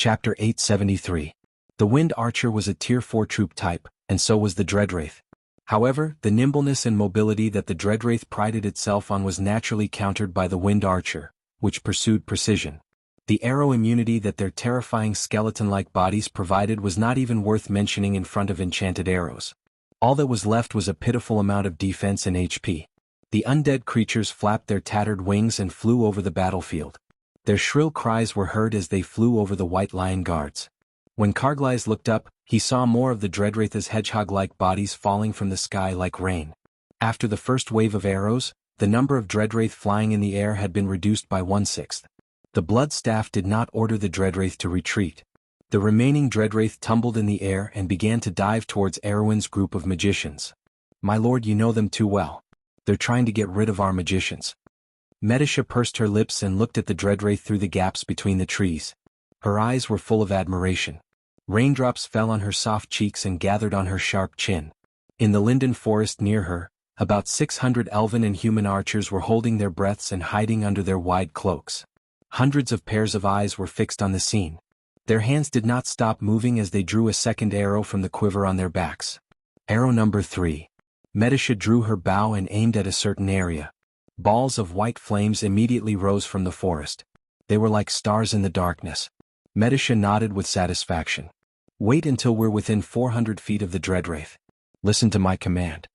Chapter 873. The Wind Archer was a Tier 4 troop type, and so was the Dreadwraith. However, the nimbleness and mobility that the Dreadwraith prided itself on was naturally countered by the Wind Archer, which pursued precision. The arrow immunity that their terrifying skeleton-like bodies provided was not even worth mentioning in front of enchanted arrows. All that was left was a pitiful amount of defense and HP. The undead creatures flapped their tattered wings and flew over the battlefield. Their shrill cries were heard as they flew over the White Lion guards. When Carglass looked up, he saw more of the Dreadwraith's hedgehog-like bodies falling from the sky like rain. After the first wave of arrows, the number of Dreadwraith flying in the air had been reduced by 1/6. The Bloodstaff did not order the Dreadwraith to retreat. The remaining Dreadwraith tumbled in the air and began to dive towards Erwin's group of magicians. "My lord, you know them too well. They're trying to get rid of our magicians." Medisha pursed her lips and looked at the Dreadwraith through the gaps between the trees. Her eyes were full of admiration. Raindrops fell on her soft cheeks and gathered on her sharp chin. In the linden forest near her, about 600 elven and human archers were holding their breaths and hiding under their wide cloaks. Hundreds of pairs of eyes were fixed on the scene. Their hands did not stop moving as they drew a second arrow from the quiver on their backs. Arrow number 3. Medisha drew her bow and aimed at a certain area. Balls of white flames immediately rose from the forest. They were like stars in the darkness. Medisha nodded with satisfaction. "Wait until we're within 400 feet of the Dreadwraith. Listen to my command."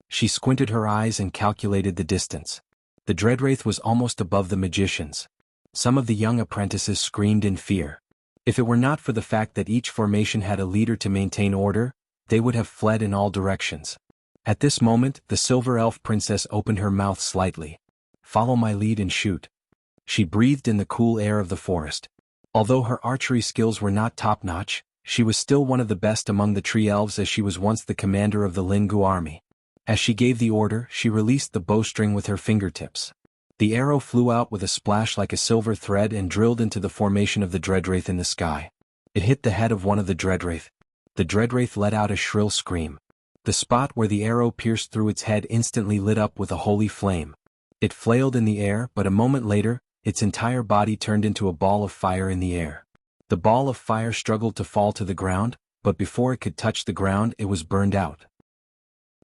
She squinted her eyes and calculated the distance. The Dreadwraith was almost above the magicians. Some of the young apprentices screamed in fear. If it were not for the fact that each formation had a leader to maintain order, they would have fled in all directions. At this moment, the Silver Elf Princess opened her mouth slightly. "Follow my lead and shoot." She breathed in the cool air of the forest. Although her archery skills were not top-notch, she was still one of the best among the tree elves as she was once the commander of the Lingu army. As she gave the order, she released the bowstring with her fingertips. The arrow flew out with a splash like a silver thread and drilled into the formation of the Dreadwraith in the sky. It hit the head of one of the Dreadwraith. The Dreadwraith let out a shrill scream. The spot where the arrow pierced through its head instantly lit up with a holy flame. It flailed in the air, but a moment later, its entire body turned into a ball of fire in the air. The ball of fire struggled to fall to the ground, but before it could touch the ground it was burned out.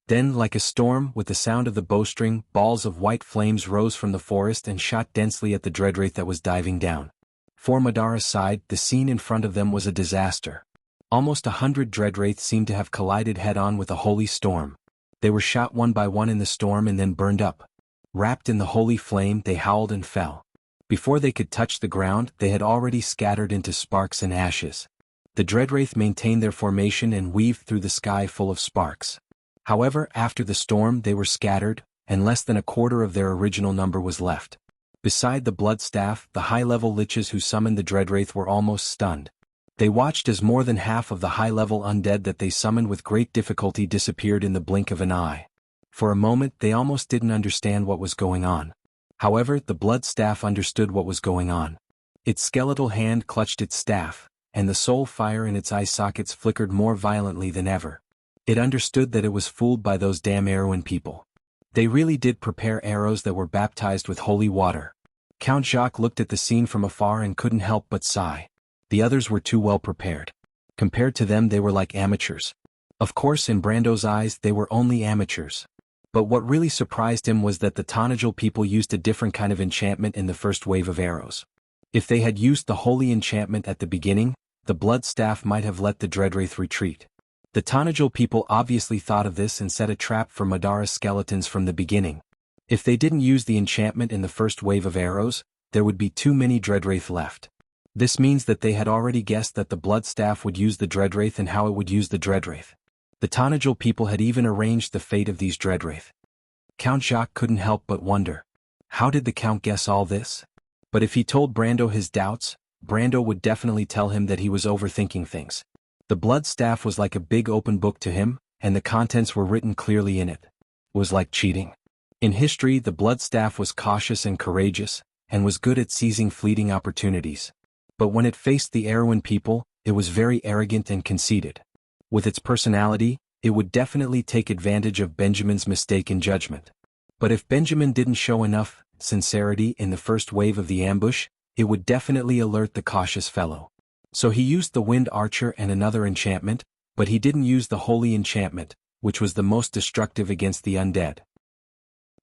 Then, like a storm, with the sound of the bowstring, balls of white flames rose from the forest and shot densely at the Dreadwraith that was diving down. For Madara's side, the scene in front of them was a disaster. Almost 100 Dreadwraiths seemed to have collided head-on with a holy storm. They were shot one by one in the storm and then burned up. Wrapped in the holy flame, they howled and fell. Before they could touch the ground, they had already scattered into sparks and ashes. The Dreadwraith maintained their formation and weaved through the sky full of sparks. However, after the storm they were scattered, and less than a quarter of their original number was left. Beside the Bloodstaff, the high-level liches who summoned the Dreadwraith were almost stunned. They watched as more than half of the high-level undead that they summoned with great difficulty disappeared in the blink of an eye. For a moment they almost didn't understand what was going on. However, the Bloodstaff understood what was going on. Its skeletal hand clutched its staff, and the soul fire in its eye sockets flickered more violently than ever. It understood that it was fooled by those damn Erwin people. They really did prepare arrows that were baptized with holy water. Count Jacques looked at the scene from afar and couldn't help but sigh. The others were too well prepared. Compared to them they were like amateurs. Of course in Brando's eyes they were only amateurs. But what really surprised him was that the Tanajal people used a different kind of enchantment in the first wave of arrows. If they had used the holy enchantment at the beginning, the Bloodstaff might have let the Dreadwraith retreat. The Tanajal people obviously thought of this and set a trap for Madara's skeletons from the beginning. If they didn't use the enchantment in the first wave of arrows, there would be too many Dreadwraith left. This means that they had already guessed that the Bloodstaff would use the Dreadwraith and how it would use the Dreadwraith. The Tanajal people had even arranged the fate of these Dreadwraith. Count Jacques couldn't help but wonder. How did the Count guess all this? But if he told Brando his doubts, Brando would definitely tell him that he was overthinking things. The Bloodstaff was like a big open book to him, and the contents were written clearly in it. It was like cheating. In history, the Bloodstaff was cautious and courageous, and was good at seizing fleeting opportunities. But when it faced the Erwin people, it was very arrogant and conceited. With its personality, it would definitely take advantage of Benjamin's mistaken judgment. But if Benjamin didn't show enough sincerity in the first wave of the ambush, it would definitely alert the cautious fellow. So he used the Wind Archer and another enchantment, but he didn't use the Holy Enchantment, which was the most destructive against the undead.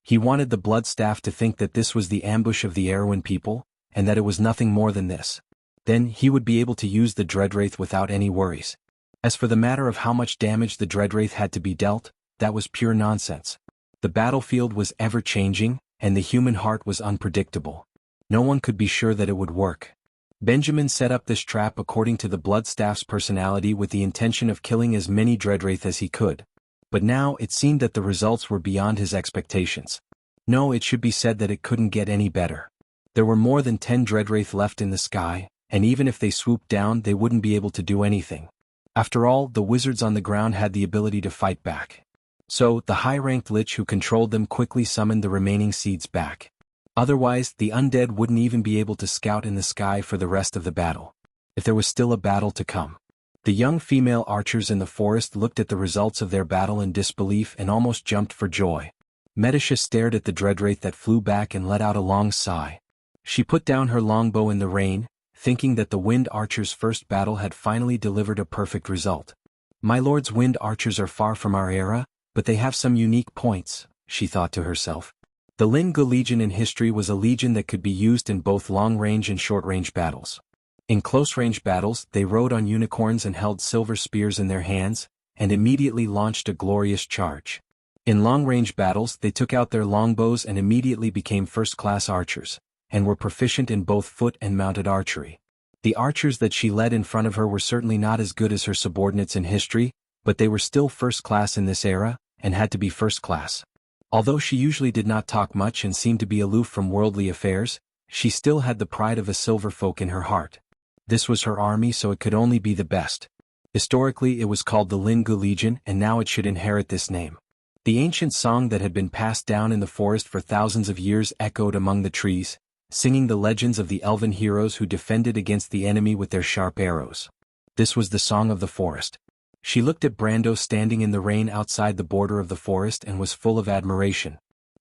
He wanted the Bloodstaff to think that this was the ambush of the Erewhon people, and that it was nothing more than this. Then he would be able to use the Dreadwraith without any worries. As for the matter of how much damage the Dreadwraith had to be dealt, that was pure nonsense. The battlefield was ever-changing, and the human heart was unpredictable. No one could be sure that it would work. Benjamin set up this trap according to the Bloodstaff's personality with the intention of killing as many Dreadwraith as he could. But now it seemed that the results were beyond his expectations. No, it should be said that it couldn't get any better. There were more than 10 Dreadwraith left in the sky, and even if they swooped down they wouldn't be able to do anything. After all, the wizards on the ground had the ability to fight back. So, the high-ranked Lich who controlled them quickly summoned the remaining seeds back. Otherwise, the undead wouldn't even be able to scout in the sky for the rest of the battle. If there was still a battle to come. The young female archers in the forest looked at the results of their battle in disbelief and almost jumped for joy. Medisha stared at the Dreadwraith that flew back and let out a long sigh. She put down her longbow in the rain, thinking that the Wind Archer's first battle had finally delivered a perfect result. My lord's Wind Archers are far from our era, but they have some unique points, she thought to herself. The Lingu Legion in history was a legion that could be used in both long-range and short-range battles. In close-range battles, they rode on unicorns and held silver spears in their hands, and immediately launched a glorious charge. In long-range battles, they took out their longbows and immediately became first-class archers, and were proficient in both foot and mounted archery. The archers that she led in front of her were certainly not as good as her subordinates in history, but they were still first-class in this era, and had to be first-class. Although she usually did not talk much and seemed to be aloof from worldly affairs, she still had the pride of a silver folk in her heart. This was her army, so it could only be the best. Historically it was called the Lingu Legion, and now it should inherit this name. The ancient song that had been passed down in the forest for thousands of years echoed among the trees, singing the legends of the elven heroes who defended against the enemy with their sharp arrows. This was the song of the forest. She looked at Brando standing in the rain outside the border of the forest and was full of admiration.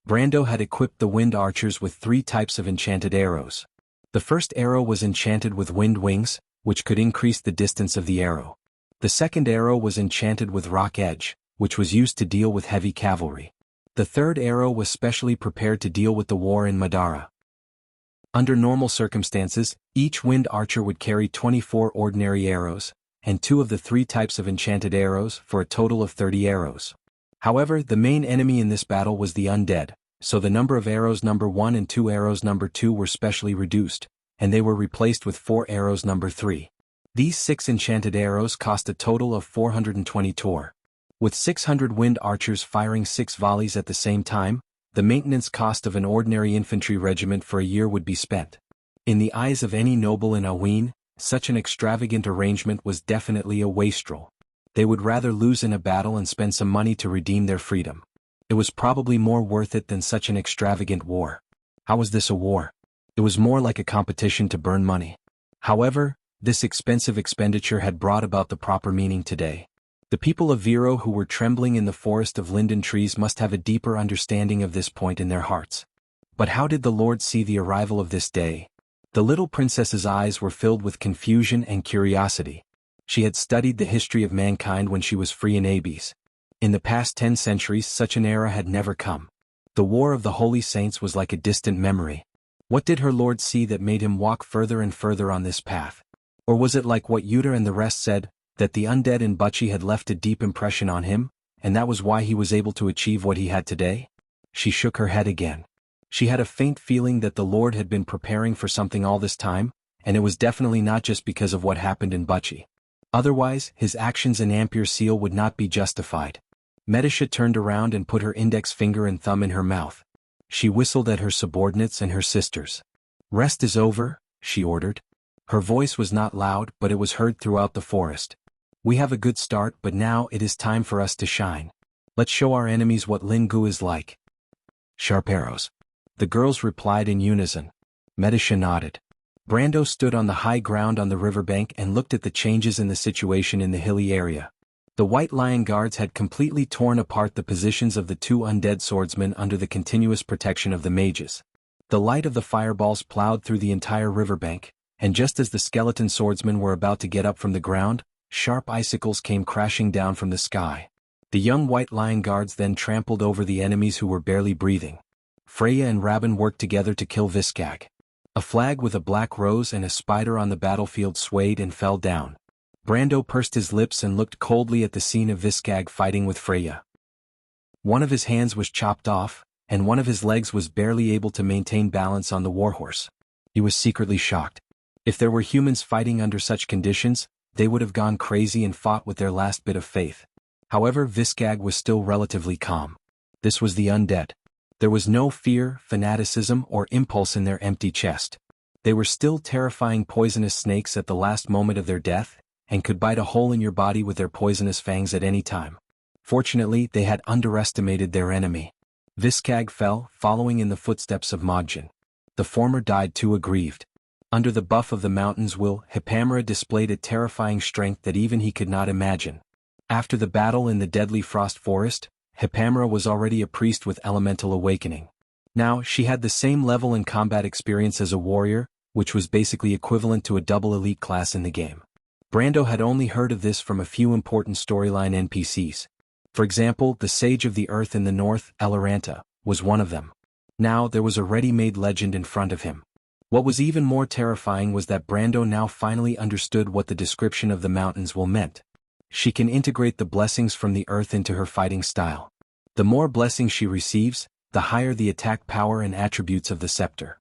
Brando had equipped the Wind Archers with 3 types of enchanted arrows. The first arrow was enchanted with wind wings, which could increase the distance of the arrow. The second arrow was enchanted with rock edge, which was used to deal with heavy cavalry. The third arrow was specially prepared to deal with the war in Madara. Under normal circumstances, each Wind Archer would carry 24 ordinary arrows, and 2 of the 3 types of enchanted arrows for a total of 30 arrows. However, the main enemy in this battle was the undead, so the number of arrows number 1 and 2 arrows number 2 were specially reduced, and they were replaced with 4 arrows number 3. These 6 enchanted arrows cost a total of 420 tor. With 600 Wind Archers firing 6 volleys at the same time, the maintenance cost of an ordinary infantry regiment for a year would be spent. In the eyes of any noble in Aween, such an extravagant arrangement was definitely a wastrel. They would rather lose in a battle and spend some money to redeem their freedom. It was probably more worth it than such an extravagant war. How was this a war? It was more like a competition to burn money. However, this expensive expenditure had brought about the proper meaning today. The people of Viro who were trembling in the forest of linden trees must have a deeper understanding of this point in their hearts. But how did the Lord see the arrival of this day? The little princess's eyes were filled with confusion and curiosity. She had studied the history of mankind when she was free in Abes. In the past 10 centuries such an era had never come. The War of the Holy Saints was like a distant memory. What did her Lord see that made him walk further and further on this path? Or was it like what Yuta and the rest said, that the undead in Buchi had left a deep impression on him, and that was why he was able to achieve what he had today? She shook her head again. She had a faint feeling that the Lord had been preparing for something all this time, and it was definitely not just because of what happened in Buchi. Otherwise, his actions in Ampere Seal would not be justified. Medisha turned around and put her index finger and thumb in her mouth. She whistled at her subordinates and her sisters. "Rest is over," she ordered. Her voice was not loud, but it was heard throughout the forest. "We have a good start, but now it is time for us to shine. Let's show our enemies what Lingu is like." "Sharp arrows," the girls replied in unison. Medisha nodded. Brando stood on the high ground on the riverbank and looked at the changes in the situation in the hilly area. The White Lion Guards had completely torn apart the positions of the 2 undead swordsmen under the continuous protection of the mages. The light of the fireballs plowed through the entire riverbank, and just as the skeleton swordsmen were about to get up from the ground, sharp icicles came crashing down from the sky. The young White Lion guards then trampled over the enemies who were barely breathing. Freya and Rabban worked together to kill Viscag. A flag with a black rose and a spider on the battlefield swayed and fell down. Brando pursed his lips and looked coldly at the scene of Viscag fighting with Freya. One of his hands was chopped off, and one of his legs was barely able to maintain balance on the warhorse. He was secretly shocked. If there were humans fighting under such conditions, they would have gone crazy and fought with their last bit of faith. However, Viscag was still relatively calm. This was the undead. There was no fear, fanaticism, or impulse in their empty chest. They were still terrifying poisonous snakes at the last moment of their death, and could bite a hole in your body with their poisonous fangs at any time. Fortunately, they had underestimated their enemy. Viscag fell, following in the footsteps of Mogin. The former died too aggrieved. Under the buff of the mountain's will, Hipamera displayed a terrifying strength that even he could not imagine. After the battle in the deadly frost forest, Hipamera was already a priest with elemental awakening. Now, she had the same level and combat experience as a warrior, which was basically equivalent to a double elite class in the game. Brando had only heard of this from a few important storyline NPCs. For example, the Sage of the Earth in the north, Eloranta, was one of them. Now there was a ready-made legend in front of him. What was even more terrifying was that Brando now finally understood what the description of the mountain's will meant. She can integrate the blessings from the earth into her fighting style. The more blessings she receives, the higher the attack power and attributes of the scepter.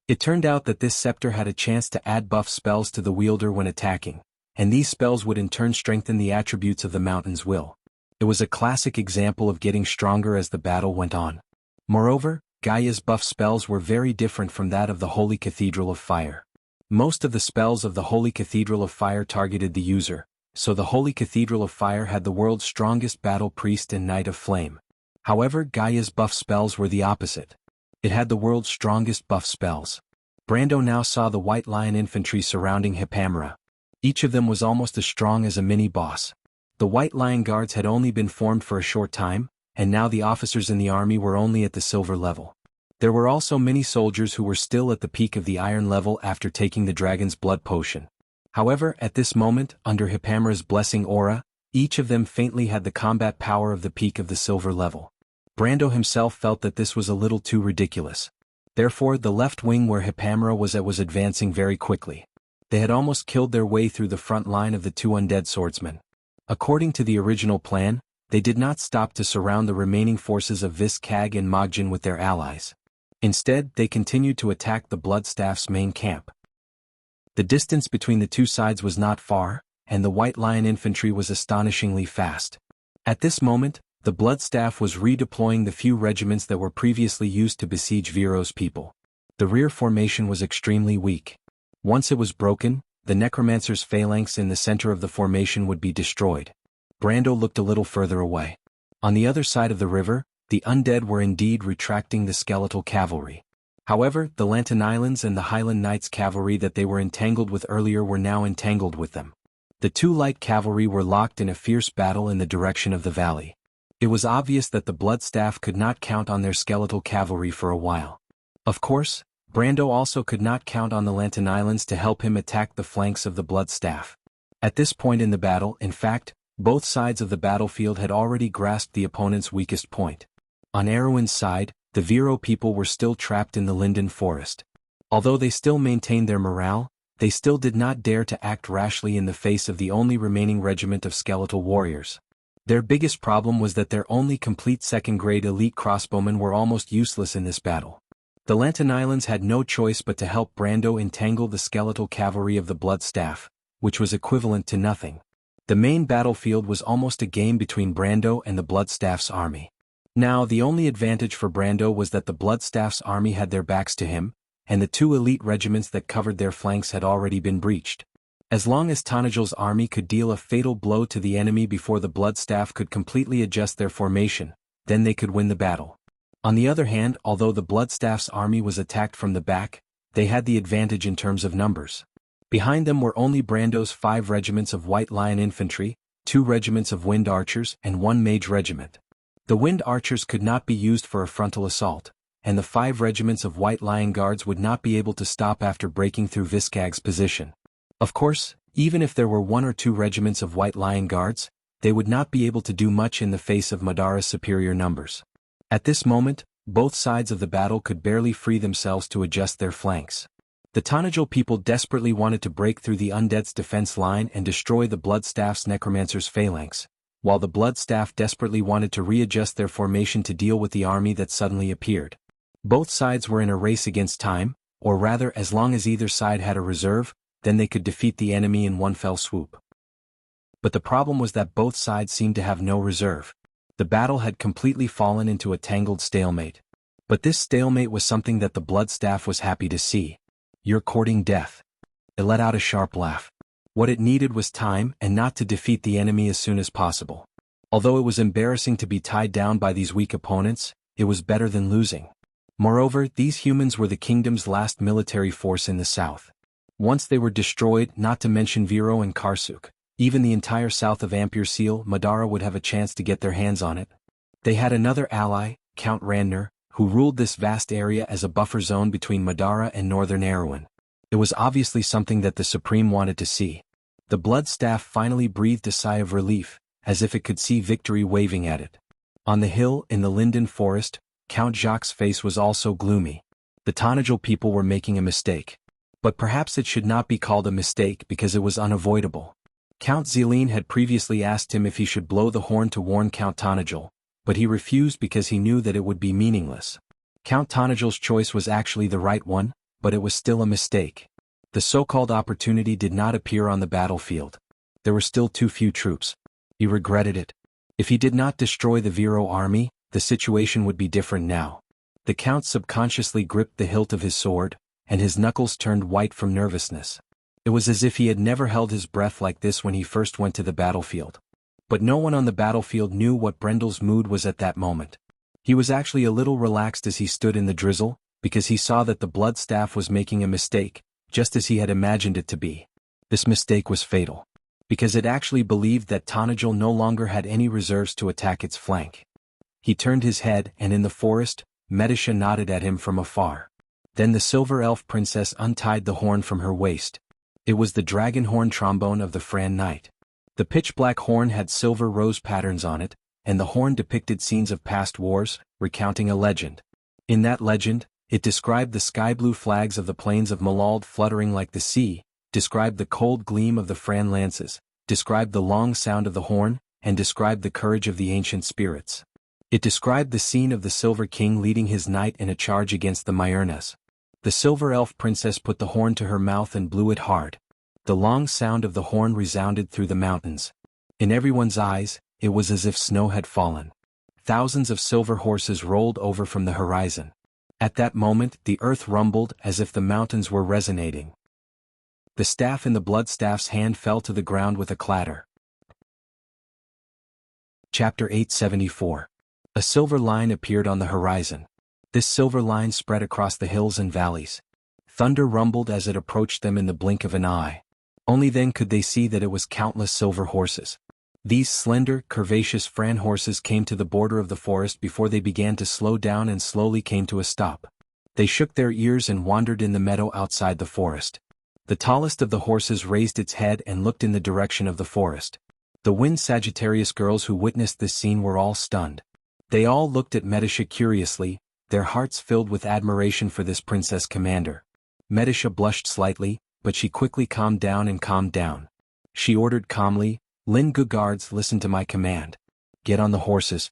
It turned out that this scepter had a chance to add buff spells to the wielder when attacking, and these spells would in turn strengthen the attributes of the mountain's will. It was a classic example of getting stronger as the battle went on. Moreover, Gaia's buff spells were very different from that of the Holy Cathedral of Fire. Most of the spells of the Holy Cathedral of Fire targeted the user, so the Holy Cathedral of Fire had the world's strongest battle priest and Knight of Flame. However, Gaia's buff spells were the opposite. It had the world's strongest buff spells. Brando now saw the White Lion infantry surrounding Hipamera. Each of them was almost as strong as a mini-boss. The White Lion guards had only been formed for a short time, and now the officers in the army were only at the silver level. There were also many soldiers who were still at the peak of the iron level after taking the dragon's blood potion. However, at this moment, under Hipamera's blessing aura, each of them faintly had the combat power of the peak of the silver level. Brando himself felt that this was a little too ridiculous. Therefore, the left wing where Hipamera was at was advancing very quickly. They had almost killed their way through the front line of the two undead swordsmen. According to the original plan, they did not stop to surround the remaining forces of Viscag and Mogin with their allies. Instead, they continued to attack the Bloodstaff's main camp. The distance between the two sides was not far, and the White Lion infantry was astonishingly fast. At this moment, the Bloodstaff was redeploying the few regiments that were previously used to besiege Viro's people. The rear formation was extremely weak. Once it was broken, the Necromancer's phalanx in the center of the formation would be destroyed. Brando looked a little further away. On the other side of the river, the undead were indeed retracting the skeletal cavalry. However, the Lantan Islands and the Highland Knights' cavalry that they were entangled with earlier were now entangled with them. The two light cavalry were locked in a fierce battle in the direction of the valley. It was obvious that the Bloodstaff could not count on their skeletal cavalry for a while. Of course, Brando also could not count on the Lantan Islands to help him attack the flanks of the Bloodstaff. At this point in the battle, in fact, both sides of the battlefield had already grasped the opponent's weakest point. On Erwin's side, the Viro people were still trapped in the Linden Forest. Although they still maintained their morale, they still did not dare to act rashly in the face of the only remaining regiment of skeletal warriors. Their biggest problem was that their only complete second-grade elite crossbowmen were almost useless in this battle. The Lantan Islands had no choice but to help Brando entangle the skeletal cavalry of the Bloodstaff, which was equivalent to nothing. The main battlefield was almost a game between Brando and the Bloodstaff's army. Now, the only advantage for Brando was that the Bloodstaff's army had their backs to him, and the two elite regiments that covered their flanks had already been breached. As long as Tanajal's army could deal a fatal blow to the enemy before the Bloodstaff could completely adjust their formation, then they could win the battle. On the other hand, although the Bloodstaff's army was attacked from the back, they had the advantage in terms of numbers. Behind them were only Brando's 5 regiments of White Lion infantry, 2 regiments of Wind Archers, and 1 mage regiment. The Wind Archers could not be used for a frontal assault, and the 5 regiments of White Lion Guards would not be able to stop after breaking through Viscag's position. Of course, even if there were 1 or 2 regiments of White Lion Guards, they would not be able to do much in the face of Madara's superior numbers. At this moment, both sides of the battle could barely free themselves to adjust their flanks. The Tanajul people desperately wanted to break through the undead's defense line and destroy the Bloodstaff's necromancer's phalanx, while the Bloodstaff desperately wanted to readjust their formation to deal with the army that suddenly appeared. Both sides were in a race against time, or rather as long as either side had a reserve, then they could defeat the enemy in one fell swoop. But the problem was that both sides seemed to have no reserve. The battle had completely fallen into a tangled stalemate. But this stalemate was something that the Bloodstaff was happy to see. "You're courting death." It let out a sharp laugh. What it needed was time and not to defeat the enemy as soon as possible. Although it was embarrassing to be tied down by these weak opponents, it was better than losing. Moreover, these humans were the kingdom's last military force in the south. Once they were destroyed, not to mention Viro and Karsuk, even the entire south of Ampere Seal, Madara would have a chance to get their hands on it. They had another ally, Count Randner, who ruled this vast area as a buffer zone between Madara and northern Erewhon. It was obviously something that the Supreme wanted to see. The Bloodstaff finally breathed a sigh of relief, as if it could see victory waving at it. On the hill in the Linden Forest, Count Jacques' face was also gloomy. The Tanajul people were making a mistake. But perhaps it should not be called a mistake because it was unavoidable. Count Zeline had previously asked him if he should blow the horn to warn Count Tanajul, but he refused because he knew that it would be meaningless. Count Tanajul's choice was actually the right one, but it was still a mistake. The so-called opportunity did not appear on the battlefield. There were still too few troops. He regretted it. If he did not destroy the Viro army, the situation would be different now. The Count subconsciously gripped the hilt of his sword, and his knuckles turned white from nervousness. It was as if he had never held his breath like this when he first went to the battlefield. But no one on the battlefield knew what Brendel's mood was at that moment. He was actually a little relaxed as he stood in the drizzle, because he saw that the Bloodstaff was making a mistake, just as he had imagined it to be. This mistake was fatal, because it actually believed that Tanajul no longer had any reserves to attack its flank. He turned his head, and in the forest, Medisha nodded at him from afar. Then the Silver Elf Princess untied the horn from her waist. It was the dragon horn trombone of the Fran Knight. The pitch-black horn had silver rose patterns on it, and the horn depicted scenes of past wars, recounting a legend. In that legend, it described the sky-blue flags of the plains of Malald fluttering like the sea, described the cold gleam of the Fran lances, described the long sound of the horn, and described the courage of the ancient spirits. It described the scene of the Silver King leading his knight in a charge against the Myernas. The Silver Elf Princess put the horn to her mouth and blew it hard. The long sound of the horn resounded through the mountains. In everyone's eyes, it was as if snow had fallen. Thousands of silver horses rolled over from the horizon. At that moment, the earth rumbled as if the mountains were resonating. The staff in the Bloodstaff's hand fell to the ground with a clatter. Chapter 874. A silver line appeared on the horizon. This silver line spread across the hills and valleys. Thunder rumbled as it approached them in the blink of an eye. Only then could they see that it was countless silver horses. These slender, curvaceous Fran horses came to the border of the forest before they began to slow down and slowly came to a stop. They shook their ears and wandered in the meadow outside the forest. The tallest of the horses raised its head and looked in the direction of the forest. The Wind Sagittarius girls who witnessed this scene were all stunned. They all looked at Medisha curiously, their hearts filled with admiration for this princess commander. Medisha blushed slightly, but she quickly calmed down. She ordered calmly, "Lingu guards, listen to my command. Get on the horses."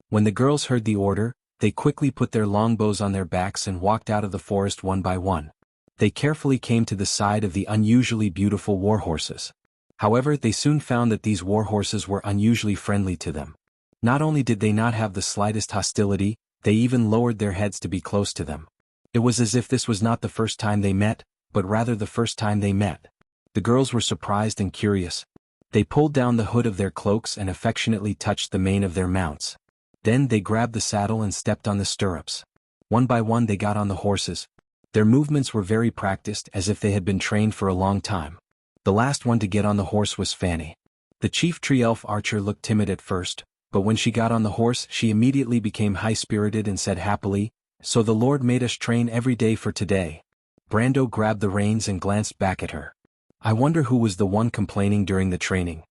When the girls heard the order, they quickly put their longbows on their backs and walked out of the forest one by one. They carefully came to the side of the unusually beautiful war horses. However, they soon found that these war horses were unusually friendly to them. Not only did they not have the slightest hostility, they even lowered their heads to be close to them. It was as if this was not the first time they met, but rather the first time they met. The girls were surprised and curious. They pulled down the hood of their cloaks and affectionately touched the mane of their mounts. Then they grabbed the saddle and stepped on the stirrups. One by one they got on the horses. Their movements were very practiced, as if they had been trained for a long time. The last one to get on the horse was Fanny. The chief tree elf archer looked timid at first, but when she got on the horse she immediately became high-spirited and said happily, So the Lord made us train every day for today. Brando grabbed the reins and glanced back at her. I wonder who was the one complaining during the training.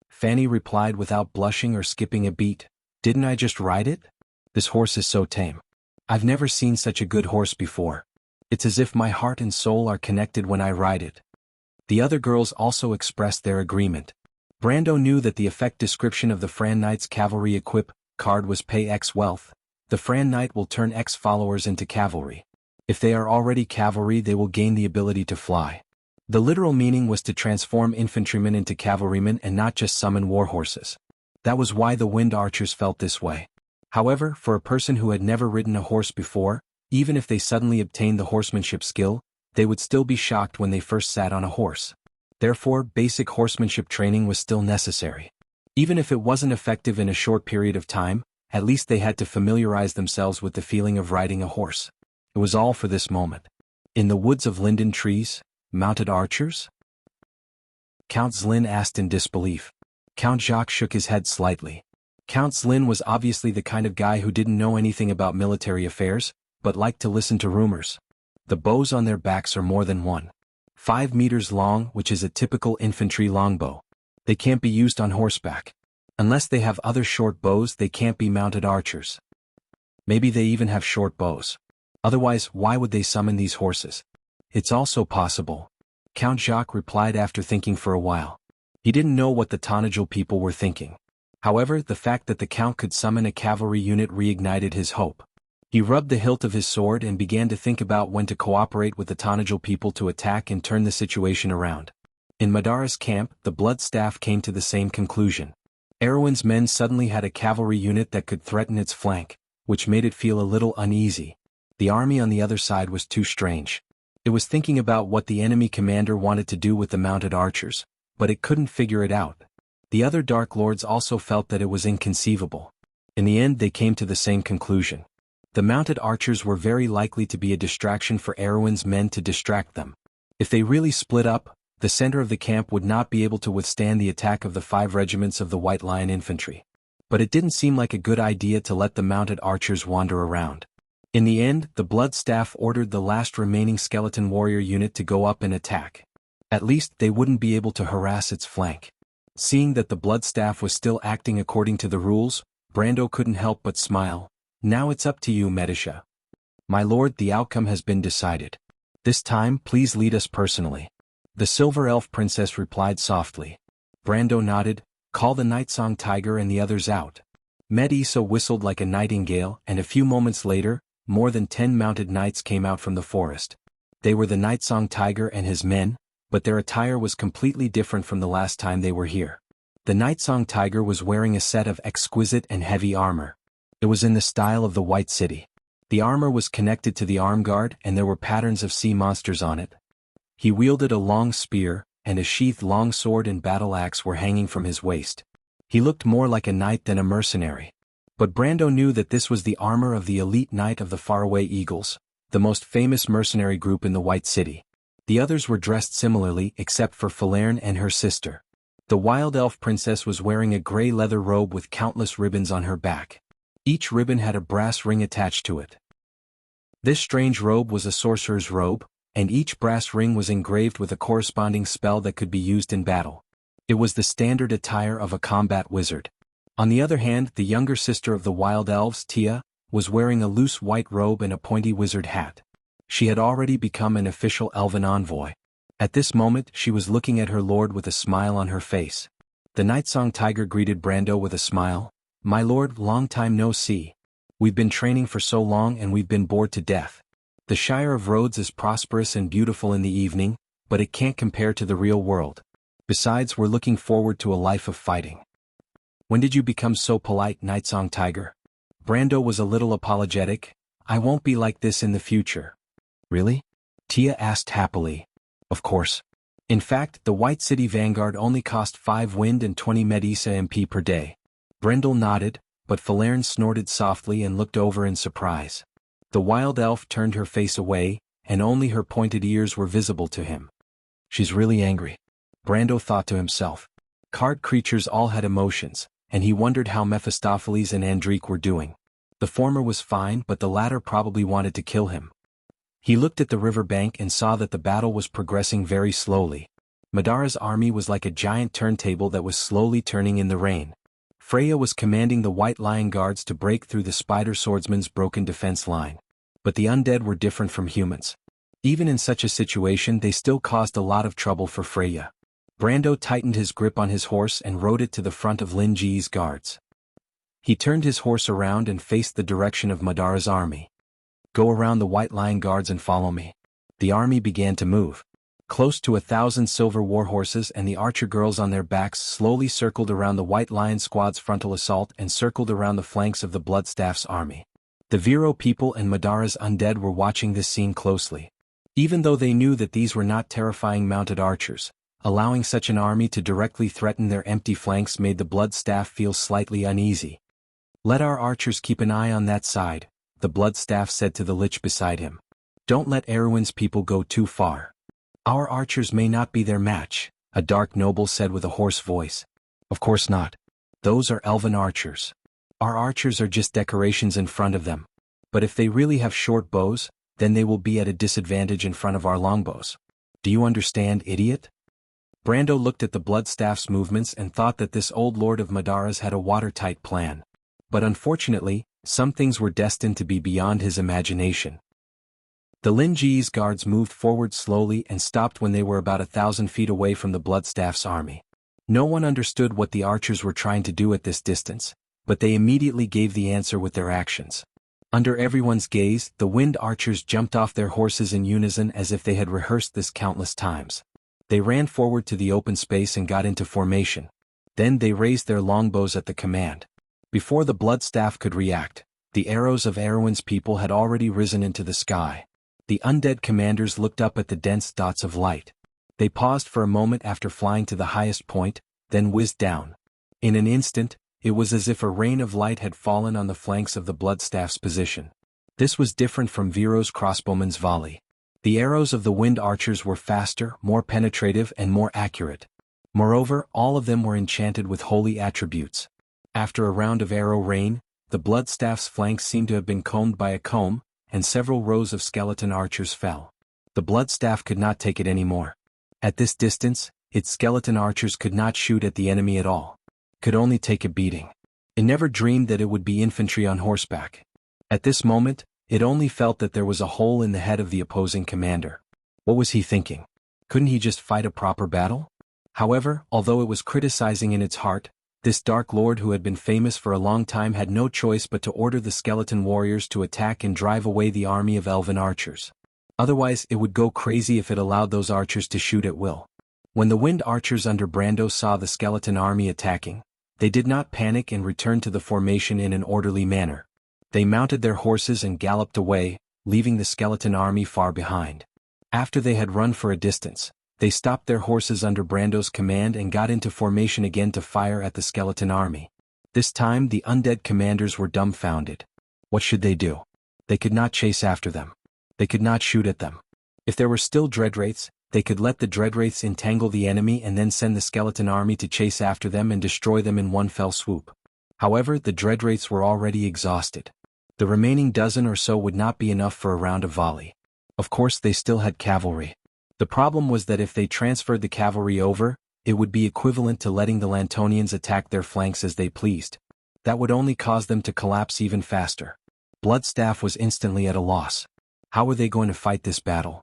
Fanny replied without blushing or skipping a beat. Didn't I just ride it? This horse is so tame. I've never seen such a good horse before. It's as if my heart and soul are connected when I ride it. The other girls also expressed their agreement. Brando knew that the effect description of the Fran Knight's cavalry equip card was pay X wealth. The Fran Knight will turn X followers into cavalry. If they are already cavalry, they will gain the ability to fly. The literal meaning was to transform infantrymen into cavalrymen and not just summon warhorses. That was why the wind archers felt this way. However, for a person who had never ridden a horse before, even if they suddenly obtained the horsemanship skill, they would still be shocked when they first sat on a horse. Therefore, basic horsemanship training was still necessary. Even if it wasn't effective in a short period of time, at least they had to familiarize themselves with the feeling of riding a horse. It was all for this moment. In the woods of linden trees, mounted archers? Count Zlin asked in disbelief. Count Jacques shook his head slightly. Count Zlin was obviously the kind of guy who didn't know anything about military affairs, but liked to listen to rumors. The bows on their backs are more than 5 meters long, which is a typical infantry longbow. They can't be used on horseback. Unless they have other short bows, they can't be mounted archers. Maybe they even have short bows. Otherwise, why would they summon these horses? It's also possible. Count Jacques replied after thinking for a while. He didn't know what the Tanajul people were thinking. However, the fact that the Count could summon a cavalry unit reignited his hope. He rubbed the hilt of his sword and began to think about when to cooperate with the Tanajul people to attack and turn the situation around. In Madara's camp, the blood staff came to the same conclusion. Erwin's men suddenly had a cavalry unit that could threaten its flank, which made it feel a little uneasy. The army on the other side was too strange. It was thinking about what the enemy commander wanted to do with the mounted archers, but it couldn't figure it out. The other Dark Lords also felt that it was inconceivable. In the end, they came to the same conclusion. The mounted archers were very likely to be a distraction for Erwin's men to distract them. If they really split up, the center of the camp would not be able to withstand the attack of the 5 regiments of the White Lion infantry. But it didn't seem like a good idea to let the mounted archers wander around. In the end, the blood staff ordered the last remaining skeleton warrior unit to go up and attack. At least they wouldn't be able to harass its flank. Seeing that the blood staff was still acting according to the rules, Brando couldn't help but smile. Now it's up to you, Medisha. My lord, the outcome has been decided. This time, please lead us personally. The Silver Elf Princess replied softly. Brando nodded. Call the Nightsong Tiger and the others out. Medisa whistled like a nightingale, and a few moments later, more than 10 mounted knights came out from the forest. They were the Nightsong Tiger and his men, but their attire was completely different from the last time they were here. The Nightsong Tiger was wearing a set of exquisite and heavy armor. It was in the style of the White City. The armor was connected to the arm guard and there were patterns of sea monsters on it. He wielded a long spear, and a sheathed long sword and battle axe were hanging from his waist. He looked more like a knight than a mercenary. But Brando knew that this was the armor of the elite knight of the Faraway Eagles, the most famous mercenary group in the White City. The others were dressed similarly except for Falerne and her sister. The Wild Elf Princess was wearing a gray leather robe with countless ribbons on her back. Each ribbon had a brass ring attached to it. This strange robe was a sorcerer's robe, and each brass ring was engraved with a corresponding spell that could be used in battle. It was the standard attire of a combat wizard. On the other hand, the younger sister of the Wild Elves, Tia, was wearing a loose white robe and a pointy wizard hat. She had already become an official elven envoy. At this moment, she was looking at her lord with a smile on her face. The Nightsong Tiger greeted Brando with a smile. My lord, long time no see. We've been training for so long and we've been bored to death. The Shire of Rhodes is prosperous and beautiful in the evening, but it can't compare to the real world. Besides, we're looking forward to a life of fighting. When did you become so polite, Nightsong Tiger? Brando was a little apologetic. I won't be like this in the future. Really? Tia asked happily. Of course. In fact, the White City Vanguard only cost 5 wind and 20 Medisa MP per day. Brendel nodded, but Falerne snorted softly and looked over in surprise. The Wild Elf turned her face away, and only her pointed ears were visible to him. She's really angry. Brando thought to himself. Card creatures all had emotions, and he wondered how Mephistopheles and Andrique were doing. The former was fine, but the latter probably wanted to kill him. He looked at the river bank and saw that the battle was progressing very slowly. Madara's army was like a giant turntable that was slowly turning in the rain. Freya was commanding the White Lion Guards to break through the Spider Swordsman's broken defense line. But the undead were different from humans. Even in such a situation, they still caused a lot of trouble for Freya. Brando tightened his grip on his horse and rode it to the front of Lin Ji's guards. He turned his horse around and faced the direction of Madara's army. "Go around the White Lion Guards and follow me." The army began to move. Close to 1,000 silver war horses and the archer girls on their backs slowly circled around the White Lion Squad's frontal assault and circled around the flanks of the Bloodstaff's army. The Viro people and Madara's undead were watching this scene closely. Even though they knew that these were not terrifying mounted archers, allowing such an army to directly threaten their empty flanks made the Bloodstaff feel slightly uneasy. "Let our archers keep an eye on that side," the Bloodstaff said to the Lich beside him. "Don't let Erwin's people go too far. Our archers may not be their match," a dark noble said with a hoarse voice. "Of course not. Those are elven archers. Our archers are just decorations in front of them. But if they really have short bows, then they will be at a disadvantage in front of our longbows. Do you understand, idiot?" Brando looked at the Bloodstaff's movements and thought that this old lord of Madara's had a watertight plan. But unfortunately, some things were destined to be beyond his imagination. The Lin Ji's guards moved forward slowly and stopped when they were about 1,000 feet away from the Bloodstaff's army. No one understood what the archers were trying to do at this distance, but they immediately gave the answer with their actions. Under everyone's gaze, the wind archers jumped off their horses in unison as if they had rehearsed this countless times. They ran forward to the open space and got into formation. Then they raised their longbows at the command. Before the Bloodstaff could react, the arrows of Erwin's people had already risen into the sky. The undead commanders looked up at the dense dots of light. They paused for a moment after flying to the highest point, then whizzed down. In an instant, it was as if a rain of light had fallen on the flanks of the Bloodstaff's position. This was different from Viro's crossbowman's volley. The arrows of the wind archers were faster, more penetrative, and more accurate. Moreover, all of them were enchanted with holy attributes. After a round of arrow rain, the Bloodstaff's flanks seemed to have been combed by a comb, and several rows of skeleton archers fell. The Bloodstaff could not take it anymore. At this distance, its skeleton archers could not shoot at the enemy at all. Could only take a beating. It never dreamed that it would be infantry on horseback. At this moment, it only felt that there was a hole in the head of the opposing commander. What was he thinking? Couldn't he just fight a proper battle? However, although it was criticizing in its heart, this Dark Lord who had been famous for a long time had no choice but to order the skeleton warriors to attack and drive away the army of elven archers. Otherwise, it would go crazy if it allowed those archers to shoot at will. When the wind archers under Brando saw the skeleton army attacking, they did not panic and returned to the formation in an orderly manner. They mounted their horses and galloped away, leaving the skeleton army far behind. After they had run for a distance, they stopped their horses under Brando's command and got into formation again to fire at the skeleton army. This time the undead commanders were dumbfounded. What should they do? They could not chase after them. They could not shoot at them. If there were still dreadwraiths, they could let the dreadwraiths entangle the enemy and then send the skeleton army to chase after them and destroy them in one fell swoop. However, the dreadwraiths were already exhausted. The remaining dozen or so would not be enough for a round of volley. Of course they still had cavalry. The problem was that if they transferred the cavalry over, it would be equivalent to letting the Lantonians attack their flanks as they pleased. That would only cause them to collapse even faster. Bloodstaff was instantly at a loss. How were they going to fight this battle?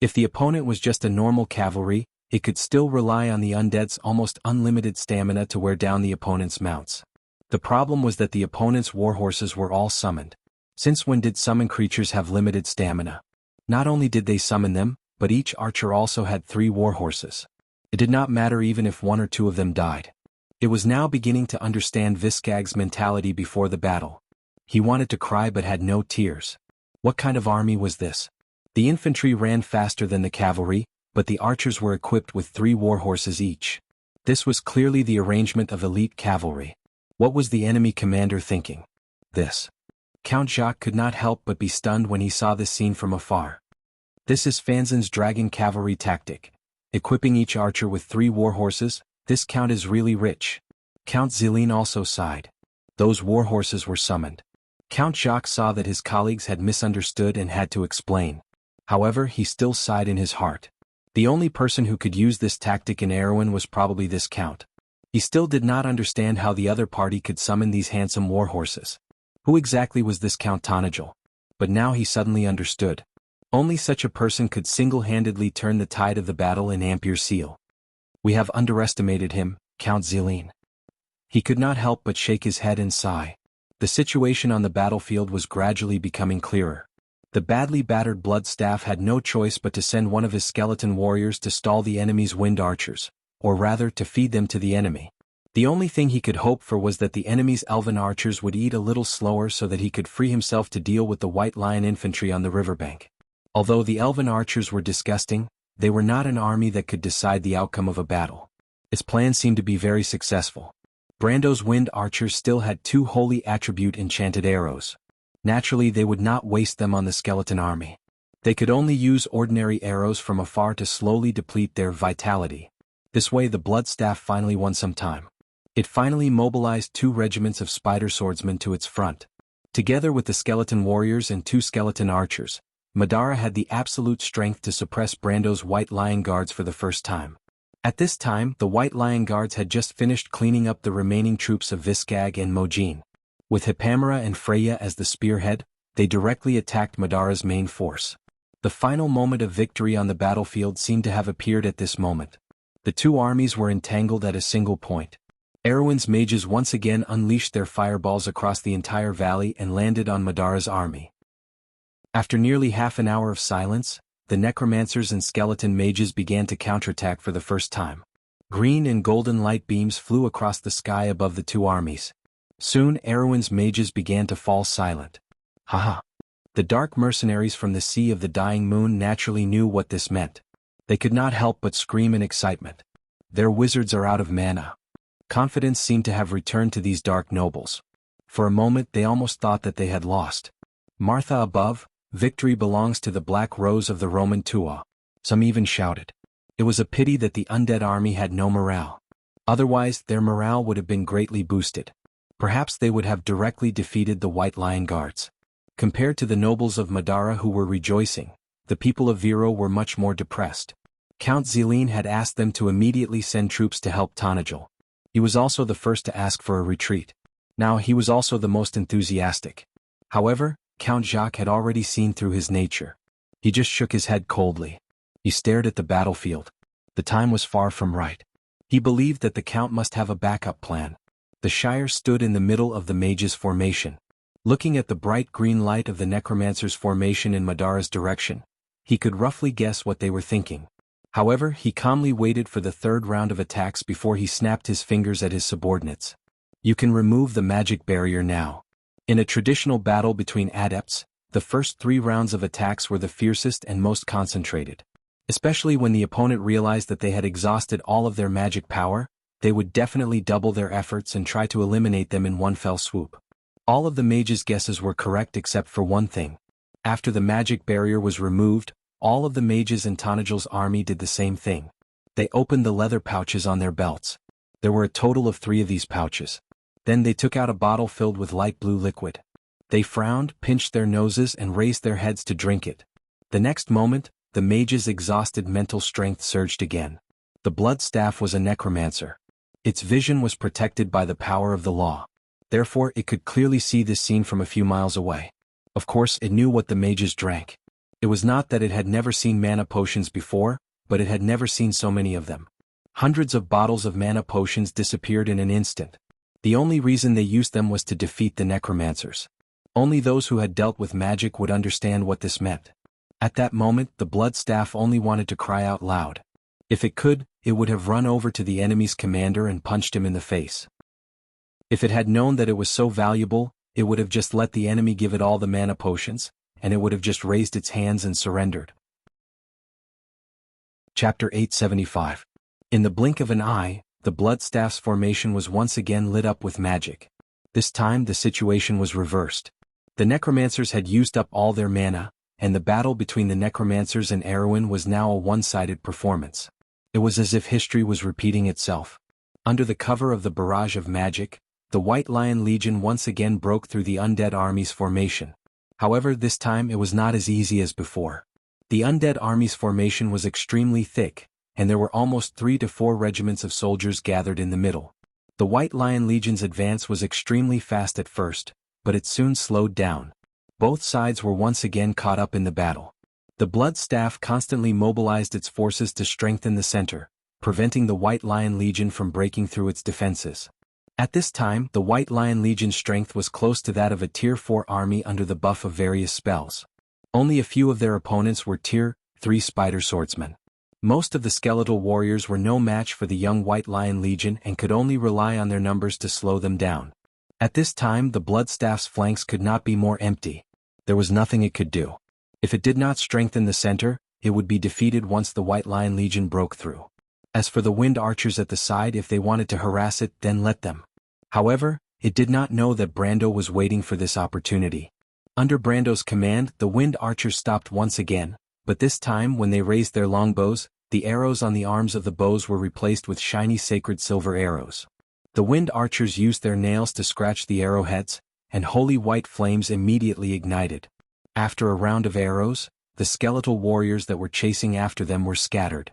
If the opponent was just a normal cavalry, it could still rely on the undead's almost unlimited stamina to wear down the opponent's mounts. The problem was that the opponent's warhorses were all summoned. Since when did summoned creatures have limited stamina? Not only did they summon them, but each archer also had 3 warhorses. It did not matter even if 1 or 2 of them died. It was now beginning to understand Viscag's mentality before the battle. He wanted to cry but had no tears. What kind of army was this? The infantry ran faster than the cavalry, but the archers were equipped with 3 warhorses each. This was clearly the arrangement of elite cavalry. What was the enemy commander thinking? This. Count Jacques could not help but be stunned when he saw this scene from afar. This is Fanzin's dragon cavalry tactic. Equipping each archer with 3 warhorses, this count is really rich. Count Zeline also sighed. Those warhorses were summoned. Count Jacques saw that his colleagues had misunderstood and had to explain. However, he still sighed in his heart. The only person who could use this tactic in Erewhon was probably this count. He still did not understand how the other party could summon these handsome warhorses. Who exactly was this Count Tonajal? But now he suddenly understood. Only such a person could single-handedly turn the tide of the battle in Ampere Seal. We have underestimated him, Count Zeline. He could not help but shake his head and sigh. The situation on the battlefield was gradually becoming clearer. The badly battered Bloodstaff had no choice but to send one of his skeleton warriors to stall the enemy's wind archers, or rather to feed them to the enemy. The only thing he could hope for was that the enemy's elven archers would eat a little slower so that he could free himself to deal with the White Lion infantry on the riverbank. Although the elven archers were disgusting, they were not an army that could decide the outcome of a battle. His plan seemed to be very successful. Brando's wind archers still had 2 holy attribute enchanted arrows. Naturally, they would not waste them on the skeleton army. They could only use ordinary arrows from afar to slowly deplete their vitality. This way the Bloodstaff finally won some time. It finally mobilized 2 regiments of spider swordsmen to its front. Together with the skeleton warriors and 2 skeleton archers, Madara had the absolute strength to suppress Brando's White Lion Guards for the first time. At this time, the White Lion Guards had just finished cleaning up the remaining troops of Viscag and Mojin. With Hipamura and Freya as the spearhead, they directly attacked Madara's main force. The final moment of victory on the battlefield seemed to have appeared at this moment. The 2 armies were entangled at a single point. Erewhon's mages once again unleashed their fireballs across the entire valley and landed on Madara's army. After nearly half an hour of silence, the necromancers and skeleton mages began to counterattack for the first time. Green and golden light beams flew across the sky above the 2 armies. Soon Erewhon's mages began to fall silent. Haha! The dark mercenaries from the Sea of the Dying Moon naturally knew what this meant. They could not help but scream in excitement. Their wizards are out of mana. Confidence seemed to have returned to these dark nobles. For a moment they almost thought that they had lost. Martha above, victory belongs to the Black Rose of the Roman Tua. Some even shouted. It was a pity that the undead army had no morale. Otherwise, their morale would have been greatly boosted. Perhaps they would have directly defeated the White Lion Guards. Compared to the nobles of Madara who were rejoicing, the people of Viro were much more depressed. Count Zeline had asked them to immediately send troops to help Tonajal. He was also the first to ask for a retreat. Now he was also the most enthusiastic. However, Count Jacques had already seen through his nature. He just shook his head coldly. He stared at the battlefield. The time was far from right. He believed that the Count must have a backup plan. The Shire stood in the middle of the mages' formation. Looking at the bright green light of the necromancer's formation in Madara's direction, he could roughly guess what they were thinking. However, he calmly waited for the 3rd round of attacks before he snapped his fingers at his subordinates. You can remove the magic barrier now. In a traditional battle between adepts, the first 3 rounds of attacks were the fiercest and most concentrated. Especially when the opponent realized that they had exhausted all of their magic power, they would definitely double their efforts and try to eliminate them in one fell swoop. All of the mages' guesses were correct except for one thing. After the magic barrier was removed, all of the mages in Tonajal's army did the same thing. They opened the leather pouches on their belts. There were a total of 3 of these pouches. Then they took out a bottle filled with light blue liquid. They frowned, pinched their noses and raised their heads to drink it. The next moment, the mage's exhausted mental strength surged again. The Bloodstaff was a necromancer. Its vision was protected by the power of the law. Therefore it could clearly see this scene from a few miles away. Of course it knew what the mages drank. It was not that it had never seen mana potions before, but it had never seen so many of them. Hundreds of bottles of mana potions disappeared in an instant. The only reason they used them was to defeat the necromancers. Only those who had dealt with magic would understand what this meant. At that moment the Bloodstaff only wanted to cry out loud. If it could, it would have run over to the enemy's commander and punched him in the face. If it had known that it was so valuable, it would have just let the enemy give it all the mana potions, and it would have just raised its hands and surrendered. Chapter 875. In the blink of an eye, the Bloodstaff's formation was once again lit up with magic. This time the situation was reversed. The necromancers had used up all their mana, and the battle between the necromancers and Erewhon was now a one-sided performance. It was as if history was repeating itself. Under the cover of the barrage of magic, the the White Lion Legion once again broke through the undead army's formation. However, this time it was not as easy as before. The undead army's formation was extremely thick, and there were almost 3 to 4 regiments of soldiers gathered in the middle. The White Lion Legion's advance was extremely fast at first, but it soon slowed down. Both sides were once again caught up in the battle. The Blood Staff constantly mobilized its forces to strengthen the center, preventing the White Lion Legion from breaking through its defenses. At this time, the White Lion Legion's strength was close to that of a Tier 4 army under the buff of various spells. Only a few of their opponents were Tier 3 Spider Swordsmen. Most of the skeletal warriors were no match for the young White Lion Legion and could only rely on their numbers to slow them down. At this time, the Bloodstaff's flanks could not be more empty. There was nothing it could do. If it did not strengthen the center, it would be defeated once the White Lion Legion broke through. As for the Wind Archers at the side, if they wanted to harass it, then let them. However, it did not know that Brando was waiting for this opportunity. Under Brando's command, the Wind Archers stopped once again, but this time when they raised their longbows, the arrows on the arms of the bows were replaced with shiny sacred silver arrows. The Wind Archers used their nails to scratch the arrowheads, and holy white flames immediately ignited. After a round of arrows, the skeletal warriors that were chasing after them were scattered.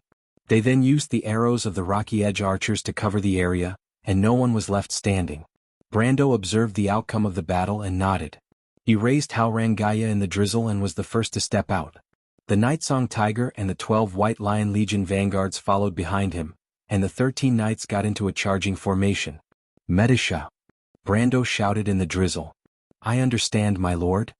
They then used the arrows of the Rocky Edge Archers to cover the area, and no one was left standing. Brando observed the outcome of the battle and nodded. He raised Haurangaya in the drizzle and was the first to step out. The Nightsong Tiger and the 12 White Lion Legion vanguards followed behind him, and the 13 knights got into a charging formation. Medisha! Brando shouted in the drizzle. I understand, my lord.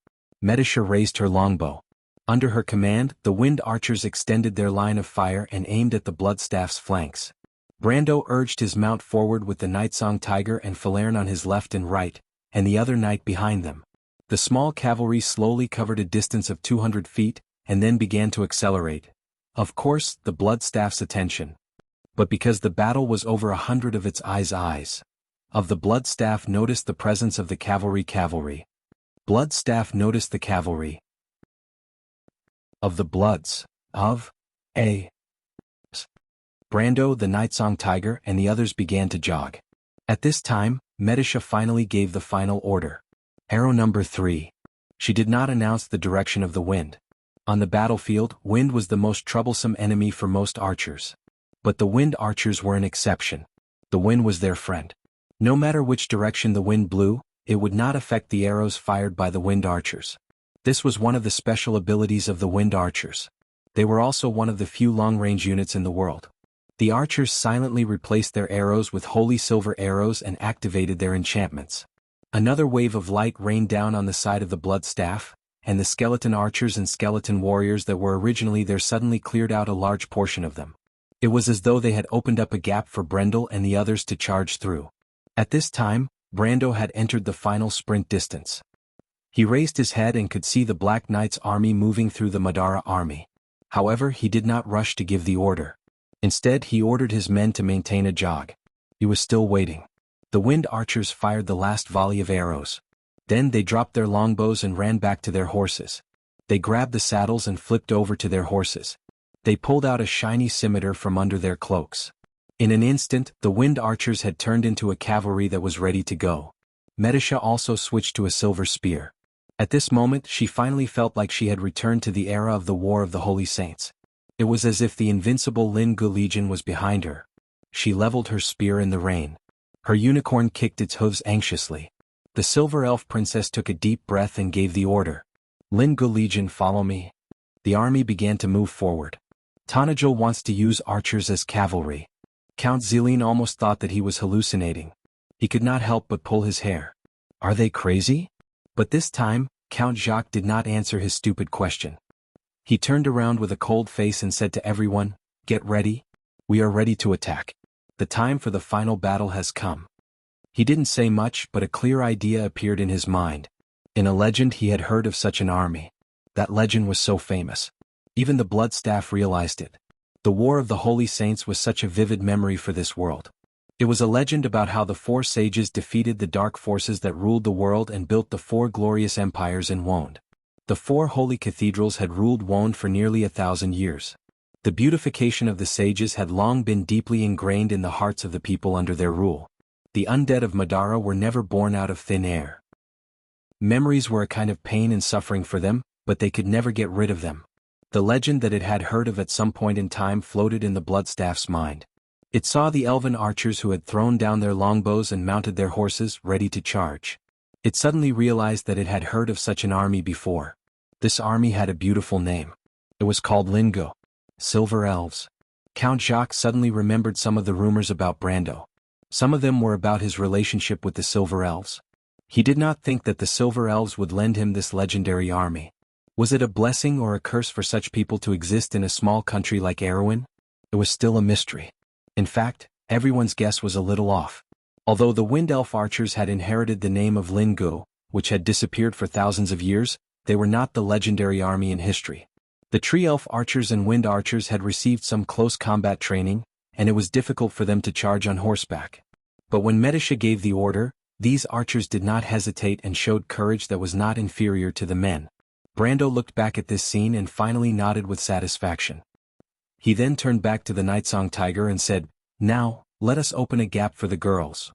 Medisha raised her longbow. Under her command, the Wind Archers extended their line of fire and aimed at the Bloodstaff's flanks. Brando urged his mount forward with the Nightsong Tiger and Falerne on his left and right, and the other knight behind them. The small cavalry slowly covered a distance of 200 feet, and then began to accelerate. Of course, the Bloodstaff's attention. But because the battle was over 100 of its eyes of the Bloodstaff noticed the presence of the cavalry. Bloodstaff noticed the cavalry of the Bloods of a Brando, the Nightsong Tiger, and the others began to jog. At this time, Medisha finally gave the final order. Arrow number 3. She did not announce the direction of the wind. On the battlefield, wind was the most troublesome enemy for most archers. But the Wind Archers were an exception. The wind was their friend. No matter which direction the wind blew, it would not affect the arrows fired by the Wind Archers. This was one of the special abilities of the Wind Archers. They were also one of the few long-range units in the world. The archers silently replaced their arrows with holy silver arrows and activated their enchantments. Another wave of light rained down on the side of the Bloodstaff, and the skeleton archers and skeleton warriors that were originally there suddenly cleared out a large portion of them. It was as though they had opened up a gap for Brendel and the others to charge through. At this time, Brando had entered the final sprint distance. He raised his head and could see the Black Knight's army moving through the Madara army. However, he did not rush to give the order. Instead, he ordered his men to maintain a jog. He was still waiting. The Wind Archers fired the last volley of arrows. Then they dropped their longbows and ran back to their horses. They grabbed the saddles and flipped over to their horses. They pulled out a shiny scimitar from under their cloaks. In an instant, the Wind Archers had turned into a cavalry that was ready to go. Medisha also switched to a silver spear. At this moment, she finally felt like she had returned to the era of the War of the Holy Saints. It was as if the invincible Lin Gu Legion was behind her. She leveled her spear in the rain. Her unicorn kicked its hooves anxiously. The Silver Elf Princess took a deep breath and gave the order. Lin Gu Legion, follow me. The army began to move forward. Tanajil wants to use archers as cavalry. Count Zilin almost thought that he was hallucinating. He could not help but pull his hair. Are they crazy? But this time, Count Jacques did not answer his stupid question. He turned around with a cold face and said to everyone, "Get ready. We are ready to attack. The time for the final battle has come." He didn't say much, but a clear idea appeared in his mind. In a legend he had heard of such an army. That legend was so famous. Even the Bloodstaff realized it. The War of the Holy Saints was such a vivid memory for this world. It was a legend about how the 4 sages defeated the dark forces that ruled the world and built the 4 glorious empires in Wonde. The 4 holy cathedrals had ruled Wonde for nearly 1,000 years. The beautification of the sages had long been deeply ingrained in the hearts of the people under their rule. The undead of Madara were never born out of thin air. Memories were a kind of pain and suffering for them, but they could never get rid of them. The legend that it had heard of at some point in time floated in the Bloodstaff's mind. It saw the elven archers who had thrown down their longbows and mounted their horses, ready to charge. It suddenly realized that it had heard of such an army before. This army had a beautiful name. It was called Lingo. Silver Elves. Count Jacques suddenly remembered some of the rumors about Brando. Some of them were about his relationship with the Silver Elves. He did not think that the Silver Elves would lend him this legendary army. Was it a blessing or a curse for such people to exist in a small country like Erewhon? It was still a mystery. In fact, everyone's guess was a little off. Although the Wind Elf archers had inherited the name of Lingo, which had disappeared for thousands of years, they were not the legendary army in history. The Tree Elf archers and Wind archers had received some close combat training, and it was difficult for them to charge on horseback. But when Medisha gave the order, these archers did not hesitate and showed courage that was not inferior to the men. Brando looked back at this scene and finally nodded with satisfaction. He then turned back to the Nightsong Tiger and said, "Now, let us open a gap for the girls."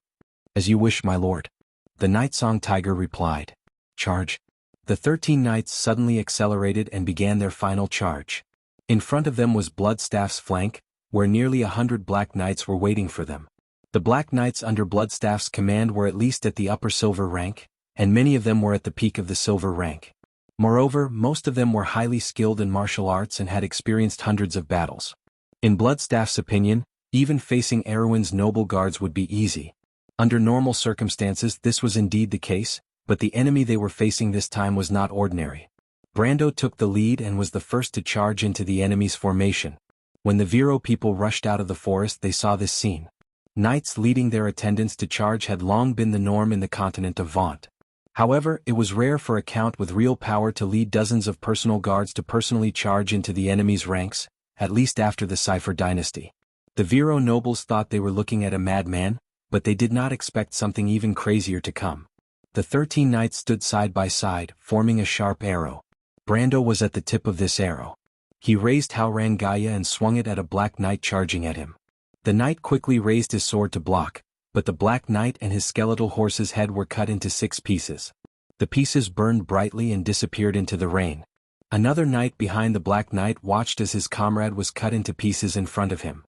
"As you wish, my lord." The Nightsong Tiger replied. "Charge." The 13 knights suddenly accelerated and began their final charge. In front of them was Bloodstaff's flank, where nearly 100 black knights were waiting for them. The black knights under Bloodstaff's command were at least at the upper silver rank, and many of them were at the peak of the silver rank. Moreover, most of them were highly skilled in martial arts and had experienced hundreds of battles. In Bloodstaff's opinion, even facing Erewhon's noble guards would be easy. Under normal circumstances this was indeed the case, but the enemy they were facing this time was not ordinary. Brando took the lead and was the first to charge into the enemy's formation. When the Viro people rushed out of the forest they saw this scene. Knights leading their attendants to charge had long been the norm in the continent of Vaunt. However, it was rare for a count with real power to lead dozens of personal guards to personally charge into the enemy's ranks, at least after the Cipher dynasty. The Viro nobles thought they were looking at a madman, but they did not expect something even crazier to come. The 13 knights stood side by side, forming a sharp arrow. Brando was at the tip of this arrow. He raised Haurangaya and swung it at a black knight charging at him. The knight quickly raised his sword to block, but the black knight and his skeletal horse's head were cut into 6 pieces. The pieces burned brightly and disappeared into the rain. Another knight behind the black knight watched as his comrade was cut into pieces in front of him.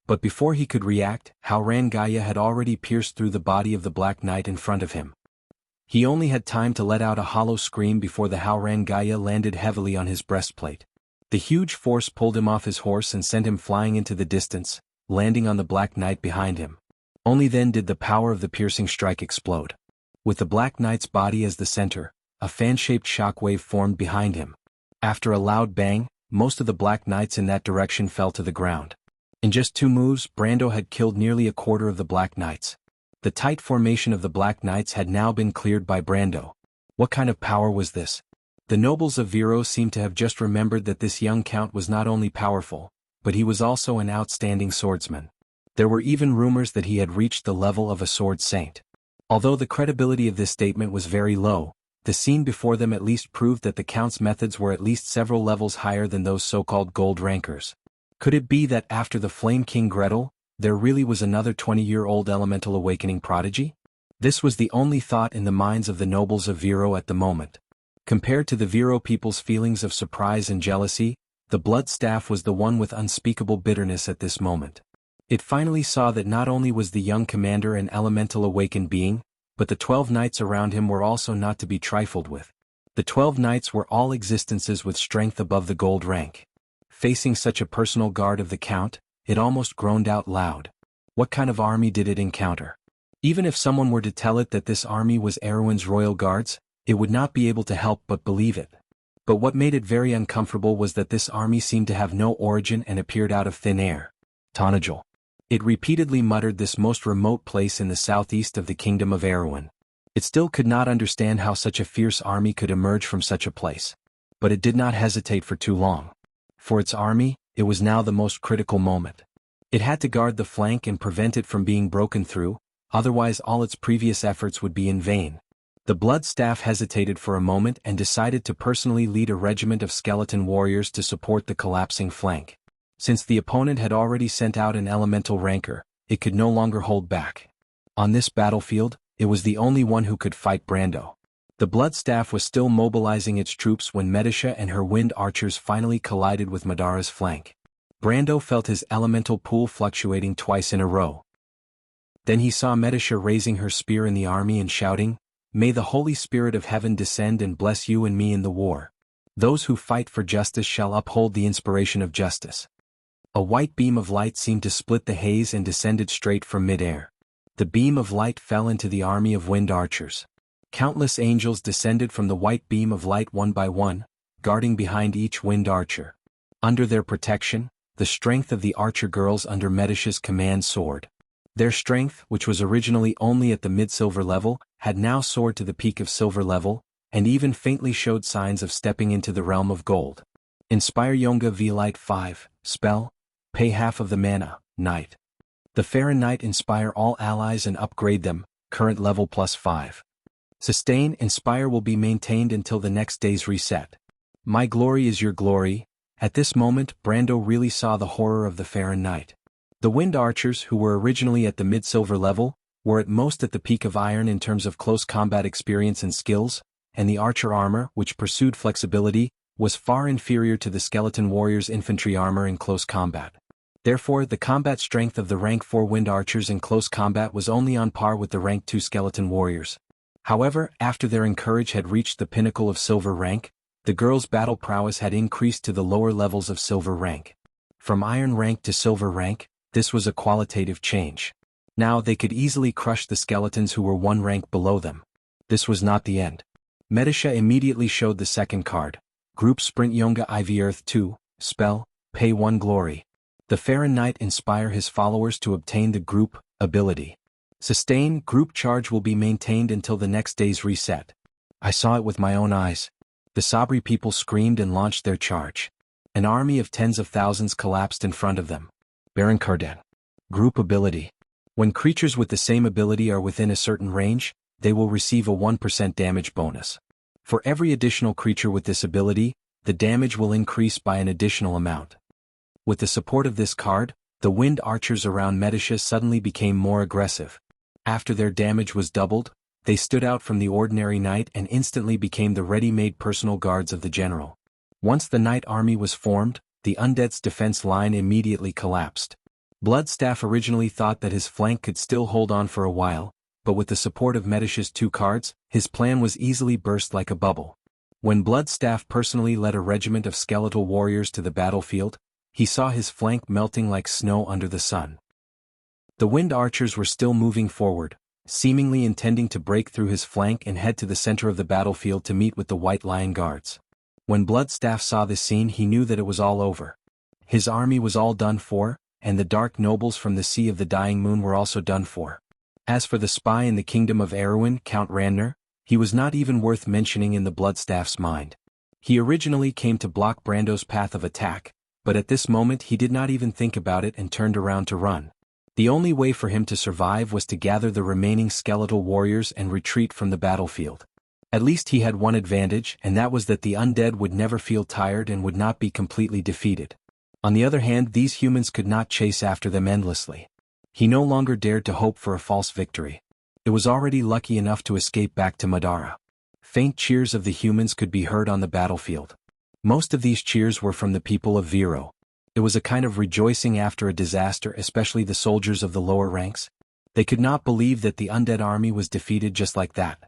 But before he could react, Haurangaya had already pierced through the body of the black knight in front of him. He only had time to let out a hollow scream before the Haurangaya landed heavily on his breastplate. The huge force pulled him off his horse and sent him flying into the distance, landing on the black knight behind him. Only then did the power of the piercing strike explode. With the black knight's body as the center, a fan-shaped shockwave formed behind him. After a loud bang, most of the black knights in that direction fell to the ground. In just 2 moves, Brando had killed nearly a quarter of the black knights. The tight formation of the black knights had now been cleared by Brando. What kind of power was this? The nobles of Viro seemed to have just remembered that this young count was not only powerful, but he was also an outstanding swordsman. There were even rumors that he had reached the level of a sword saint. Although the credibility of this statement was very low, the scene before them at least proved that the count's methods were at least several levels higher than those so-called gold rankers. Could it be that after the Flame King Gretel, there really was another 20-year-old elemental awakening prodigy? This was the only thought in the minds of the nobles of Viro at the moment. Compared to the Viro people's feelings of surprise and jealousy, the blood staff was the one with unspeakable bitterness at this moment. It finally saw that not only was the young commander an elemental awakened being, but the 12 knights around him were also not to be trifled with. The 12 knights were all existences with strength above the gold rank. Facing such a personal guard of the count, it almost groaned out loud. What kind of army did it encounter? Even if someone were to tell it that this army was Erewhon's royal guards, it would not be able to help but believe it. But what made it very uncomfortable was that this army seemed to have no origin and appeared out of thin air. Tonajal. It repeatedly muttered this most remote place in the southeast of the kingdom of Erewhon. It still could not understand how such a fierce army could emerge from such a place. But it did not hesitate for too long. For its army, it was now the most critical moment. It had to guard the flank and prevent it from being broken through, otherwise all its previous efforts would be in vain. The blood staff hesitated for a moment and decided to personally lead a regiment of skeleton warriors to support the collapsing flank. Since the opponent had already sent out an elemental ranker, it could no longer hold back. On this battlefield, it was the only one who could fight Brando. The Bloodstaff was still mobilizing its troops when Medisha and her wind archers finally collided with Madara's flank. Brando felt his elemental pool fluctuating twice in a row. Then he saw Medisha raising her spear in the army and shouting, "May the Holy Spirit of Heaven descend and bless you and me in the war. Those who fight for justice shall uphold the inspiration of justice." A white beam of light seemed to split the haze and descended straight from mid-air. The beam of light fell into the army of wind archers. Countless angels descended from the white beam of light one by one, guarding behind each wind archer. Under their protection, the strength of the archer girls under Medisha's command soared. Their strength, which was originally only at the mid-silver level, had now soared to the peak of silver level, and even faintly showed signs of stepping into the realm of gold. Inspire Yonga V Light 5, spell, pay half of the mana, Knight. The Farron Knight inspire all allies and upgrade them, current level +5. Sustain Inspire will be maintained until the next day's reset. My glory is your glory. At this moment Brando really saw the horror of the Farron Knight. The wind archers, who were originally at the mid-silver level, were at most at the peak of iron in terms of close combat experience and skills, and the archer armor, which pursued flexibility, was far inferior to the skeleton warrior's infantry armor in close combat. Therefore, the combat strength of the rank 4 wind archers in close combat was only on par with the rank 2 skeleton warriors. However, after their courage had reached the pinnacle of silver rank, the girls' battle prowess had increased to the lower levels of silver rank. From iron rank to silver rank, this was a qualitative change. Now they could easily crush the skeletons who were one rank below them. This was not the end. Medisha immediately showed the second card. Group Sprint Yonga IV Earth 2, spell, pay 1 glory. The Farron Knight inspire his followers to obtain the group ability. Sustain Group Charge will be maintained until the next day's reset. I saw it with my own eyes. The Sabri people screamed and launched their charge. An army of tens of thousands collapsed in front of them. Baron Cardan. Group ability. When creatures with the same ability are within a certain range, they will receive a 1% damage bonus. For every additional creature with this ability, the damage will increase by an additional amount. With the support of this card, the wind archers around Medisha suddenly became more aggressive. After their damage was doubled, they stood out from the ordinary knight and instantly became the ready-made personal guards of the general. Once the knight army was formed, the undead's defense line immediately collapsed. Bloodstaff originally thought that his flank could still hold on for a while, but with the support of Medisha's 2 cards, his plan was easily burst like a bubble. When Bloodstaff personally led a regiment of skeletal warriors to the battlefield, he saw his flank melting like snow under the sun. The wind archers were still moving forward, seemingly intending to break through his flank and head to the center of the battlefield to meet with the White Lion Guards. When Bloodstaff saw this scene, he knew that it was all over. His army was all done for, and the dark nobles from the Sea of the Dying Moon were also done for. As for the spy in the kingdom of Erewhon, Count Randner, he was not even worth mentioning in the Bloodstaff's mind. He originally came to block Brando's path of attack, but at this moment he did not even think about it and turned around to run. The only way for him to survive was to gather the remaining skeletal warriors and retreat from the battlefield. At least he had one advantage, and that was that the undead would never feel tired and would not be completely defeated. On the other hand, these humans could not chase after them endlessly. He no longer dared to hope for a false victory. It was already lucky enough to escape back to Madara. Faint cheers of the humans could be heard on the battlefield. Most of these cheers were from the people of Viro. It was a kind of rejoicing after a disaster, especially the soldiers of the lower ranks. They could not believe that the undead army was defeated just like that.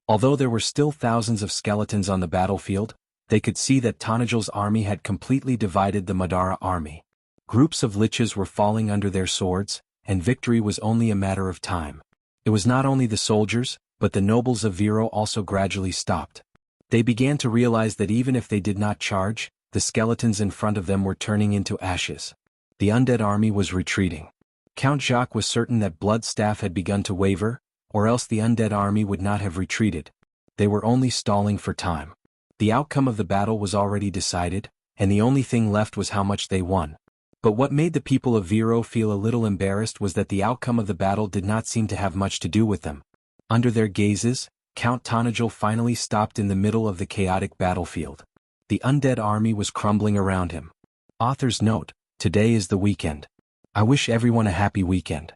Although there were still thousands of skeletons on the battlefield, they could see that Tanajal's army had completely divided the Madara army. Groups of liches were falling under their swords, and victory was only a matter of time. It was not only the soldiers, but the nobles of Viro also gradually stopped. They began to realize that even if they did not charge, the skeletons in front of them were turning into ashes. The undead army was retreating. Count Jacques was certain that Bloodstaff had begun to waver, or else the undead army would not have retreated. They were only stalling for time. The outcome of the battle was already decided, and the only thing left was how much they won. But what made the people of Viro feel a little embarrassed was that the outcome of the battle did not seem to have much to do with them. Under their gazes, Count Tanajal finally stopped in the middle of the chaotic battlefield. The undead army was crumbling around him. Author's note: today is the weekend. I wish everyone a happy weekend.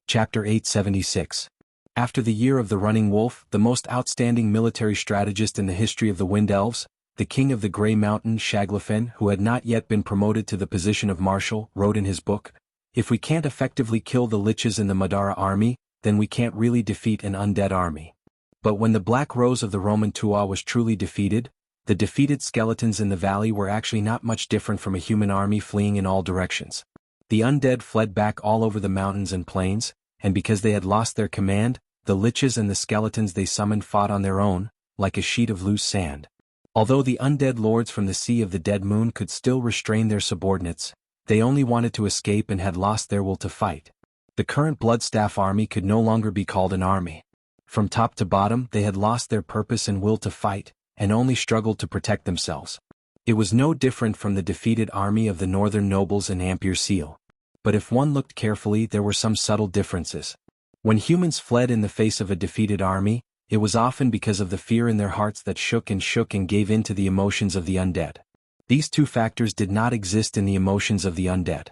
Chapter 876. After the Year of the Running Wolf, the most outstanding military strategist in the history of the Wind Elves, the king of the Grey Mountain Shaglafen, who had not yet been promoted to the position of marshal, wrote in his book, "If we can't effectively kill the liches in the Madara army, then we can't really defeat an undead army." But when the Black Rose of the Roman Tua was truly defeated, the defeated skeletons in the valley were actually not much different from a human army fleeing in all directions. The undead fled back all over the mountains and plains, and because they had lost their command, the liches and the skeletons they summoned fought on their own, like a sheet of loose sand. Although the undead lords from the Sea of the Dead Moon could still restrain their subordinates, they only wanted to escape and had lost their will to fight. The current Bloodstaff army could no longer be called an army. From top to bottom they had lost their purpose and will to fight, and only struggled to protect themselves. It was no different from the defeated army of the northern nobles and Ampere Seal. But if one looked carefully, there were some subtle differences. When humans fled in the face of a defeated army, it was often because of the fear in their hearts that shook and gave in to the emotions of the undead. These two factors did not exist in the emotions of the undead.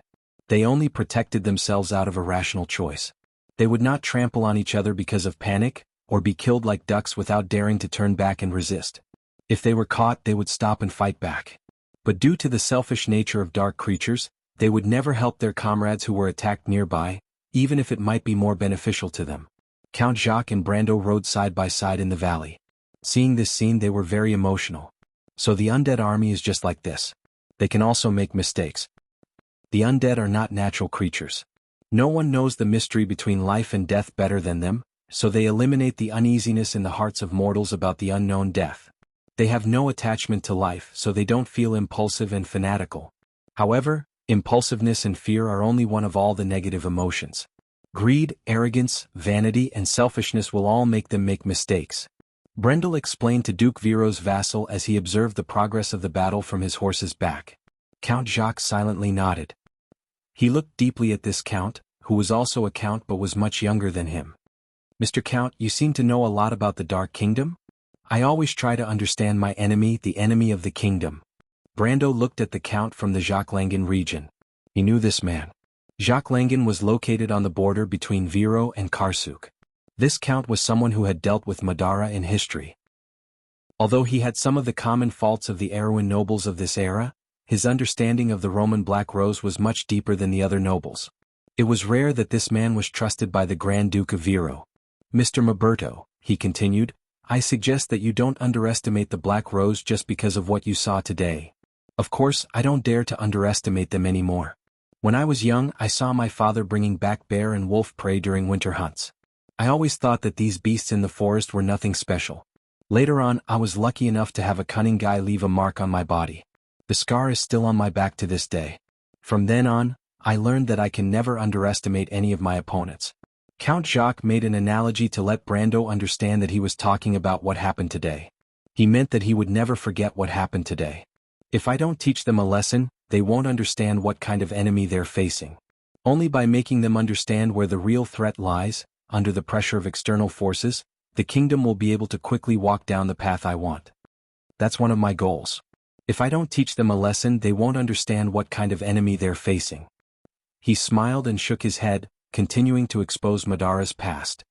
They only protected themselves out of a rational choice. They would not trample on each other because of panic, or be killed like ducks without daring to turn back and resist. If they were caught, they would stop and fight back. But due to the selfish nature of dark creatures, they would never help their comrades who were attacked nearby, even if it might be more beneficial to them. Count Jacques and Brando rode side by side in the valley. Seeing this scene, they were very emotional. So the undead army is just like this. They can also make mistakes. The undead are not natural creatures. No one knows the mystery between life and death better than them, so they eliminate the uneasiness in the hearts of mortals about the unknown death. They have no attachment to life, so they don't feel impulsive and fanatical. However, impulsiveness and fear are only one of all the negative emotions. Greed, arrogance, vanity, and selfishness will all make them make mistakes. Brendel explained to Duke Viro's vassal as he observed the progress of the battle from his horse's back. Count Jacques silently nodded. He looked deeply at this count, who was also a count but was much younger than him. "Mr. Count, you seem to know a lot about the Dark Kingdom? I always try to understand my enemy, the enemy of the kingdom." Brando looked at the count from the Jacques-Langen region. He knew this man. Jacques-Langen was located on the border between Viro and Karsuk. This count was someone who had dealt with Madara in history. Although he had some of the common faults of the Erewhon nobles of this era, his understanding of the Roman Black Rose was much deeper than the other nobles. It was rare that this man was trusted by the Grand Duke of Viro. "Mr. Maberto," he continued, "I suggest that you don't underestimate the Black Rose just because of what you saw today. Of course, I don't dare to underestimate them anymore. When I was young, I saw my father bringing back bear and wolf prey during winter hunts. I always thought that these beasts in the forest were nothing special. Later on, I was lucky enough to have a cunning guy leave a mark on my body. The scar is still on my back to this day. From then on, I learned that I can never underestimate any of my opponents." Count Jacques made an analogy to let Brando understand that he was talking about what happened today. He meant that he would never forget what happened today. "If I don't teach them a lesson, they won't understand what kind of enemy they're facing. Only by making them understand where the real threat lies, under the pressure of external forces, the kingdom will be able to quickly walk down the path I want. That's one of my goals. If I don't teach them a lesson, they won't understand what kind of enemy they're facing." He smiled and shook his head, continuing to expose Madara's past.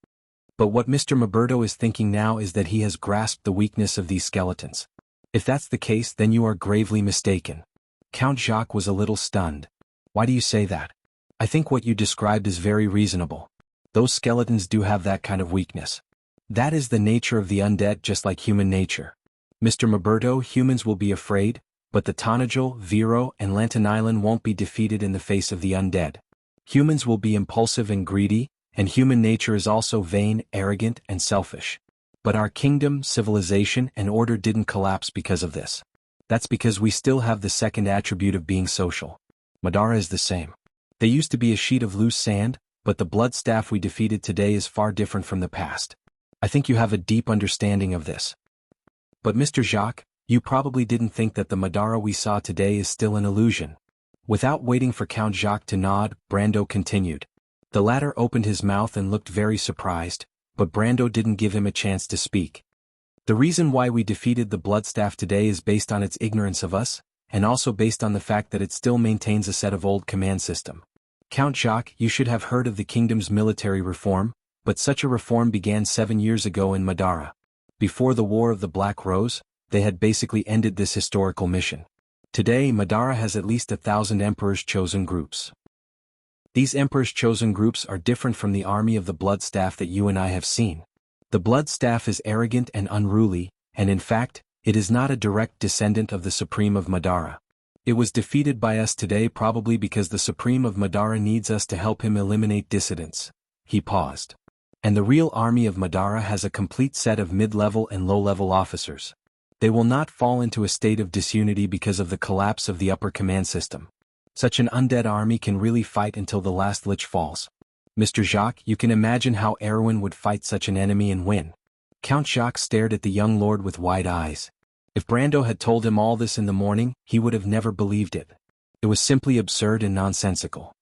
But what Mr. Maberto is thinking now is that he has grasped the weakness of these skeletons. If that's the case, then you are gravely mistaken. Count Jacques was a little stunned. "Why do you say that? I think what you described is very reasonable. Those skeletons do have that kind of weakness. That is the nature of the undead, just like human nature. Mr. Maberto, humans will be afraid, but the Tanajal, Viro, and Lantan Island won't be defeated in the face of the undead. Humans will be impulsive and greedy, and human nature is also vain, arrogant, and selfish. But our kingdom, civilization, and order didn't collapse because of this. That's because we still have the second attribute of being social. Madara is the same. They used to be a sheet of loose sand, but the blood staff we defeated today is far different from the past. I think you have a deep understanding of this. But Mr. Jacques, you probably didn't think that the Madara we saw today is still an illusion." Without waiting for Count Jacques to nod, Brando continued. The latter opened his mouth and looked very surprised, but Brando didn't give him a chance to speak. "The reason why we defeated the Bloodstaff today is based on its ignorance of us, and also based on the fact that it still maintains a set of old command system. Count Jacques, you should have heard of the kingdom's military reform, but such a reform began 7 years ago in Madara. Before the War of the Black Rose, they had basically ended this historical mission. Today Madara has at least 1,000 Emperor's Chosen groups. These Emperor's Chosen groups are different from the army of the Blood Staff that you and I have seen. The Blood Staff is arrogant and unruly, and in fact, it is not a direct descendant of the Supreme of Madara. It was defeated by us today probably because the Supreme of Madara needs us to help him eliminate dissidents. He paused. And the real army of Madara has a complete set of mid-level and low-level officers. They will not fall into a state of disunity because of the collapse of the upper command system. Such an undead army can really fight until the last lich falls. Mr. Jacques, you can imagine how Erwin would fight such an enemy and win. Count Jacques stared at the young lord with wide eyes. If Brando had told him all this in the morning, he would have never believed it. It was simply absurd and nonsensical.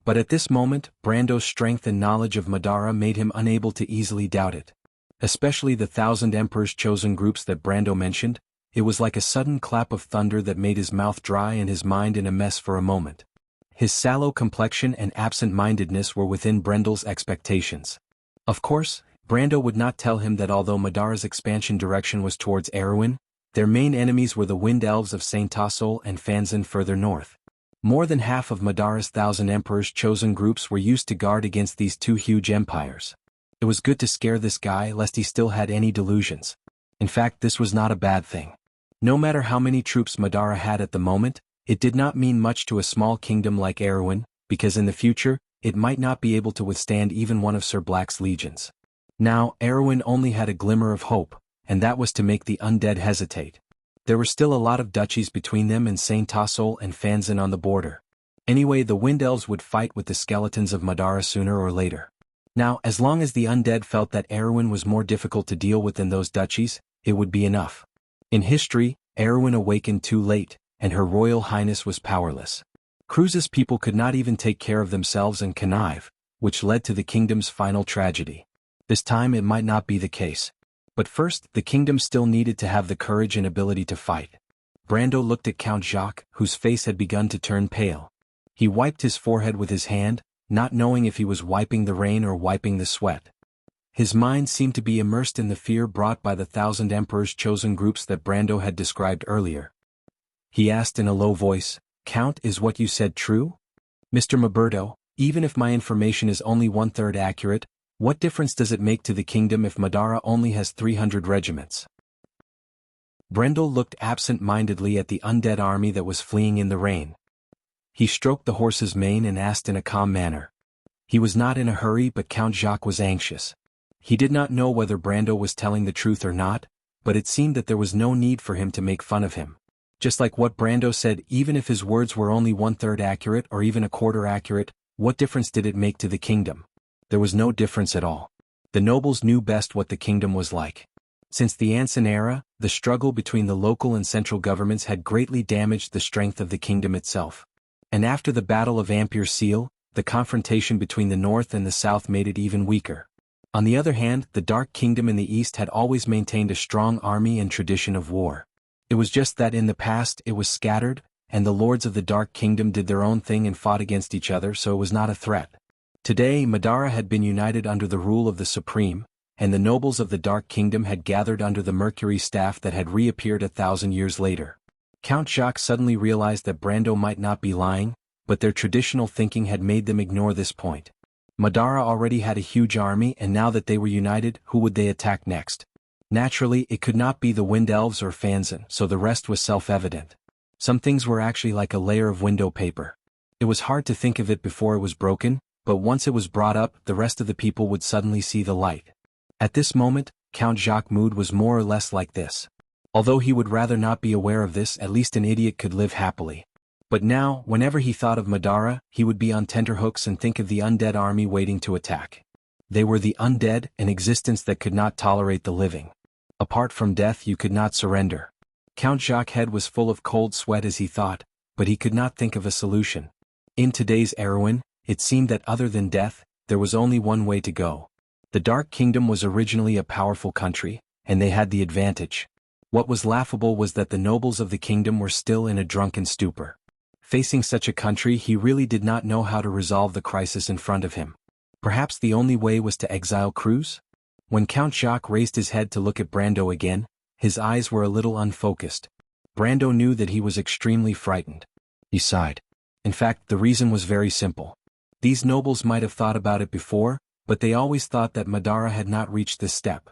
But at this moment, Brando's strength and knowledge of Madara made him unable to easily doubt it. Especially the 1,000 Emperor's Chosen groups that Brando mentioned, it was like a sudden clap of thunder that made his mouth dry and his mind in a mess for a moment. His sallow complexion and absent-mindedness were within Brendel's expectations. Of course, Brando would not tell him that although Madara's expansion direction was towards Erwin, their main enemies were the Wind Elves of Saint Tassol and Fanzan further north. More than half of Madara's 1,000 Emperor's Chosen groups were used to guard against these two huge empires. It was good to scare this guy lest he still had any delusions. In fact, this was not a bad thing. No matter how many troops Madara had at the moment, it did not mean much to a small kingdom like Erwin, because in the future, it might not be able to withstand even one of Sir Black's legions. Now, Erwin only had a glimmer of hope, and that was to make the undead hesitate. There were still a lot of duchies between them and Saint Tassol and Fanzan on the border. Anyway, the Wind Elves would fight with the skeletons of Madara sooner or later. Now, as long as the undead felt that Erwin was more difficult to deal with than those duchies, it would be enough. In history, Erwin awakened too late, and Her Royal Highness was powerless. Cruz's people could not even take care of themselves and connive, which led to the kingdom's final tragedy. This time it might not be the case. But first, the kingdom still needed to have the courage and ability to fight. Brando looked at Count Jacques, whose face had begun to turn pale. He wiped his forehead with his hand, not knowing if he was wiping the rain or wiping the sweat. His mind seemed to be immersed in the fear brought by the 1,000 Emperor's Chosen groups that Brando had described earlier. He asked in a low voice, "Count, is what you said true? Mr. Maberto, even if my information is only 1/3 accurate, what difference does it make to the kingdom if Madara only has 300 regiments?" Brendel looked absent-mindedly at the undead army that was fleeing in the rain. He stroked the horse's mane and asked in a calm manner. He was not in a hurry, but Count Jacques was anxious. He did not know whether Brando was telling the truth or not, but it seemed that there was no need for him to make fun of him. Just like what Brando said, even if his words were only 1/3 accurate or even 1/4 accurate, what difference did it make to the kingdom? There was no difference at all. The nobles knew best what the kingdom was like. Since the Anson era, the struggle between the local and central governments had greatly damaged the strength of the kingdom itself. And after the Battle of Ampere Seal, the confrontation between the north and the south made it even weaker. On the other hand, the Dark Kingdom in the east had always maintained a strong army and tradition of war. It was just that in the past it was scattered, and the lords of the Dark Kingdom did their own thing and fought against each other, so it was not a threat. Today Madara had been united under the rule of the Supreme, and the nobles of the Dark Kingdom had gathered under the Mercury staff that had reappeared 1,000 years later. Count Jacques suddenly realized that Brando might not be lying, but their traditional thinking had made them ignore this point. Madara already had a huge army, and now that they were united, who would they attack next? Naturally, it could not be the Wind Elves or Fanzan, so the rest was self-evident. Some things were actually like a layer of window paper. It was hard to think of it before it was broken, but once it was brought up, the rest of the people would suddenly see the light. At this moment, Count Jacques' mood was more or less like this. Although he would rather not be aware of this, at least an idiot could live happily. But now, whenever he thought of Madara, he would be on tenterhooks and think of the undead army waiting to attack. They were the undead, an existence that could not tolerate the living. Apart from death you could not surrender. Count Jacques' head was full of cold sweat as he thought, but he could not think of a solution. In today's Erwin, it seemed that other than death, there was only one way to go. The Dark Kingdom was originally a powerful country, and they had the advantage. What was laughable was that the nobles of the kingdom were still in a drunken stupor. Facing such a country, he really did not know how to resolve the crisis in front of him. Perhaps the only way was to exile Cruz? When Count Jacques raised his head to look at Brando again, his eyes were a little unfocused. Brando knew that he was extremely frightened. He sighed. In fact, the reason was very simple. These nobles might have thought about it before, but they always thought that Madara had not reached this step.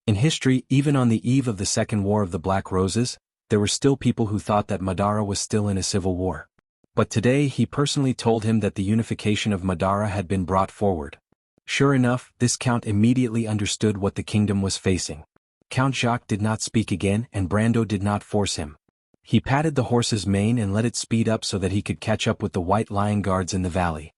In history, even on the eve of the Second War of the Black Roses, there were still people who thought that Madara was still in a civil war. But today he personally told him that the unification of Madara had been brought forward. Sure enough, this count immediately understood what the kingdom was facing. Count Jacques did not speak again, and Brando did not force him. He patted the horse's mane and let it speed up so that he could catch up with the White Lion guards in the valley.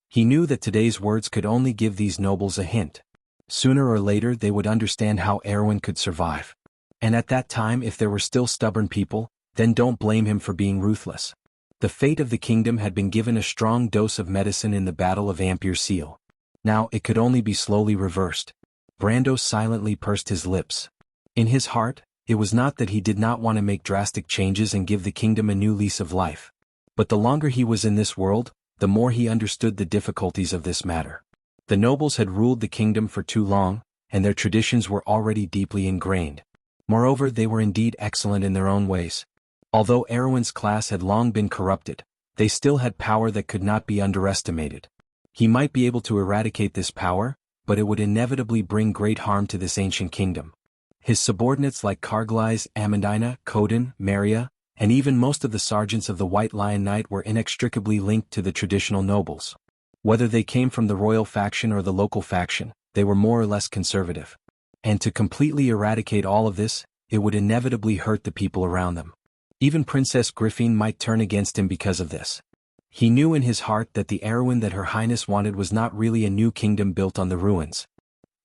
He knew that today's words could only give these nobles a hint. Sooner or later they would understand how Erwin could survive. And at that time, if there were still stubborn people, then don't blame him for being ruthless. The fate of the kingdom had been given a strong dose of medicine in the Battle of Ampere Seal. Now it could only be slowly reversed. Brando silently pursed his lips. In his heart, it was not that he did not want to make drastic changes and give the kingdom a new lease of life. But the longer he was in this world, the more he understood the difficulties of this matter. The nobles had ruled the kingdom for too long, and their traditions were already deeply ingrained. Moreover, they were indeed excellent in their own ways. Although Erwin's class had long been corrupted, they still had power that could not be underestimated. He might be able to eradicate this power, but it would inevitably bring great harm to this ancient kingdom. His subordinates like Carglais, Amandina, Coden, Maria, and even most of the sergeants of the White Lion Knight were inextricably linked to the traditional nobles. Whether they came from the royal faction or the local faction, they were more or less conservative. And to completely eradicate all of this, it would inevitably hurt the people around them. Even Princess Griffin might turn against him because of this. He knew in his heart that the Erwin that Her Highness wanted was not really a new kingdom built on the ruins.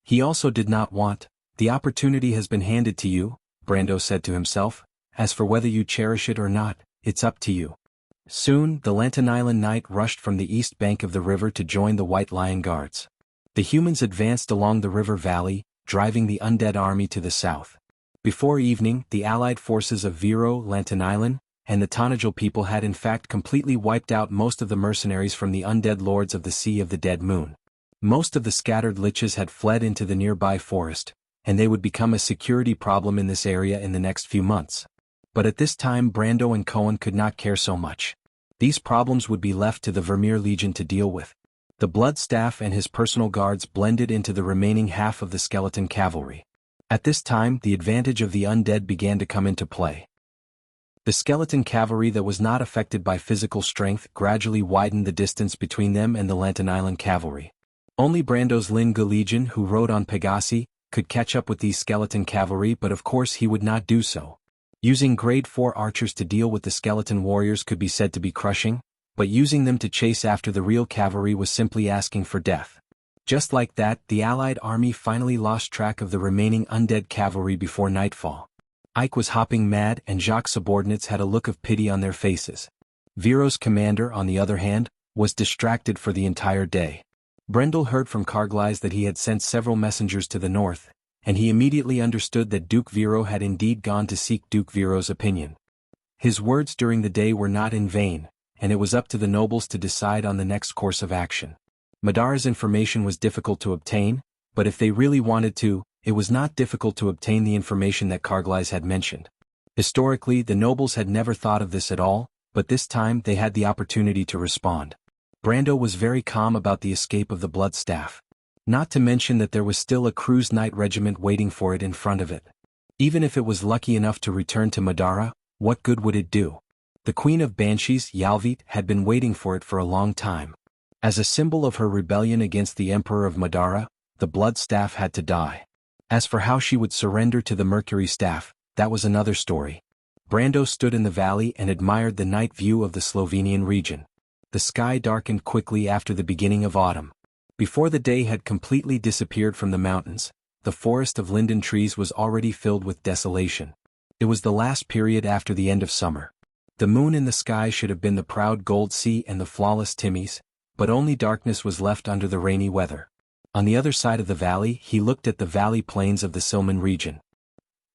He also did not want, "The opportunity has been handed to you," Brando said to himself. "As for whether you cherish it or not, it's up to you." Soon, the Lantern Island Knight rushed from the east bank of the river to join the White Lion Guards. The humans advanced along the river valley, driving the undead army to the south. Before evening, the allied forces of Vero, Lantern Island, and the Tanajal people had in fact completely wiped out most of the mercenaries from the undead lords of the Sea of the Dead Moon. Most of the scattered liches had fled into the nearby forest, and they would become a security problem in this area in the next few months. But at this time Brando and Cohen could not care so much. These problems would be left to the Vermeer Legion to deal with. The Blood Staff and his personal guards blended into the remaining half of the skeleton cavalry. At this time the advantage of the undead began to come into play. The skeleton cavalry that was not affected by physical strength gradually widened the distance between them and the Lantern Island cavalry. Only Brando's Linga Legion, who rode on Pegasi, could catch up with these skeleton cavalry, but of course he would not do so. Using grade 4 archers to deal with the skeleton warriors could be said to be crushing, but using them to chase after the real cavalry was simply asking for death. Just like that, the allied army finally lost track of the remaining undead cavalry before nightfall. Ike was hopping mad and Jacques' subordinates had a look of pity on their faces. Vero's commander, on the other hand, was distracted for the entire day. Brendel heard from Carglais that he had sent several messengers to the north, and he immediately understood that Duke Vero had indeed gone to seek Duke Vero's opinion. His words during the day were not in vain, and it was up to the nobles to decide on the next course of action. Madara's information was difficult to obtain, but if they really wanted to, it was not difficult to obtain the information that Carglais had mentioned. Historically, the nobles had never thought of this at all, but this time they had the opportunity to respond. Brando was very calm about the escape of the Blood Staff. Not to mention that there was still a Cruz Knight regiment waiting for it in front of it. Even if it was lucky enough to return to Madara, what good would it do? The Queen of Banshees, Yalvit, had been waiting for it for a long time. As a symbol of her rebellion against the Emperor of Madara, the Blood Staff had to die. As for how she would surrender to the Mercury Staff, that was another story. Brando stood in the valley and admired the night view of the Slovenian region. The sky darkened quickly after the beginning of autumn. Before the day had completely disappeared from the mountains, the forest of linden trees was already filled with desolation. It was the last period after the end of summer. The moon in the sky should have been the proud gold sea and the flawless Timmies, but only darkness was left under the rainy weather. On the other side of the valley he looked at the valley plains of the Silman region.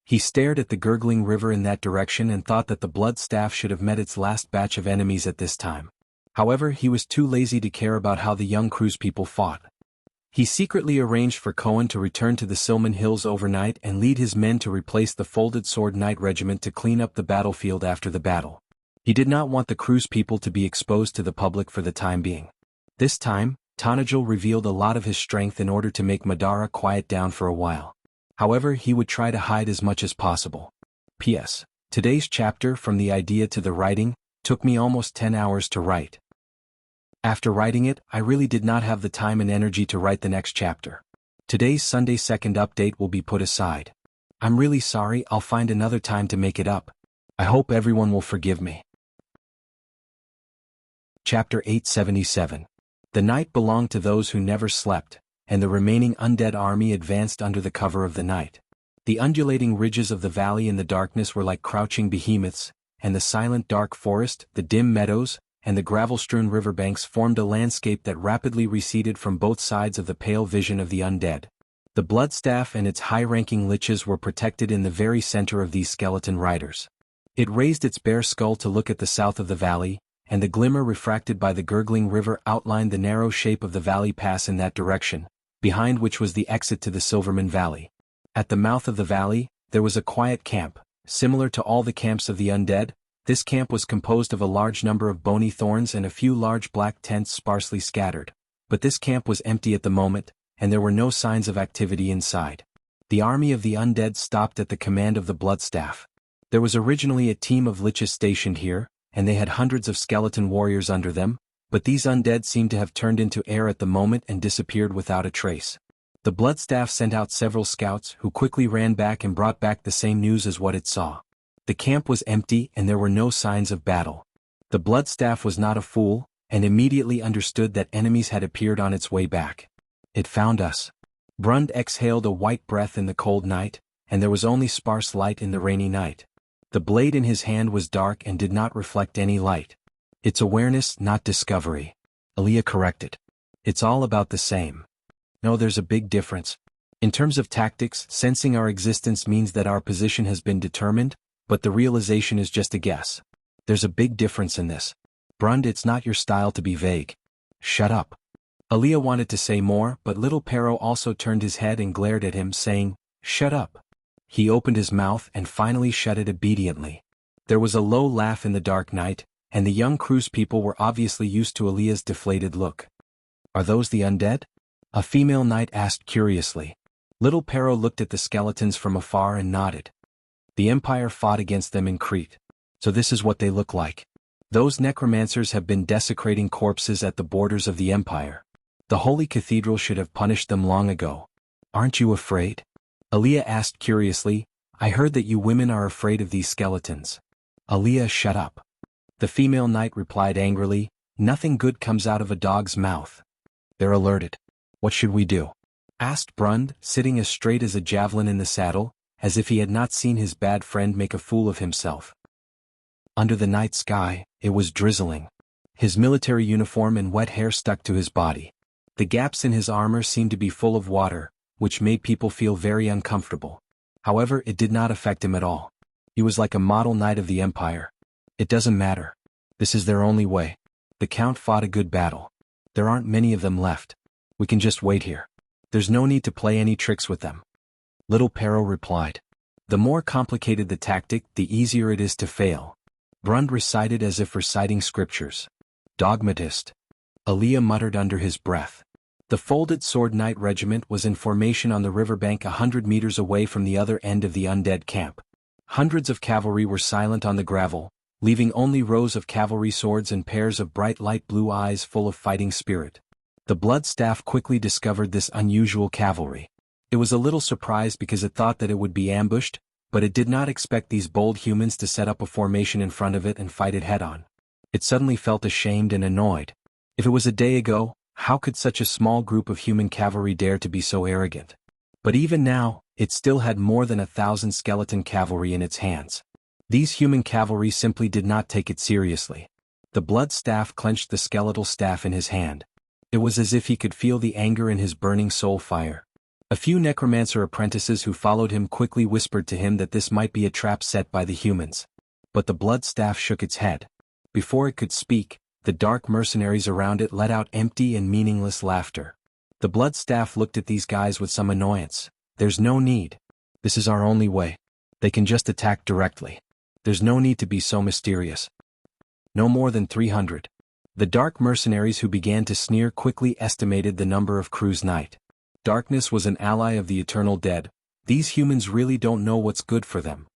He stared at the gurgling river in that direction and thought that the blood staff should have met its last batch of enemies at this time. However, he was too lazy to care about how the young Cruz people fought. He secretly arranged for Cohen to return to the Silman Hills overnight and lead his men to replace the Folded Sword Knight Regiment to clean up the battlefield after the battle. He did not want the Cruz people to be exposed to the public for the time being. This time, Tanajul revealed a lot of his strength in order to make Madara quiet down for a while. However, he would try to hide as much as possible. P.S. Today's chapter, from the idea to the writing, took me almost 10 hours to write. After writing it, I really did not have the time and energy to write the next chapter. Today's Sunday second update will be put aside. I'm really sorry, I'll find another time to make it up. I hope everyone will forgive me. Chapter 877. The night belonged to those who never slept, and the remaining undead army advanced under the cover of the night. The undulating ridges of the valley in the darkness were like crouching behemoths, and the silent dark forest, the dim meadows, and the gravel-strewn riverbanks formed a landscape that rapidly receded from both sides of the pale vision of the undead. The bloodstaff and its high-ranking liches were protected in the very center of these skeleton riders. It raised its bare skull to look at the south of the valley, and the glimmer refracted by the gurgling river outlined the narrow shape of the valley pass in that direction, behind which was the exit to the Silverman Valley. At the mouth of the valley, there was a quiet camp, similar to all the camps of the undead. This camp was composed of a large number of bony thorns and a few large black tents sparsely scattered, but this camp was empty at the moment, and there were no signs of activity inside. The army of the undead stopped at the command of the bloodstaff. There was originally a team of liches stationed here, and they had hundreds of skeleton warriors under them, but these undead seemed to have turned into air at the moment and disappeared without a trace. The bloodstaff sent out several scouts who quickly ran back and brought back the same news as what it saw. The camp was empty and there were no signs of battle. The bloodstaff was not a fool, and immediately understood that enemies had appeared on its way back. It found us. Brund exhaled a white breath in the cold night, and there was only sparse light in the rainy night. The blade in his hand was dark and did not reflect any light. It's awareness, not discovery. Aaliyah corrected. It's all about the same. No, there's a big difference. In terms of tactics, sensing our existence means that our position has been determined, but the realization is just a guess. There's a big difference in this. Brund, it's not your style to be vague. Shut up. Aaliyah wanted to say more, but little Pero also turned his head and glared at him, saying, "Shut up." He opened his mouth and finally shut it obediently. There was a low laugh in the dark night, and the young Cruz people were obviously used to Aaliyah's deflated look. Are those the undead? A female knight asked curiously. Little Pero looked at the skeletons from afar and nodded. The Empire fought against them in Crete. So this is what they look like. Those necromancers have been desecrating corpses at the borders of the Empire. The Holy Cathedral should have punished them long ago. Aren't you afraid? Aaliyah asked curiously. I heard that you women are afraid of these skeletons. Aaliyah, shut up. The female knight replied angrily, nothing good comes out of a dog's mouth. They're alerted. What should we do? Asked Brund, sitting as straight as a javelin in the saddle, as if he had not seen his bad friend make a fool of himself. Under the night sky, it was drizzling. His military uniform and wet hair stuck to his body. The gaps in his armor seemed to be full of water, which made people feel very uncomfortable. However, it did not affect him at all. He was like a model knight of the Empire. It doesn't matter. This is their only way. The Count fought a good battle. There aren't many of them left. We can just wait here. There's no need to play any tricks with them. Little Pero replied. The more complicated the tactic, the easier it is to fail. Brund recited as if reciting scriptures. Dogmatist. Aaliyah muttered under his breath. The Folded Sword Knight Regiment was in formation on the riverbank 100 meters away from the other end of the undead camp. Hundreds of cavalry were silent on the gravel, leaving only rows of cavalry swords and pairs of bright light blue eyes full of fighting spirit. The blood staff quickly discovered this unusual cavalry. It was a little surprised because it thought that it would be ambushed, but it did not expect these bold humans to set up a formation in front of it and fight it head-on. It suddenly felt ashamed and annoyed. If it was a day ago, how could such a small group of human cavalry dare to be so arrogant? But even now, it still had more than 1,000 skeleton cavalry in its hands. These human cavalry simply did not take it seriously. The blood staff clenched the skeletal staff in his hand. It was as if he could feel the anger in his burning soul fire. A few necromancer apprentices who followed him quickly whispered to him that this might be a trap set by the humans. But the blood staff shook its head. Before it could speak, the dark mercenaries around it let out empty and meaningless laughter. The blood staff looked at these guys with some annoyance. There's no need. This is our only way. They can just attack directly. There's no need to be so mysterious. No more than 300. The dark mercenaries who began to sneer quickly estimated the number of Crew's Knight. Darkness was an ally of the eternal dead. These humans really don't know what's good for them.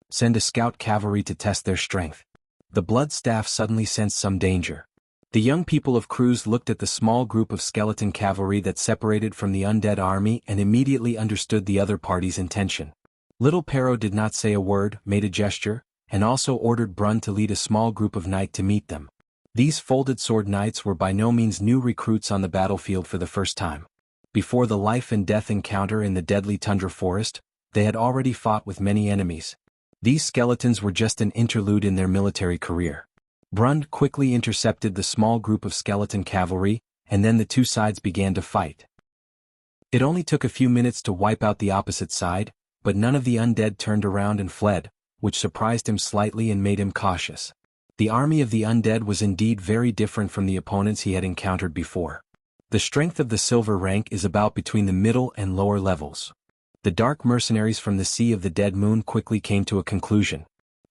Send a scout cavalry to test their strength. The blood staff suddenly sensed some danger. The young people of Cruz looked at the small group of skeleton cavalry that separated from the undead army and immediately understood the other party's intention. Little Pero did not say a word, made a gesture, and also ordered Brun to lead a small group of knight to meet them. These folded sword knights were by no means new recruits on the battlefield for the first time. Before the life and death encounter in the deadly tundra forest, they had already fought with many enemies. These skeletons were just an interlude in their military career. Brun quickly intercepted the small group of skeleton cavalry, and then the two sides began to fight. It only took a few minutes to wipe out the opposite side, but none of the undead turned around and fled, which surprised him slightly and made him cautious. The army of the undead was indeed very different from the opponents he had encountered before. The strength of the silver rank is about between the middle and lower levels. The dark mercenaries from the Sea of the Dead Moon quickly came to a conclusion.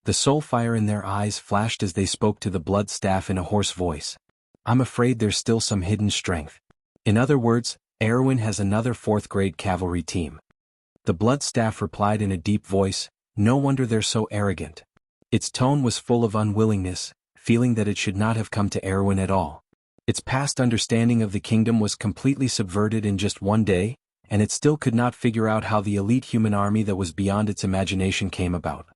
The soul fire in their eyes flashed as they spoke to the blood staff in a hoarse voice. I'm afraid there's still some hidden strength. In other words, Erwin has another 4th-grade cavalry team. The blood staff replied in a deep voice, no wonder they're so arrogant. Its tone was full of unwillingness, feeling that it should not have come to Erwin at all. Its past understanding of the kingdom was completely subverted in just one day, and it still could not figure out how the elite human army that was beyond its imagination came about.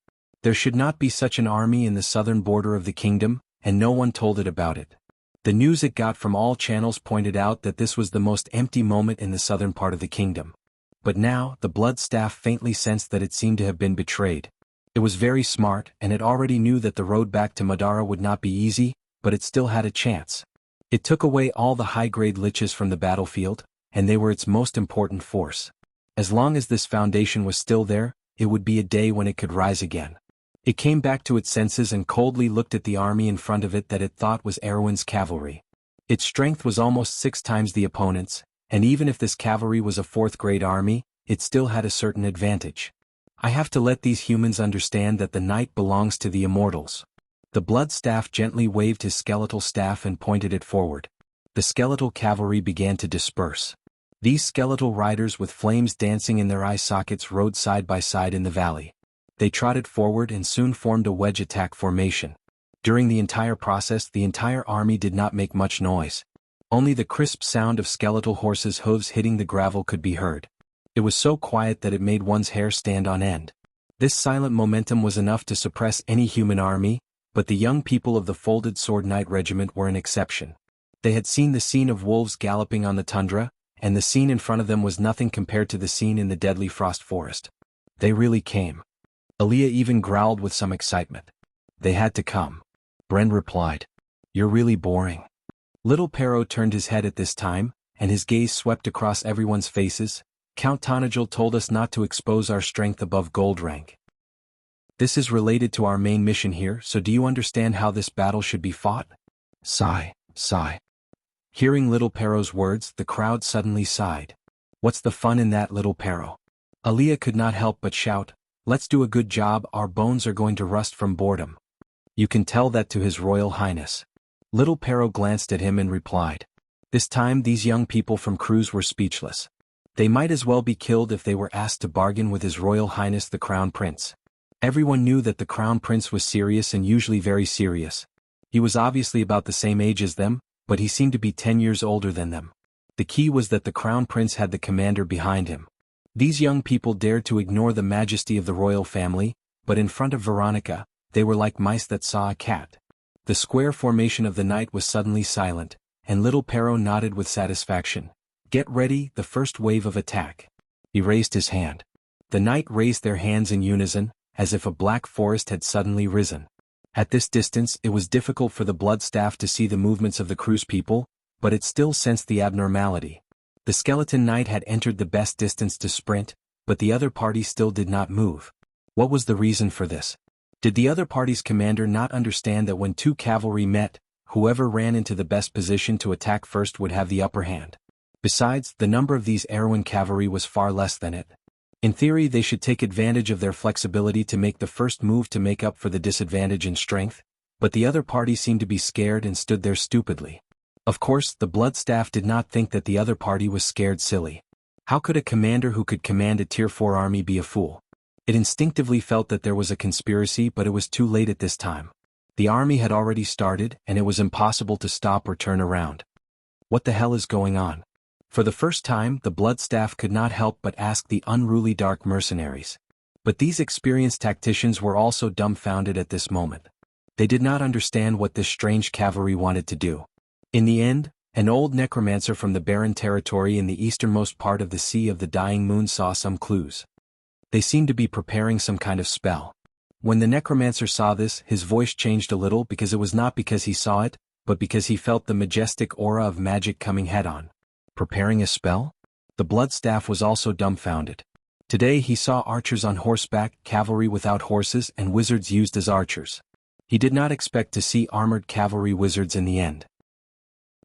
There should not be such an army in the southern border of the kingdom, and no one told it about it. The news it got from all channels pointed out that this was the most empty moment in the southern part of the kingdom. But now, the blood staff faintly sensed that it seemed to have been betrayed. It was very smart, and it already knew that the road back to Madara would not be easy, but it still had a chance. It took away all the high-grade liches from the battlefield, and they were its most important force. As long as this foundation was still there, it would be a day when it could rise again. It came back to its senses and coldly looked at the army in front of it that it thought was Erwin's cavalry. Its strength was almost 6 times the opponent's, and even if this cavalry was a 4th-grade army, it still had a certain advantage. I have to let these humans understand that the knight belongs to the immortals. The blood staff gently waved his skeletal staff and pointed it forward. The skeletal cavalry began to disperse. These skeletal riders with flames dancing in their eye sockets rode side by side in the valley. They trotted forward and soon formed a wedge attack formation. During the entire process, the entire army did not make much noise. Only the crisp sound of skeletal horses' hooves hitting the gravel could be heard. It was so quiet that it made one's hair stand on end. This silent momentum was enough to suppress any human army, but the young people of the Folded Sword Knight Regiment were an exception. They had seen the scene of wolves galloping on the tundra, and the scene in front of them was nothing compared to the scene in the deadly frost forest. They really came. Aaliyah even growled with some excitement. They had to come. Bren replied. You're really boring. Little Pero turned his head at this time, and his gaze swept across everyone's faces. Count Tonagel told us not to expose our strength above gold rank. This is related to our main mission here, so do you understand how this battle should be fought? Sigh, sigh. Hearing Little Pero's words, the crowd suddenly sighed. What's the fun in that, Little Pero? Aaliyah could not help but shout, let's do a good job, our bones are going to rust from boredom. You can tell that to His Royal Highness. Little Pero glanced at him and replied. This time these young people from Cruz were speechless. They might as well be killed if they were asked to bargain with His Royal Highness the Crown Prince. Everyone knew that the Crown Prince was serious and usually very serious. He was obviously about the same age as them, but he seemed to be 10 years older than them. The key was that the Crown Prince had the commander behind him. These young people dared to ignore the majesty of the royal family, but in front of Veronica, they were like mice that saw a cat. The square formation of the knight was suddenly silent, and Little Pero nodded with satisfaction. Get ready, the first wave of attack. He raised his hand. The knight raised their hands in unison, as if a black forest had suddenly risen. At this distance it was difficult for the blood staff to see the movements of the Cruz people, but it still sensed the abnormality. The skeleton knight had entered the best distance to sprint, but the other party still did not move. What was the reason for this? Did the other party's commander not understand that when two cavalry met, whoever ran into the best position to attack first would have the upper hand? Besides, the number of these Erewhon cavalry was far less than it. In theory, they should take advantage of their flexibility to make the first move to make up for the disadvantage in strength, but the other party seemed to be scared and stood there stupidly. Of course, the Bloodstaff did not think that the other party was scared silly. How could a commander who could command a Tier 4 army be a fool? It instinctively felt that there was a conspiracy, but it was too late at this time. The army had already started, and it was impossible to stop or turn around. What the hell is going on? For the first time, the Bloodstaff could not help but ask the unruly dark mercenaries. But these experienced tacticians were also dumbfounded at this moment. They did not understand what this strange cavalry wanted to do. In the end, an old necromancer from the barren territory in the easternmost part of the Sea of the Dying Moon saw some clues. They seemed to be preparing some kind of spell. When the necromancer saw this, his voice changed a little because it was not because he saw it, but because he felt the majestic aura of magic coming head-on. Preparing a spell? The Bloodstaff was also dumbfounded. Today he saw archers on horseback, cavalry without horses, and wizards used as archers. He did not expect to see armored cavalry wizards in the end.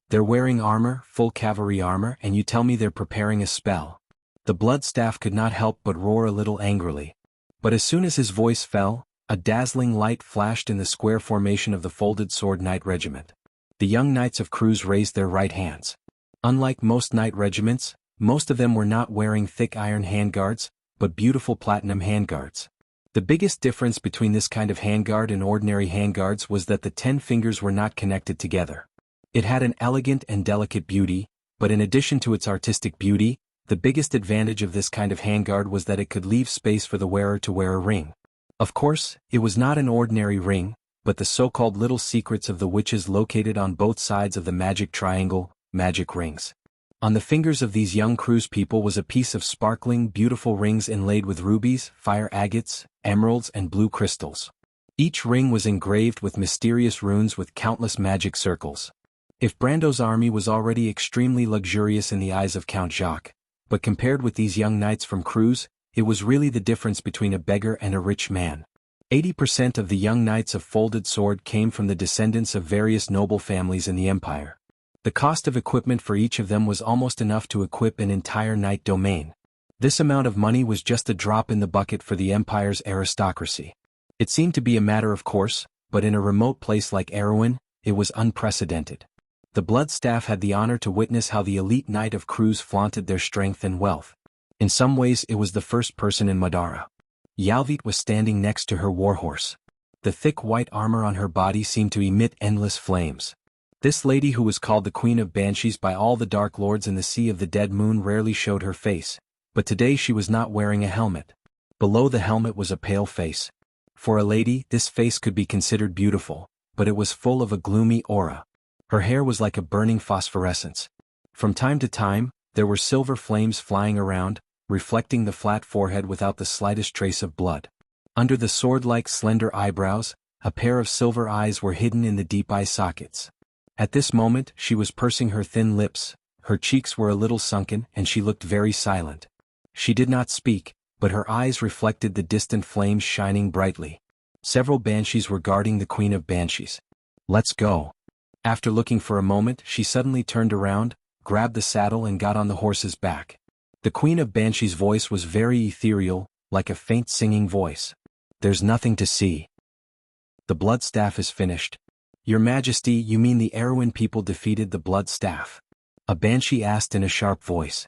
They're wearing armor, full cavalry armor, and you tell me they're preparing a spell. The Bloodstaff could not help but roar a little angrily. But as soon as his voice fell, a dazzling light flashed in the square formation of the folded sword knight regiment. The young knights of Cruz raised their right hands. Unlike most knight regiments, most of them were not wearing thick iron handguards, but beautiful platinum handguards. The biggest difference between this kind of handguard and ordinary handguards was that the 10 fingers were not connected together. It had an elegant and delicate beauty, but in addition to its artistic beauty, the biggest advantage of this kind of handguard was that it could leave space for the wearer to wear a ring. Of course, it was not an ordinary ring, but the so-called little secrets of the witches located on both sides of the magic triangle, magic rings. On the fingers of these young Cruz people was a piece of sparkling, beautiful rings inlaid with rubies, fire agates, emeralds, and blue crystals. Each ring was engraved with mysterious runes with countless magic circles. If Brando's army was already extremely luxurious in the eyes of Count Jacques, but compared with these young knights from Cruz, it was really the difference between a beggar and a rich man. 80% of the young knights of Folded Sword came from the descendants of various noble families in the empire. The cost of equipment for each of them was almost enough to equip an entire knight domain. This amount of money was just a drop in the bucket for the empire's aristocracy. It seemed to be a matter of course, but in a remote place like Erewhon, it was unprecedented. The Bloodstaff had the honor to witness how the elite knight of Cruz flaunted their strength and wealth. In some ways it was the first person in Madara. Yalvit was standing next to her warhorse. The thick white armor on her body seemed to emit endless flames. This lady, who was called the Queen of Banshees by all the Dark Lords in the Sea of the Dead Moon, rarely showed her face, but today she was not wearing a helmet. Below the helmet was a pale face. For a lady, this face could be considered beautiful, but it was full of a gloomy aura. Her hair was like a burning phosphorescence. From time to time, there were silver flames flying around, reflecting the flat forehead without the slightest trace of blood. Under the sword-like slender eyebrows, a pair of silver eyes were hidden in the deep eye sockets. At this moment, she was pursing her thin lips, her cheeks were a little sunken, and she looked very silent. She did not speak, but her eyes reflected the distant flames shining brightly. Several banshees were guarding the Queen of Banshees. "Let's go." After looking for a moment, she suddenly turned around, grabbed the saddle and got on the horse's back. The Queen of Banshees' voice was very ethereal, like a faint singing voice. "There's nothing to see. The Bloodstaff is finished." "Your Majesty, you mean the Erewhon people defeated the Bloodstaff?" a banshee asked in a sharp voice.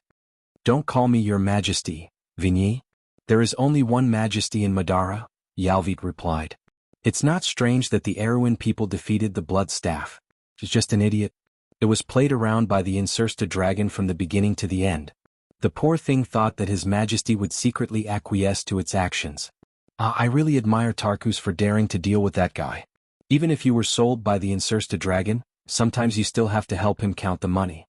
"Don't call me Your Majesty, Vigny. There is only one Majesty in Madara," Yalvit replied. "It's not strange that the Erewhon people defeated the Bloodstaff. It's just an idiot. It was played around by the Insursta dragon from the beginning to the end. The poor thing thought that His Majesty would secretly acquiesce to its actions. I really admire Tarkus for daring to deal with that guy. Even if you were sold by the Insursta dragon, sometimes you still have to help him count the money."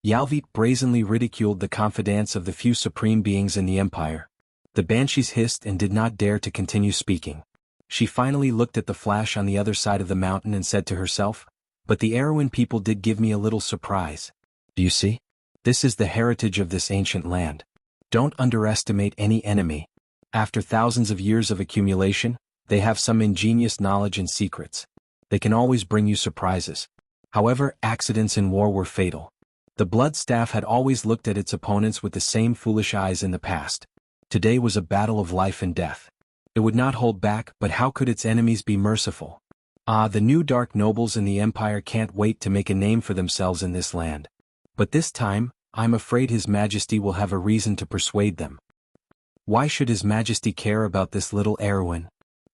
Yalvit brazenly ridiculed the confidence of the few supreme beings in the empire. The banshees hissed and did not dare to continue speaking. She finally looked at the flash on the other side of the mountain and said to herself, "But the Erewhon people did give me a little surprise. Do you see? This is the heritage of this ancient land. Don't underestimate any enemy. After thousands of years of accumulation, they have some ingenious knowledge and secrets. They can always bring you surprises. However, accidents in war were fatal. The blood staff had always looked at its opponents with the same foolish eyes in the past. Today was a battle of life and death. It would not hold back, but how could its enemies be merciful? The new dark nobles in the empire can't wait to make a name for themselves in this land. But this time, I'm afraid His Majesty will have a reason to persuade them. Why should His Majesty care about this little Erwin?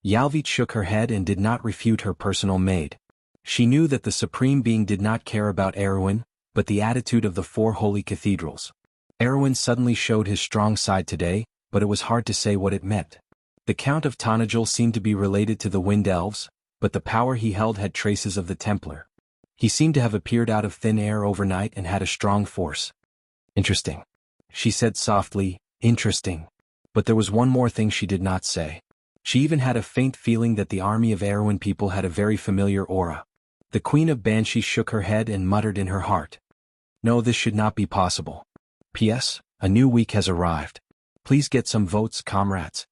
Yalvit shook her head and did not refute her personal maid. She knew that the Supreme Being did not care about Erwin, but the attitude of the four holy cathedrals. Erwin suddenly showed his strong side today, but it was hard to say what it meant. The Count of Tonajul seemed to be related to the Wind Elves, but the power he held had traces of the Templar. He seemed to have appeared out of thin air overnight and had a strong force. Interesting. She said softly, interesting. But there was one more thing she did not say. She even had a faint feeling that the army of Erwin people had a very familiar aura. The Queen of Banshee shook her head and muttered in her heart. No, this should not be possible. P.S. A new week has arrived. Please get some votes, comrades.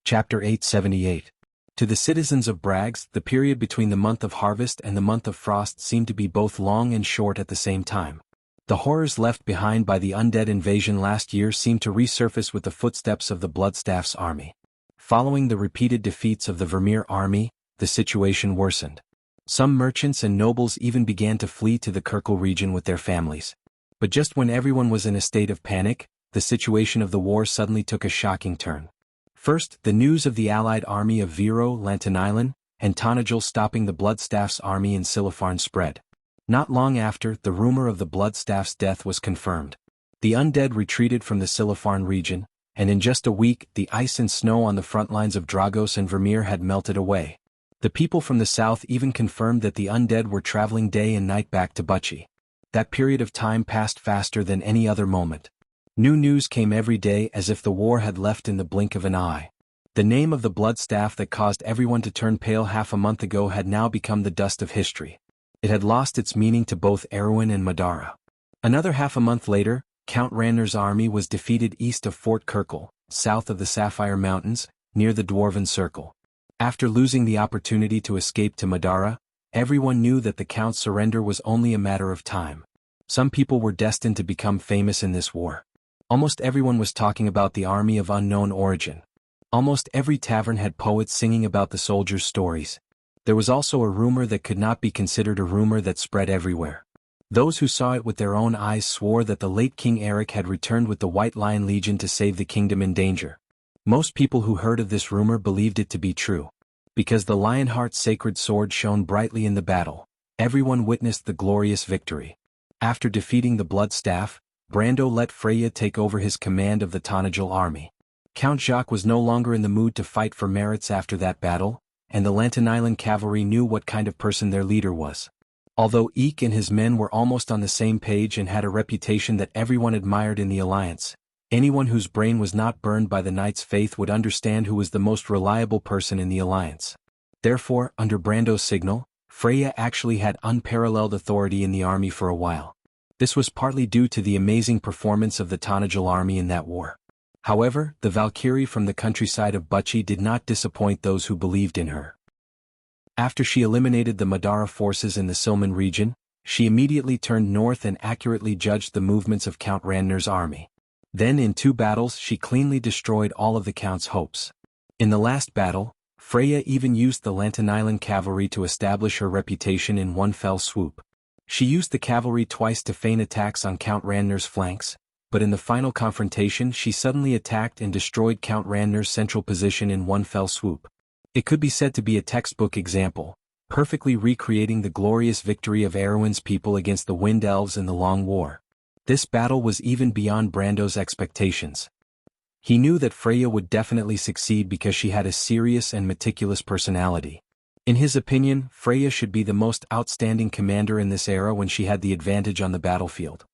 Chapter 878. To the citizens of Braggs, the period between the month of harvest and the month of frost seemed to be both long and short at the same time. The horrors left behind by the undead invasion last year seemed to resurface with the footsteps of the Bloodstaff's army. Following the repeated defeats of the Vermeer army, the situation worsened. Some merchants and nobles even began to flee to the Kirkle region with their families. But just when everyone was in a state of panic, the situation of the war suddenly took a shocking turn. First, the news of the allied army of Vero, Lantanilan, and Tonajul stopping the Bloodstaff's army in Silifarn spread. Not long after, the rumor of the Bloodstaff's death was confirmed. The undead retreated from the Silifarn region, and in just a week, the ice and snow on the front lines of Dragos and Vermeer had melted away. The people from the south even confirmed that the undead were traveling day and night back to Bucci. That period of time passed faster than any other moment. New news came every day as if the war had left in the blink of an eye. The name of the Bloodstaff that caused everyone to turn pale half a month ago had now become the dust of history. It had lost its meaning to both Erwin and Madara. Another half a month later, Count Ranner's army was defeated east of Fort Kirkle, south of the Sapphire Mountains, near the Dwarven Circle. After losing the opportunity to escape to Madara, everyone knew that the Count's surrender was only a matter of time. Some people were destined to become famous in this war. Almost everyone was talking about the army of unknown origin. Almost every tavern had poets singing about the soldiers' stories. There was also a rumor that could not be considered a rumor that spread everywhere. Those who saw it with their own eyes swore that the late King Eric had returned with the White Lion Legion to save the kingdom in danger. Most people who heard of this rumor believed it to be true. Because the Lionheart's sacred sword shone brightly in the battle, everyone witnessed the glorious victory. After defeating the Bloodstaff, Brando let Freya take over his command of the Tonajul army. Count Jacques was no longer in the mood to fight for merits after that battle, and the Lantanilan cavalry knew what kind of person their leader was. Although Eek and his men were almost on the same page and had a reputation that everyone admired in the alliance, anyone whose brain was not burned by the knight's faith would understand who was the most reliable person in the alliance. Therefore, under Brando's signal, Freya actually had unparalleled authority in the army for a while. This was partly due to the amazing performance of the Tonajul army in that war. However, the Valkyrie from the countryside of Bucci did not disappoint those who believed in her. After she eliminated the Madara forces in the Silman region, she immediately turned north and accurately judged the movements of Count Ranner's army. Then in 2 battles she cleanly destroyed all of the Count's hopes. In the last battle, Freya even used the Lantanilan cavalry to establish her reputation in one fell swoop. She used the cavalry twice to feign attacks on Count Ranner's flanks, but in the final confrontation she suddenly attacked and destroyed Count Ranner's central position in one fell swoop. It could be said to be a textbook example, perfectly recreating the glorious victory of Erwin's people against the Wind Elves in the Long War. This battle was even beyond Brando's expectations. He knew that Freya would definitely succeed because she had a serious and meticulous personality. In his opinion, Freya should be the most outstanding commander in this era when she had the advantage on the battlefield.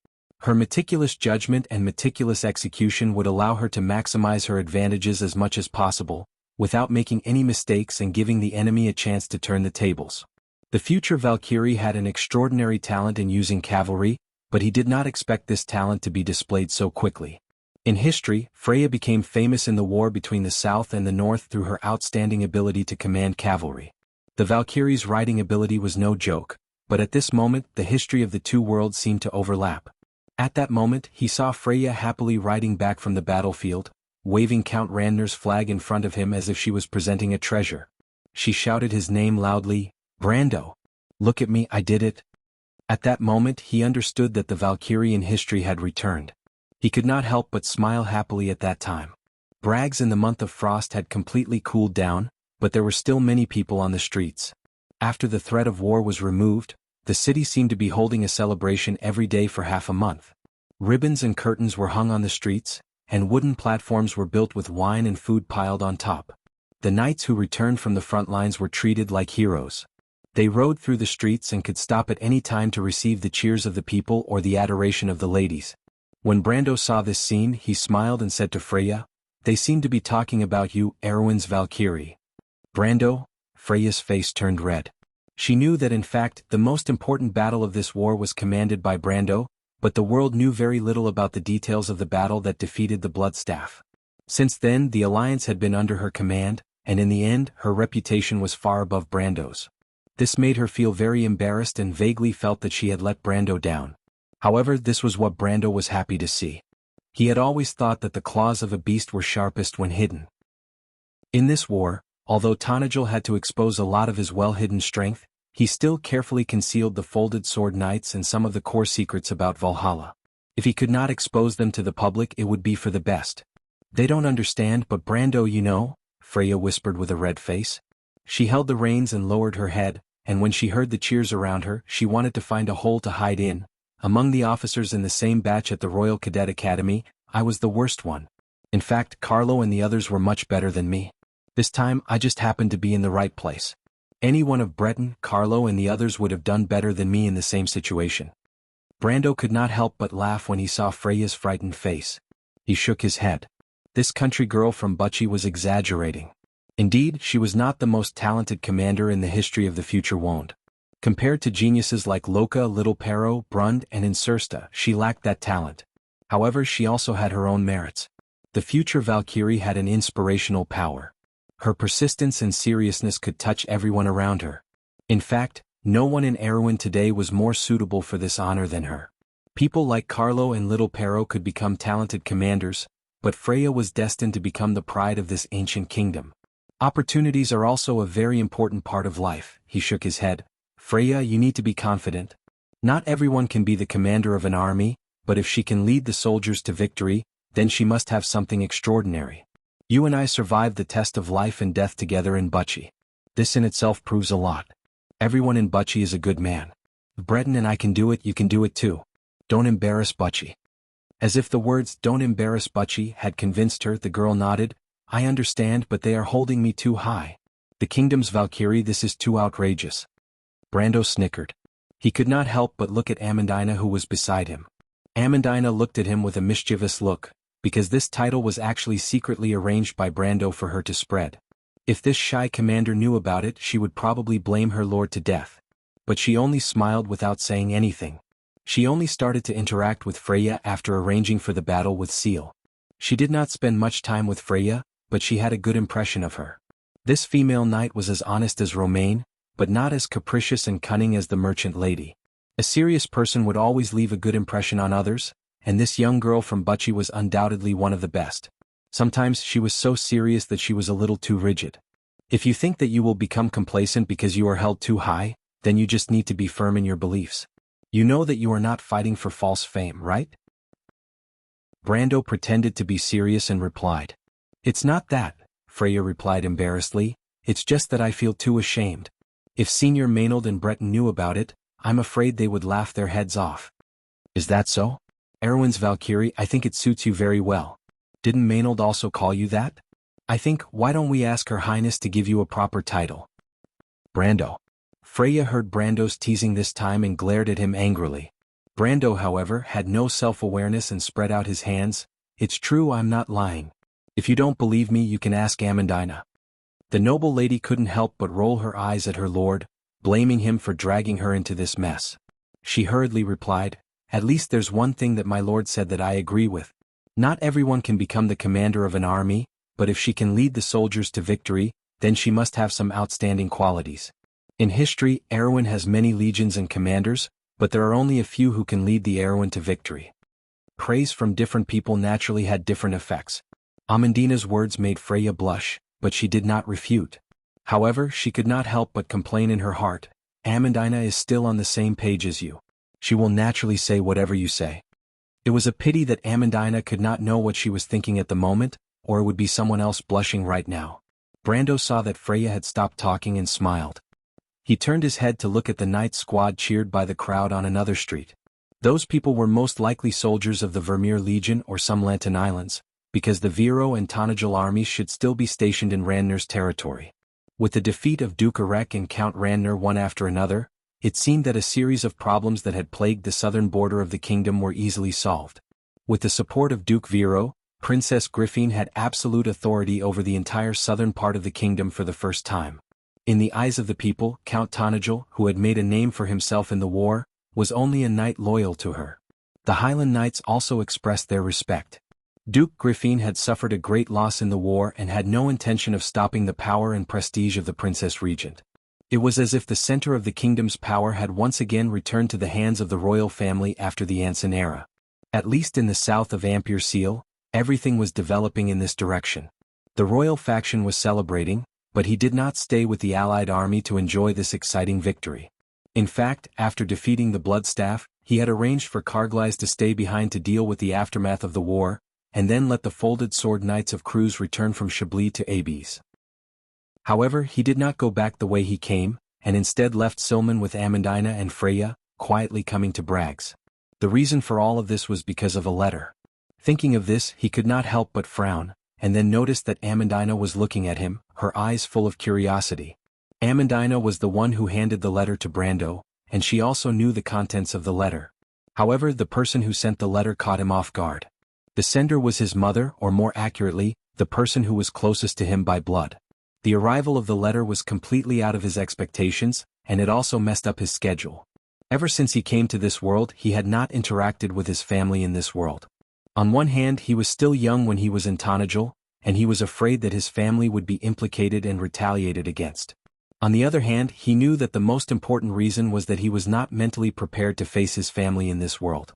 Her meticulous judgment and meticulous execution would allow her to maximize her advantages as much as possible, without making any mistakes and giving the enemy a chance to turn the tables. The future Valkyrie had an extraordinary talent in using cavalry, but he did not expect this talent to be displayed so quickly. In history, Freya became famous in the war between the south and the north through her outstanding ability to command cavalry. The Valkyrie's riding ability was no joke, but at this moment the history of the two worlds seemed to overlap. At that moment he saw Freya happily riding back from the battlefield, waving Count Randner's flag in front of him as if she was presenting a treasure. She shouted his name loudly, "Brando! Look at me, I did it!" At that moment he understood that the Valkyrie in history had returned. He could not help but smile happily at that time. Brags in the month of frost had completely cooled down, but there were still many people on the streets. After the threat of war was removed, the city seemed to be holding a celebration every day for half a month. Ribbons and curtains were hung on the streets, and wooden platforms were built with wine and food piled on top. The knights who returned from the front lines were treated like heroes. They rode through the streets and could stop at any time to receive the cheers of the people or the adoration of the ladies. When Brando saw this scene, he smiled and said to Freya, "They seem to be talking about you, Erwin's Valkyrie." "Brando?" Freya's face turned red. She knew that in fact the most important battle of this war was commanded by Brando, but the world knew very little about the details of the battle that defeated the Bloodstaff. Since then the alliance had been under her command, and in the end her reputation was far above Brando's. This made her feel very embarrassed and vaguely felt that she had let Brando down. However, this was what Brando was happy to see. He had always thought that the claws of a beast were sharpest when hidden. In this war, although Tonagel had to expose a lot of his well-hidden strength, he still carefully concealed the folded sword knights and some of the core secrets about Valhalla. If he could not expose them to the public, it would be for the best. "They don't understand, but Brando, you know," Freya whispered with a red face. She held the reins and lowered her head, and when she heard the cheers around her, she wanted to find a hole to hide in. "Among the officers in the same batch at the Royal Cadet Academy, I was the worst one. In fact, Carlo and the others were much better than me. This time I just happened to be in the right place. Any one of Breton, Carlo and the others would have done better than me in the same situation." Brando could not help but laugh when he saw Freya's frightened face. He shook his head. This country girl from Bucci was exaggerating. Indeed, she was not the most talented commander in the history of the future Wond. Compared to geniuses like Loka, Little Pero, Brund and Insursta, she lacked that talent. However, she also had her own merits. The future Valkyrie had an inspirational power. Her persistence and seriousness could touch everyone around her. In fact, no one in Erwin today was more suitable for this honor than her. People like Carlo and Little Pero could become talented commanders, but Freya was destined to become the pride of this ancient kingdom. Opportunities are also a very important part of life. He shook his head. "Freya, you need to be confident. Not everyone can be the commander of an army, but if she can lead the soldiers to victory, then she must have something extraordinary. You and I survived the test of life and death together in Bucci. This in itself proves a lot. Everyone in Bucci is a good man. If Breton and I can do it, you can do it too. Don't embarrass Bucci." As if the words "don't embarrass Bucci" had convinced her, the girl nodded. "I understand, but they are holding me too high. The kingdom's Valkyrie, this is too outrageous." Brando snickered. He could not help but look at Amandina, who was beside him. Amandina looked at him with a mischievous look, because this title was actually secretly arranged by Brando for her to spread. If this shy commander knew about it, she would probably blame her lord to death. But she only smiled without saying anything. She only started to interact with Freya after arranging for the battle with Seal. She did not spend much time with Freya, but she had a good impression of her. This female knight was as honest as Romaine, but not as capricious and cunning as the merchant lady. A serious person would always leave a good impression on others, and this young girl from Bucci was undoubtedly one of the best. Sometimes she was so serious that she was a little too rigid. If you think that you will become complacent because you are held too high, then you just need to be firm in your beliefs. You know that you are not fighting for false fame, right? Brando pretended to be serious and replied. "It's not that," Freya replied embarrassedly, "it's just that I feel too ashamed. If Senior Maynard and Breton knew about it, I'm afraid they would laugh their heads off." "Is that so? Erwin's Valkyrie, I think it suits you very well. Didn't Maynard also call you that? I think, why don't we ask Her Highness to give you a proper title?" Brando. Freya heard Brando's teasing this time and glared at him angrily. Brando, however, had no self-awareness and spread out his hands. "It's true, I'm not lying. If you don't believe me, you can ask Amandina." The noble lady couldn't help but roll her eyes at her lord. blaming him for dragging her into this mess. She hurriedly replied, "At least there's one thing that my lord said that I agree with. Not everyone can become the commander of an army, but if she can lead the soldiers to victory, then she must have some outstanding qualities. In history, Erewhon has many legions and commanders, but there are only a few who can lead the Erewhon to victory." Praise from different people naturally had different effects. Amandina's words made Freya blush, but she did not refute. However, she could not help but complain in her heart, "Amandina is still on the same page as you. She will naturally say whatever you say." It was a pity that Amandina could not know what she was thinking at the moment, or it would be someone else blushing right now. Brando saw that Freya had stopped talking and smiled. He turned his head to look at the night squad cheered by the crowd on another street. Those people were most likely soldiers of the Vermeer Legion or some Lantan Islands, because the Viro and Tanajal armies should still be stationed in Randner's territory. With the defeat of Duke Arek and Count Randner one after another, it seemed that a series of problems that had plagued the southern border of the kingdom were easily solved. With the support of Duke Viro, Princess Griffine had absolute authority over the entire southern part of the kingdom for the first time. In the eyes of the people, Count Tanajal, who had made a name for himself in the war, was only a knight loyal to her. The Highland Knights also expressed their respect. Duke Griffine had suffered a great loss in the war and had no intention of stopping the power and prestige of the Princess Regent. It was as if the center of the kingdom's power had once again returned to the hands of the royal family after the Anson era. At least in the south of Ampere Seal, everything was developing in this direction. The royal faction was celebrating, but he did not stay with the Allied army to enjoy this exciting victory. In fact, after defeating the Bloodstaff, he had arranged for Carglass to stay behind to deal with the aftermath of the war, and then let the Folded Sword Knights of Cruz return from Chablis to Abes. However, he did not go back the way he came, and instead left Silman with Amandina and Freya, quietly coming to Bragg's. The reason for all of this was because of a letter. Thinking of this, he could not help but frown, and then noticed that Amandina was looking at him, her eyes full of curiosity. Amandina was the one who handed the letter to Brando, and she also knew the contents of the letter. However, the person who sent the letter caught him off guard. The sender was his mother, or more accurately, the person who was closest to him by blood. The arrival of the letter was completely out of his expectations, and it also messed up his schedule. Ever since he came to this world, he had not interacted with his family in this world. On one hand, he was still young when he was in Tanajal, and he was afraid that his family would be implicated and retaliated against. On the other hand, he knew that the most important reason was that he was not mentally prepared to face his family in this world.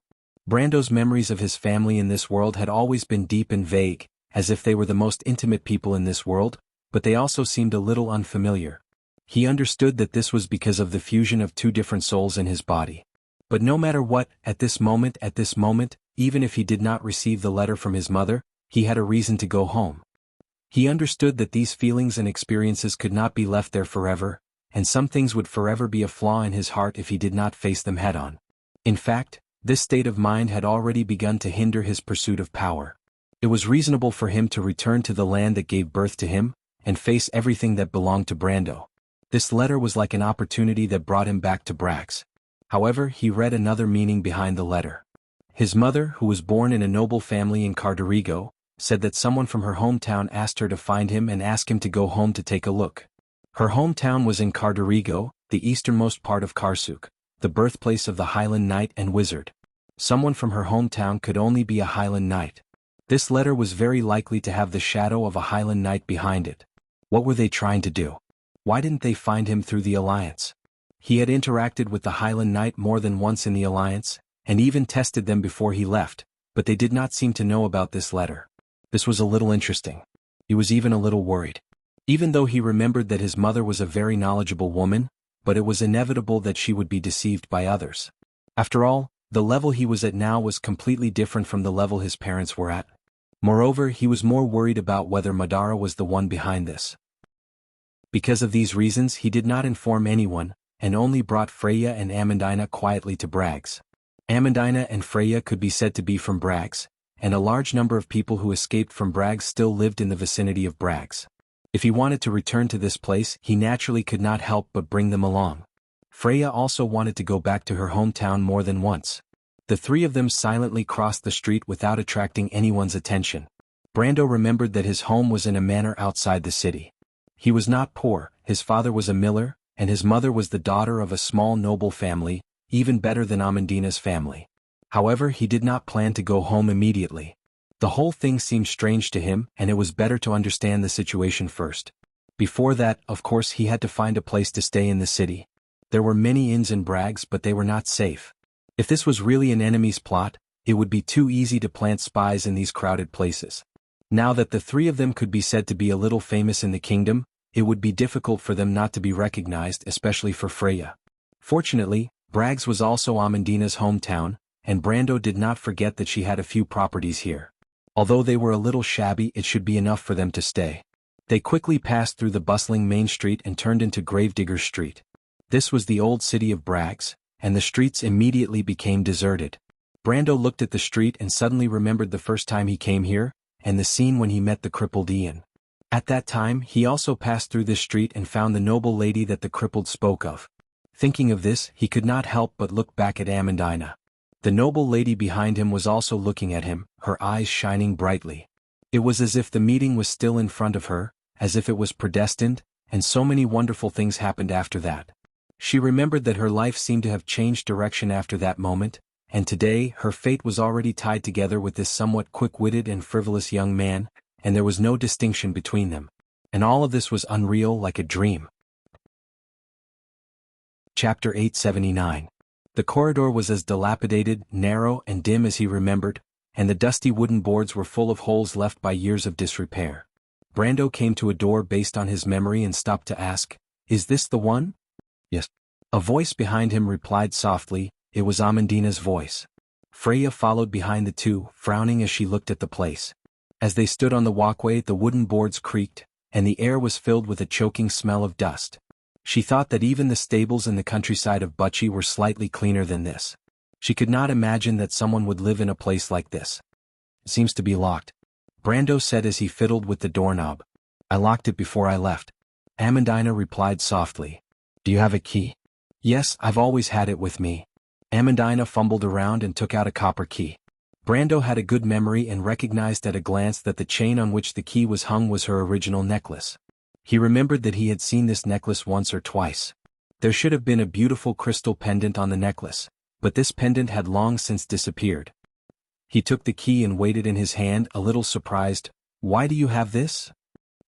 Brando's memories of his family in this world had always been deep and vague, as if they were the most intimate people in this world, but they also seemed a little unfamiliar. He understood that this was because of the fusion of two different souls in his body. But no matter what, at this moment, even if he did not receive the letter from his mother, he had a reason to go home. He understood that these feelings and experiences could not be left there forever, and some things would forever be a flaw in his heart if he did not face them head-on. In fact, this state of mind had already begun to hinder his pursuit of power. It was reasonable for him to return to the land that gave birth to him, and face everything that belonged to Brando. This letter was like an opportunity that brought him back to Brax. However, he read another meaning behind the letter. His mother, who was born in a noble family in Carderigo, said that someone from her hometown asked her to find him and ask him to go home to take a look. Her hometown was in Carderigo, the easternmost part of Karsuk, the birthplace of the Highland Knight and Wizard. Someone from her hometown could only be a Highland Knight. This letter was very likely to have the shadow of a Highland Knight behind it. What were they trying to do? Why didn't they find him through the Alliance? He had interacted with the Highland Knight more than once in the Alliance, and even tested them before he left, but they did not seem to know about this letter. This was a little interesting. He was even a little worried. Even though he remembered that his mother was a very knowledgeable woman, but it was inevitable that she would be deceived by others. After all, the level he was at now was completely different from the level his parents were at. Moreover, he was more worried about whether Madara was the one behind this. Because of these reasons, he did not inform anyone, and only brought Freya and Amandina quietly to Bragg's. Amandina and Freya could be said to be from Bragg's, and a large number of people who escaped from Bragg's still lived in the vicinity of Bragg's. If he wanted to return to this place, he naturally could not help but bring them along. Freya also wanted to go back to her hometown more than once. The three of them silently crossed the street without attracting anyone's attention. Brando remembered that his home was in a manor outside the city. He was not poor, his father was a miller, and his mother was the daughter of a small noble family, even better than Amandina's family. However, he did not plan to go home immediately. The whole thing seemed strange to him, and it was better to understand the situation first. Before that, of course, he had to find a place to stay in the city. There were many inns and brags, but they were not safe. If this was really an enemy's plot, it would be too easy to plant spies in these crowded places. Now that the three of them could be said to be a little famous in the kingdom, it would be difficult for them not to be recognized, especially for Freya. Fortunately, Bragg's was also Amandina's hometown, and Brando did not forget that she had a few properties here. Although they were a little shabby, it should be enough for them to stay. They quickly passed through the bustling main street and turned into Gravedigger's Street. This was the old city of Bragg's, and the streets immediately became deserted. Brando looked at the street and suddenly remembered the first time he came here, and the scene when he met the crippled Ian. At that time, he also passed through this street and found the noble lady that the crippled spoke of. Thinking of this, he could not help but look back at Amandina. The noble lady behind him was also looking at him, her eyes shining brightly. It was as if the meeting was still in front of her, as if it was predestined, and so many wonderful things happened after that. She remembered that her life seemed to have changed direction after that moment, and today her fate was already tied together with this somewhat quick-witted and frivolous young man, and there was no distinction between them. And all of this was unreal, like a dream. Chapter 879. The corridor was as dilapidated, narrow, and dim as he remembered, and the dusty wooden boards were full of holes left by years of disrepair. Brando came to a door based on his memory and stopped to ask, "Is this the one?" "Yes." A voice behind him replied softly. It was Amandina's voice. Freya followed behind the two, frowning as she looked at the place. As they stood on the walkway, the wooden boards creaked, and the air was filled with a choking smell of dust. She thought that even the stables in the countryside of Bucci were slightly cleaner than this. She could not imagine that someone would live in a place like this. "It seems to be locked," Brando said as he fiddled with the doorknob. "I locked it before I left." Amandina replied softly. "Do you have a key?" "Yes, I've always had it with me." Amandina fumbled around and took out a copper key. Brando had a good memory and recognized at a glance that the chain on which the key was hung was her original necklace. He remembered that he had seen this necklace once or twice. There should have been a beautiful crystal pendant on the necklace, but this pendant had long since disappeared. He took the key and weighed it in his hand, a little surprised. "Why do you have this?"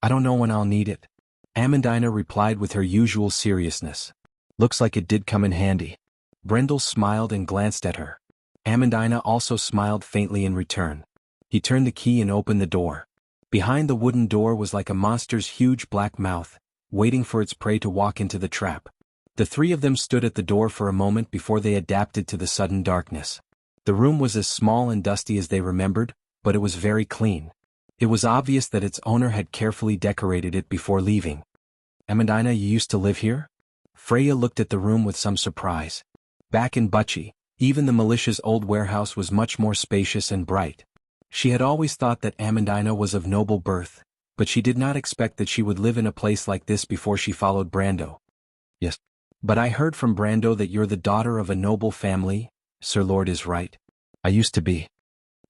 "I don't know when I'll need it," Amandina replied with her usual seriousness. "Looks like it did come in handy." Brendel smiled and glanced at her. Amandina also smiled faintly in return. He turned the key and opened the door. Behind the wooden door was like a monster's huge black mouth, waiting for its prey to walk into the trap. The three of them stood at the door for a moment before they adapted to the sudden darkness. The room was as small and dusty as they remembered, but it was very clean. It was obvious that its owner had carefully decorated it before leaving. "Amandina, you used to live here?" Freya looked at the room with some surprise. Back in Bucci, even the militia's old warehouse was much more spacious and bright. She had always thought that Amandina was of noble birth, but she did not expect that she would live in a place like this before she followed Brando. "Yes. But I heard from Brando that you're the daughter of a noble family. Sir Lord is right." "I used to be,"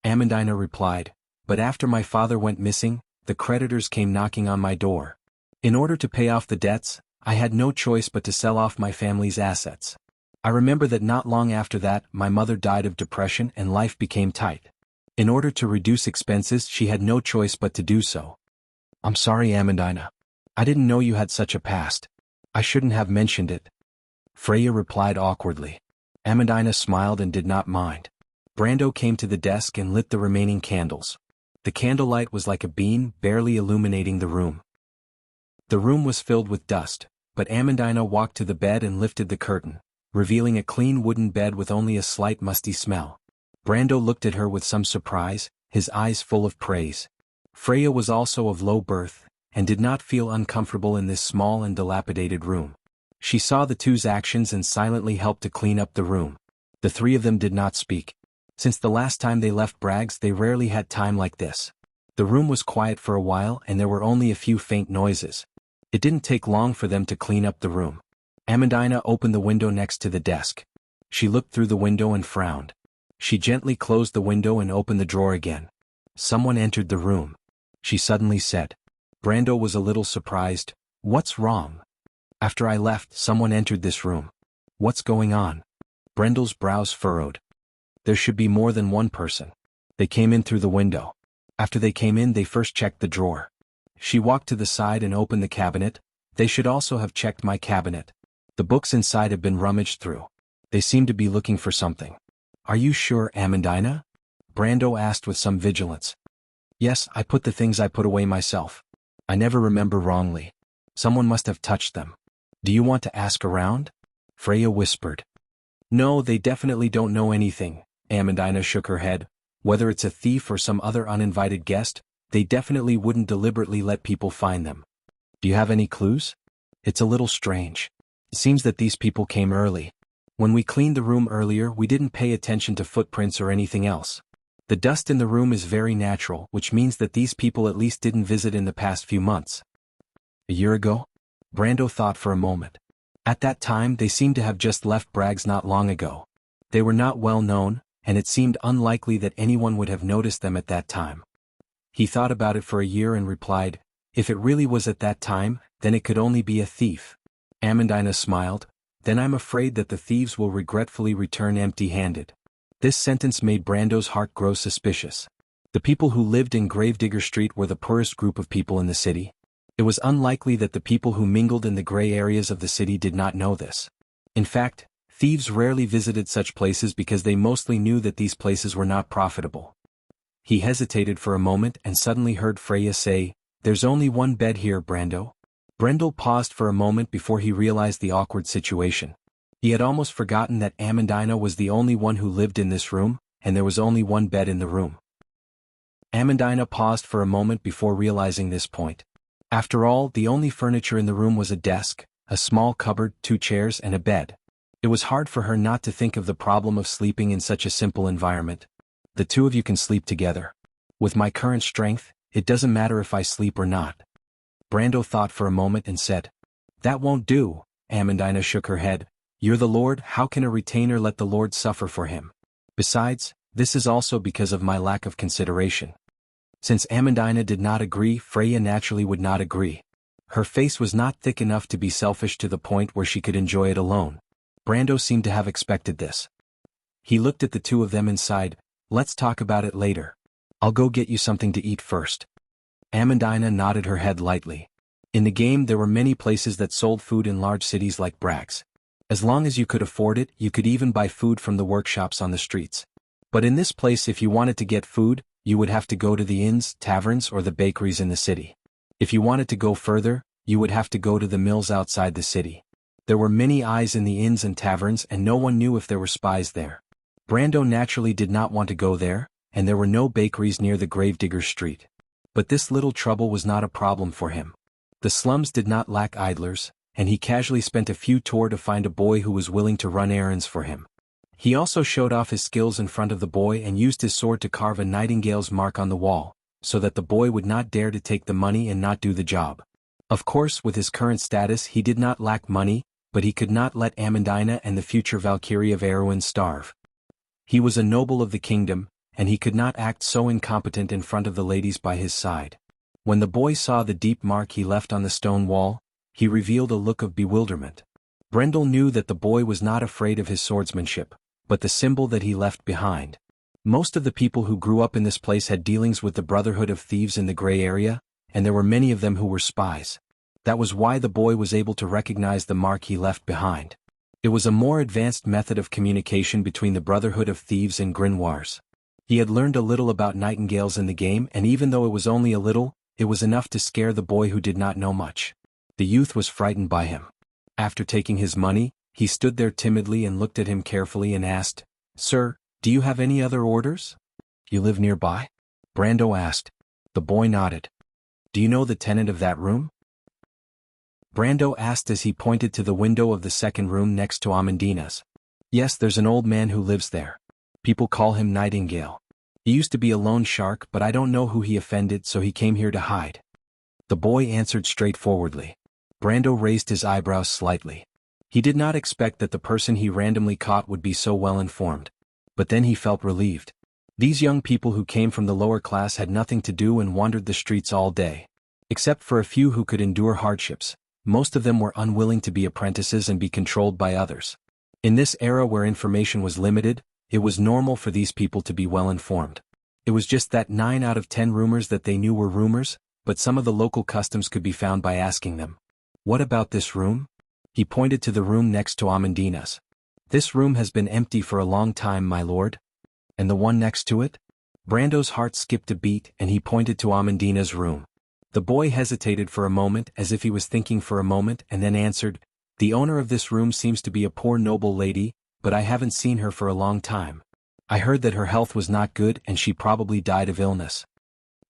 Amandina replied, "but after my father went missing, the creditors came knocking on my door. In order to pay off the debts, I had no choice but to sell off my family's assets. I remember that not long after that, my mother died of depression and life became tight. In order to reduce expenses, she had no choice but to do so." "I'm sorry, Amandina. I didn't know you had such a past. I shouldn't have mentioned it," Freya replied awkwardly. Amandina smiled and did not mind. Brando came to the desk and lit the remaining candles. The candlelight was like a beam, barely illuminating the room. The room was filled with dust, but Amandina walked to the bed and lifted the curtain, revealing a clean wooden bed with only a slight musty smell. Brando looked at her with some surprise, his eyes full of praise. Freya was also of low birth, and did not feel uncomfortable in this small and dilapidated room. She saw the two's actions and silently helped to clean up the room. The three of them did not speak. Since the last time they left Bragg's, they rarely had time like this. The room was quiet for a while and there were only a few faint noises. It didn't take long for them to clean up the room. Amandina opened the window next to the desk. She looked through the window and frowned. She gently closed the window and opened the drawer again. Someone entered the room. She suddenly said. Brando was a little surprised. "What's wrong?" After I left, someone entered this room. What's going on? Brendel's brows furrowed. There should be more than one person. They came in through the window. After they came in, they first checked the drawer. She walked to the side and opened the cabinet. They should also have checked my cabinet. The books inside have been rummaged through. They seem to be looking for something. Are you sure, Amandina? Brando asked with some vigilance. Yes, I put the things I put away myself. I never remember wrongly. Someone must have touched them. Do you want to ask around? Freya whispered. No, they definitely don't know anything. Amandina shook her head. Whether it's a thief or some other uninvited guest, they definitely wouldn't deliberately let people find them. Do you have any clues? It's a little strange. It seems that these people came early. When we cleaned the room earlier, we didn't pay attention to footprints or anything else. The dust in the room is very natural, which means that these people at least didn't visit in the past few months. A year ago? Brando thought for a moment. At that time, they seemed to have just left Bragg's not long ago. They were not well known, and it seemed unlikely that anyone would have noticed them at that time. He thought about it for a year and replied, if it really was at that time, then it could only be a thief. Amandina smiled. Then I'm afraid that the thieves will regretfully return empty-handed. This sentence made Brando's heart grow suspicious. The people who lived in Gravedigger Street were the poorest group of people in the city. It was unlikely that the people who mingled in the gray areas of the city did not know this. In fact, thieves rarely visited such places because they mostly knew that these places were not profitable. He hesitated for a moment and suddenly heard Freya say, "There's only one bed here, Brando." Brendel paused for a moment before he realized the awkward situation. He had almost forgotten that Amandina was the only one who lived in this room, and there was only one bed in the room. Amandina paused for a moment before realizing this point. After all, the only furniture in the room was a desk, a small cupboard, 2 chairs, and a bed. It was hard for her not to think of the problem of sleeping in such a simple environment. The two of you can sleep together. With my current strength, it doesn't matter if I sleep or not. Brando thought for a moment and said, That won't do. Amandina shook her head. You're the Lord, how can a retainer let the Lord suffer for him? Besides, this is also because of my lack of consideration. Since Amandina did not agree, Freya naturally would not agree. Her face was not thick enough to be selfish to the point where she could enjoy it alone. Brando seemed to have expected this. He looked at the two of them and sighed, Let's talk about it later. I'll go get you something to eat first. Amandina nodded her head lightly. In the game there were many places that sold food in large cities like Bragg's. As long as you could afford it, you could even buy food from the workshops on the streets. But in this place, if you wanted to get food, you would have to go to the inns, taverns, or the bakeries in the city. If you wanted to go further, you would have to go to the mills outside the city. There were many eyes in the inns and taverns and no one knew if there were spies there. Brando naturally did not want to go there, and there were no bakeries near the Gravedigger Street. But this little trouble was not a problem for him. The slums did not lack idlers, and he casually spent a few tours to find a boy who was willing to run errands for him. He also showed off his skills in front of the boy and used his sword to carve a nightingale's mark on the wall, so that the boy would not dare to take the money and not do the job. Of course, with his current status he did not lack money, but he could not let Amandina and the future Valkyrie of Erewhon starve. He was a noble of the kingdom, and he could not act so incompetent in front of the ladies by his side. When the boy saw the deep mark he left on the stone wall, he revealed a look of bewilderment. Brendel knew that the boy was not afraid of his swordsmanship, but the symbol that he left behind. Most of the people who grew up in this place had dealings with the Brotherhood of Thieves in the gray area, and there were many of them who were spies. That was why the boy was able to recognize the mark he left behind. It was a more advanced method of communication between the Brotherhood of Thieves and Grimoires. He had learned a little about nightingales in the game, and even though it was only a little, it was enough to scare the boy who did not know much. The youth was frightened by him. After taking his money, he stood there timidly and looked at him carefully and asked, Sir, do you have any other orders? You live nearby? Brando asked. The boy nodded. Do you know the tenant of that room? Brando asked as he pointed to the window of the second room next to Amandina's. Yes, there's an old man who lives there. People call him Nightingale. He used to be a loan shark, but I don't know who he offended, so he came here to hide. The boy answered straightforwardly. Brando raised his eyebrows slightly. He did not expect that the person he randomly caught would be so well informed. But then he felt relieved. These young people who came from the lower class had nothing to do and wandered the streets all day. Except for a few who could endure hardships, Most of them were unwilling to be apprentices and be controlled by others. In this era where information was limited, it was normal for these people to be well informed. It was just that 9 out of 10 rumors that they knew were rumors, but some of the local customs could be found by asking them. What about this room? He pointed to the room next to Amandina's. This room has been empty for a long time, my lord. And the one next to it? Brando's heart skipped a beat and he pointed to Amandina's room. The boy hesitated for a moment as if he was thinking for a moment and then answered, the owner of this room seems to be a poor noble lady, but I haven't seen her for a long time. I heard that her health was not good and she probably died of illness.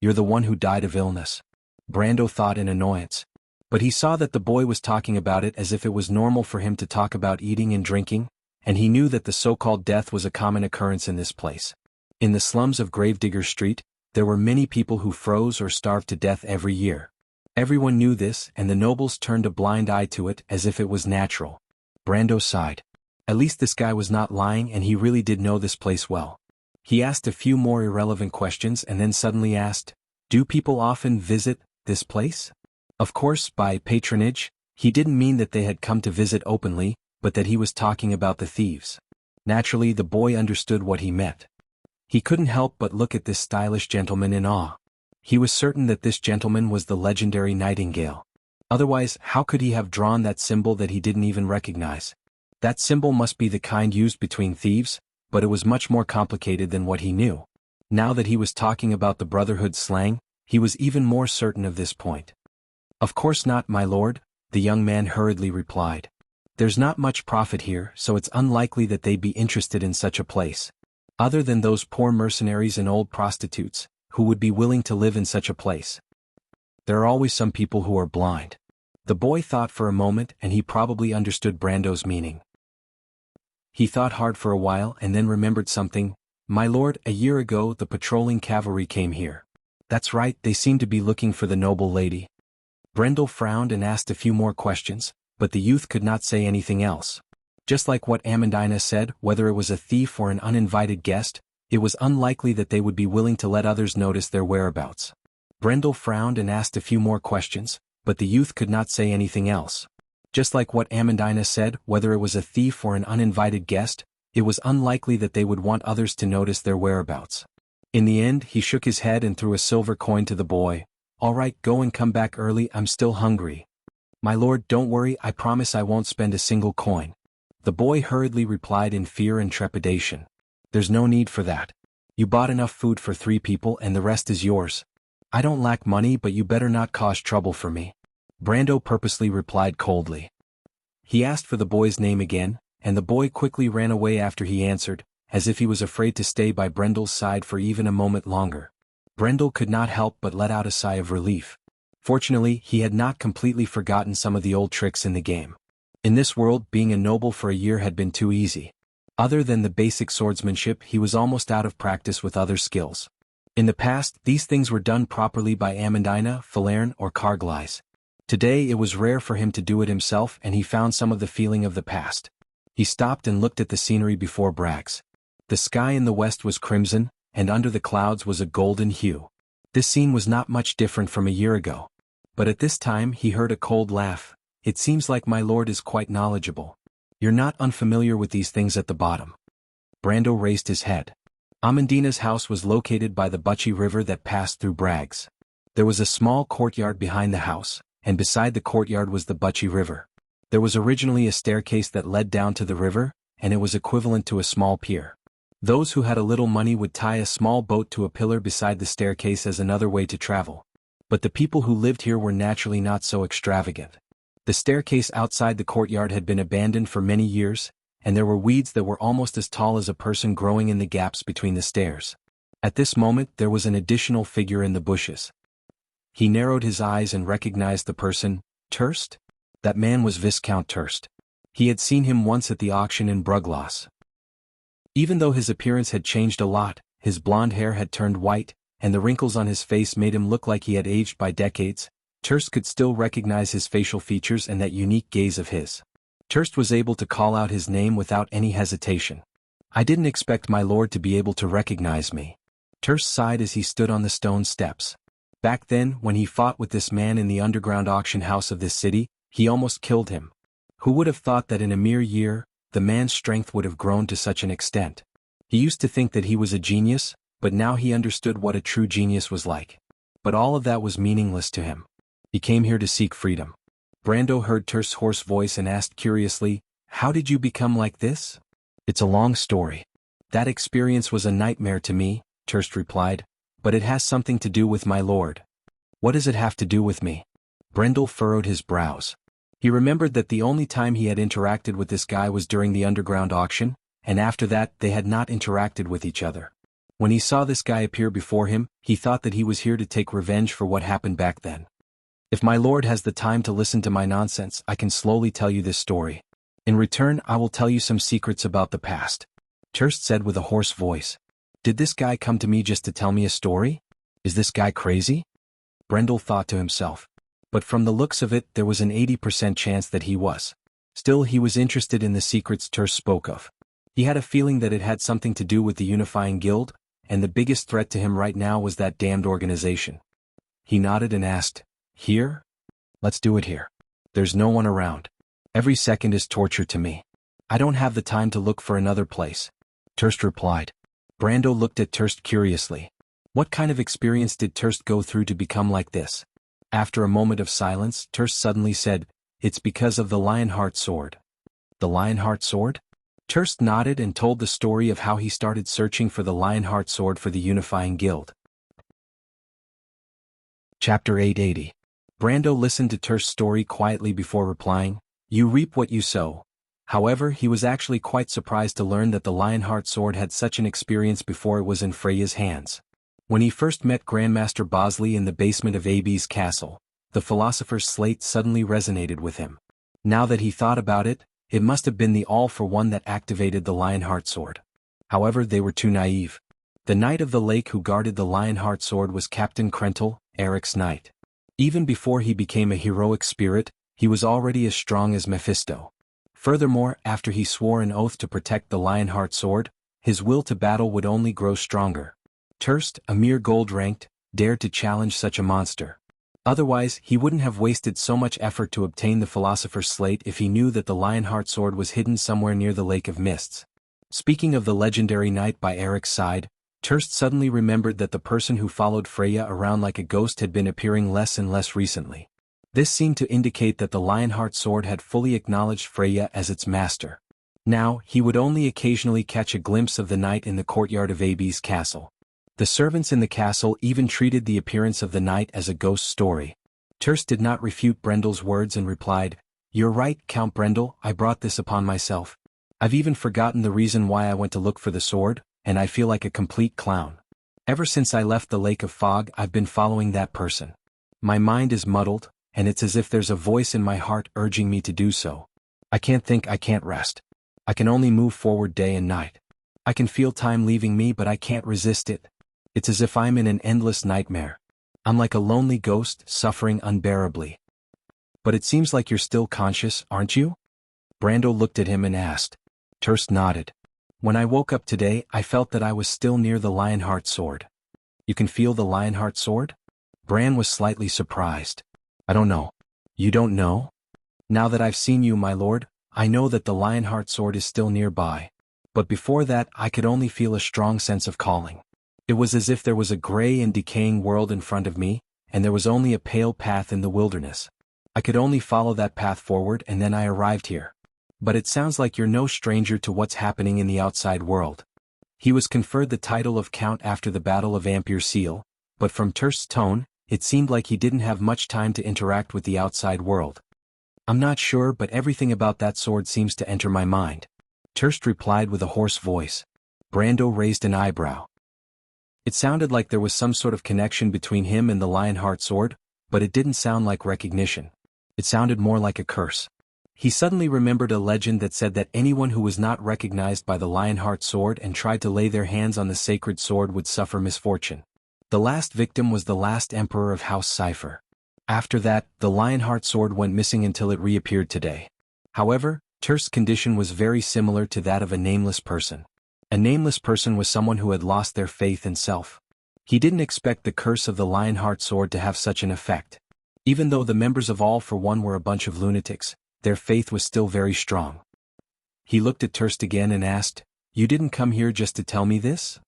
You're the one who died of illness. Brando thought in annoyance. But he saw that the boy was talking about it as if it was normal for him to talk about eating and drinking, and he knew that the so-called death was a common occurrence in this place. In the slums of Gravedigger Street, there were many people who froze or starved to death every year. Everyone knew this, and the nobles turned a blind eye to it as if it was natural. Brando sighed. At least this guy was not lying and he really did know this place well. He asked a few more irrelevant questions and then suddenly asked, do people often visit this place? Of course, by patronage, he didn't mean that they had come to visit openly, but that he was talking about the thieves. Naturally, the boy understood what he meant. He couldn't help but look at this stylish gentleman in awe. He was certain that this gentleman was the legendary Nightingale. Otherwise, how could he have drawn that symbol that he didn't even recognize? That symbol must be the kind used between thieves, but it was much more complicated than what he knew. Now that he was talking about the Brotherhood slang, he was even more certain of this point. Of course not, my lord, the young man hurriedly replied. There's not much profit here, so it's unlikely that they'd be interested in such a place. Other than those poor mercenaries and old prostitutes, who would be willing to live in such a place. There are always some people who are blind. The boy thought for a moment and he probably understood Brando's meaning. He thought hard for a while and then remembered something. My lord, a year ago the patrolling cavalry came here. That's right, they seem to be looking for the noble lady. Brendel frowned and asked a few more questions, but the youth could not say anything else. Just like what Amandina said, whether it was a thief or an uninvited guest, it was unlikely that they would be willing to let others notice their whereabouts. Brendel frowned and asked a few more questions, but the youth could not say anything else. Just like what Amandina said, whether it was a thief or an uninvited guest, it was unlikely that they would want others to notice their whereabouts. In the end, he shook his head and threw a silver coin to the boy. All right, go and come back early, I'm still hungry. My lord, don't worry, I promise I won't spend a single coin. The boy hurriedly replied in fear and trepidation. There's no need for that. You bought enough food for 3 people and the rest is yours. I don't lack money, but you better not cause trouble for me. Brando purposely replied coldly. He asked for the boy's name again, and the boy quickly ran away after he answered, as if he was afraid to stay by Brendel's side for even a moment longer. Brendel could not help but let out a sigh of relief. Fortunately, he had not completely forgotten some of the old tricks in the game. In this world, being a noble for a year had been too easy. Other than the basic swordsmanship, he was almost out of practice with other skills. In the past, these things were done properly by Amandina, Falerne, or Carglass. Today it was rare for him to do it himself, and he found some of the feeling of the past. He stopped and looked at the scenery before Bragg's. The sky in the west was crimson, and under the clouds was a golden hue. This scene was not much different from a year ago. But at this time he heard a cold laugh. It seems like my lord is quite knowledgeable. You're not unfamiliar with these things at the bottom. Brando raised his head. Amandina's house was located by the Bucci River that passed through Bragg's. There was a small courtyard behind the house, and beside the courtyard was the Bucci River. There was originally a staircase that led down to the river, and it was equivalent to a small pier. Those who had a little money would tie a small boat to a pillar beside the staircase as another way to travel. But the people who lived here were naturally not so extravagant. The staircase outside the courtyard had been abandoned for many years, and there were weeds that were almost as tall as a person growing in the gaps between the stairs. At this moment there was an additional figure in the bushes. He narrowed his eyes and recognized the person. Turst? That man was Viscount Turst. He had seen him once at the auction in Brugloss. Even though his appearance had changed a lot, his blonde hair had turned white, and the wrinkles on his face made him look like he had aged by decades, Turst could still recognize his facial features and that unique gaze of his. Turst was able to call out his name without any hesitation. I didn't expect my lord to be able to recognize me. Turst sighed as he stood on the stone steps. Back then, when he fought with this man in the underground auction house of this city, He almost killed him. Who would have thought that in a mere year, the man's strength would have grown to such an extent? He used to think that he was a genius, but now he understood what a true genius was like. But all of that was meaningless to him. He came here to seek freedom. Brando heard Terst's hoarse voice and asked curiously, "How did you become like this?" "It's a long story. That experience was a nightmare to me," Terst replied, "but it has something to do with my lord." "What does it have to do with me?" Brendel furrowed his brows. He remembered that the only time he had interacted with this guy was during the underground auction, and after that they had not interacted with each other. When he saw this guy appear before him, he thought that he was here to take revenge for what happened back then. "If my lord has the time to listen to my nonsense, I can slowly tell you this story. In return, I will tell you some secrets about the past," Terst said with a hoarse voice. "Did this guy come to me just to tell me a story? Is this guy crazy?" Brendel thought to himself. But from the looks of it, there was an 80% chance that he was. Still, he was interested in the secrets Terst spoke of. He had a feeling that it had something to do with the unifying guild, and the biggest threat to him right now was that damned organization. He nodded and asked, "Here? Let's do it here. There's no one around. Every second is torture to me. I don't have the time to look for another place," Terst replied. Brando looked at Terst curiously. What kind of experience did Terst go through to become like this? After a moment of silence, Terst suddenly said, "It's because of the Lionheart sword." "The Lionheart sword?" Terst nodded and told the story of how he started searching for the Lionheart sword for the unifying guild. Chapter 880. Brando listened to Terst's story quietly before replying, "You reap what you sow." However, he was actually quite surprised to learn that the Lionheart sword had such an experience before it was in Freya's hands. When he first met Grandmaster Bosley in the basement of AB's castle, the philosopher's slate suddenly resonated with him. Now that he thought about it, it must have been the All-for-One that activated the Lionheart sword. However, they were too naive. The Knight of the Lake who guarded the Lionheart sword was Captain Krentel, Eric's knight. Even before he became a heroic spirit, he was already as strong as Mephisto. Furthermore, after he swore an oath to protect the Lionheart sword, his will to battle would only grow stronger. Terst, a mere gold-ranked, dared to challenge such a monster. Otherwise, he wouldn't have wasted so much effort to obtain the Philosopher's Slate if he knew that the Lionheart sword was hidden somewhere near the Lake of Mists. Speaking of the legendary knight by Eric's side, Terst suddenly remembered that the person who followed Freya around like a ghost had been appearing less and less recently. This seemed to indicate that the Lionheart sword had fully acknowledged Freya as its master. Now, he would only occasionally catch a glimpse of the knight in the courtyard of AB's castle. The servants in the castle even treated the appearance of the knight as a ghost story. Terst did not refute Brendel's words and replied, "You're right, Count Brendel, I brought this upon myself. I've even forgotten the reason why I went to look for the sword, and I feel like a complete clown. Ever since I left the Lake of Fog, I've been following that person. My mind is muddled, and it's as if there's a voice in my heart urging me to do so. I can't think, I can't rest. I can only move forward day and night. I can feel time leaving me, but I can't resist it. It's as if I'm in an endless nightmare. I'm like a lonely ghost, suffering unbearably." "But it seems like you're still conscious, aren't you?" Brando looked at him and asked. Terst nodded. "When I woke up today, I felt that I was still near the Lionheart sword." "You can feel the Lionheart sword?" Bran was slightly surprised. "I don't know." "You don't know?" "Now that I've seen you, my lord, I know that the Lionheart sword is still nearby. But before that, I could only feel a strong sense of calling. It was as if there was a gray and decaying world in front of me, and there was only a pale path in the wilderness. I could only follow that path forward, and then I arrived here. But it sounds like you're no stranger to what's happening in the outside world." He was conferred the title of Count after the Battle of Ampere Seal, but from Terst's tone, it seemed like he didn't have much time to interact with the outside world. "I'm not sure, but everything about that sword seems to enter my mind," Terst replied with a hoarse voice. Brando raised an eyebrow. It sounded like there was some sort of connection between him and the Lionheart sword, but it didn't sound like recognition. It sounded more like a curse. He suddenly remembered a legend that said that anyone who was not recognized by the Lionheart sword and tried to lay their hands on the sacred sword would suffer misfortune. The last victim was the last emperor of House Cypher. After that, the Lionheart sword went missing until it reappeared today. However, Terst's condition was very similar to that of a nameless person. A nameless person was someone who had lost their faith in self. He didn't expect the curse of the Lionheart sword to have such an effect. Even though the members of All for One were a bunch of lunatics, their faith was still very strong. He looked at Terst again and asked, "You didn't come here just to tell me this?"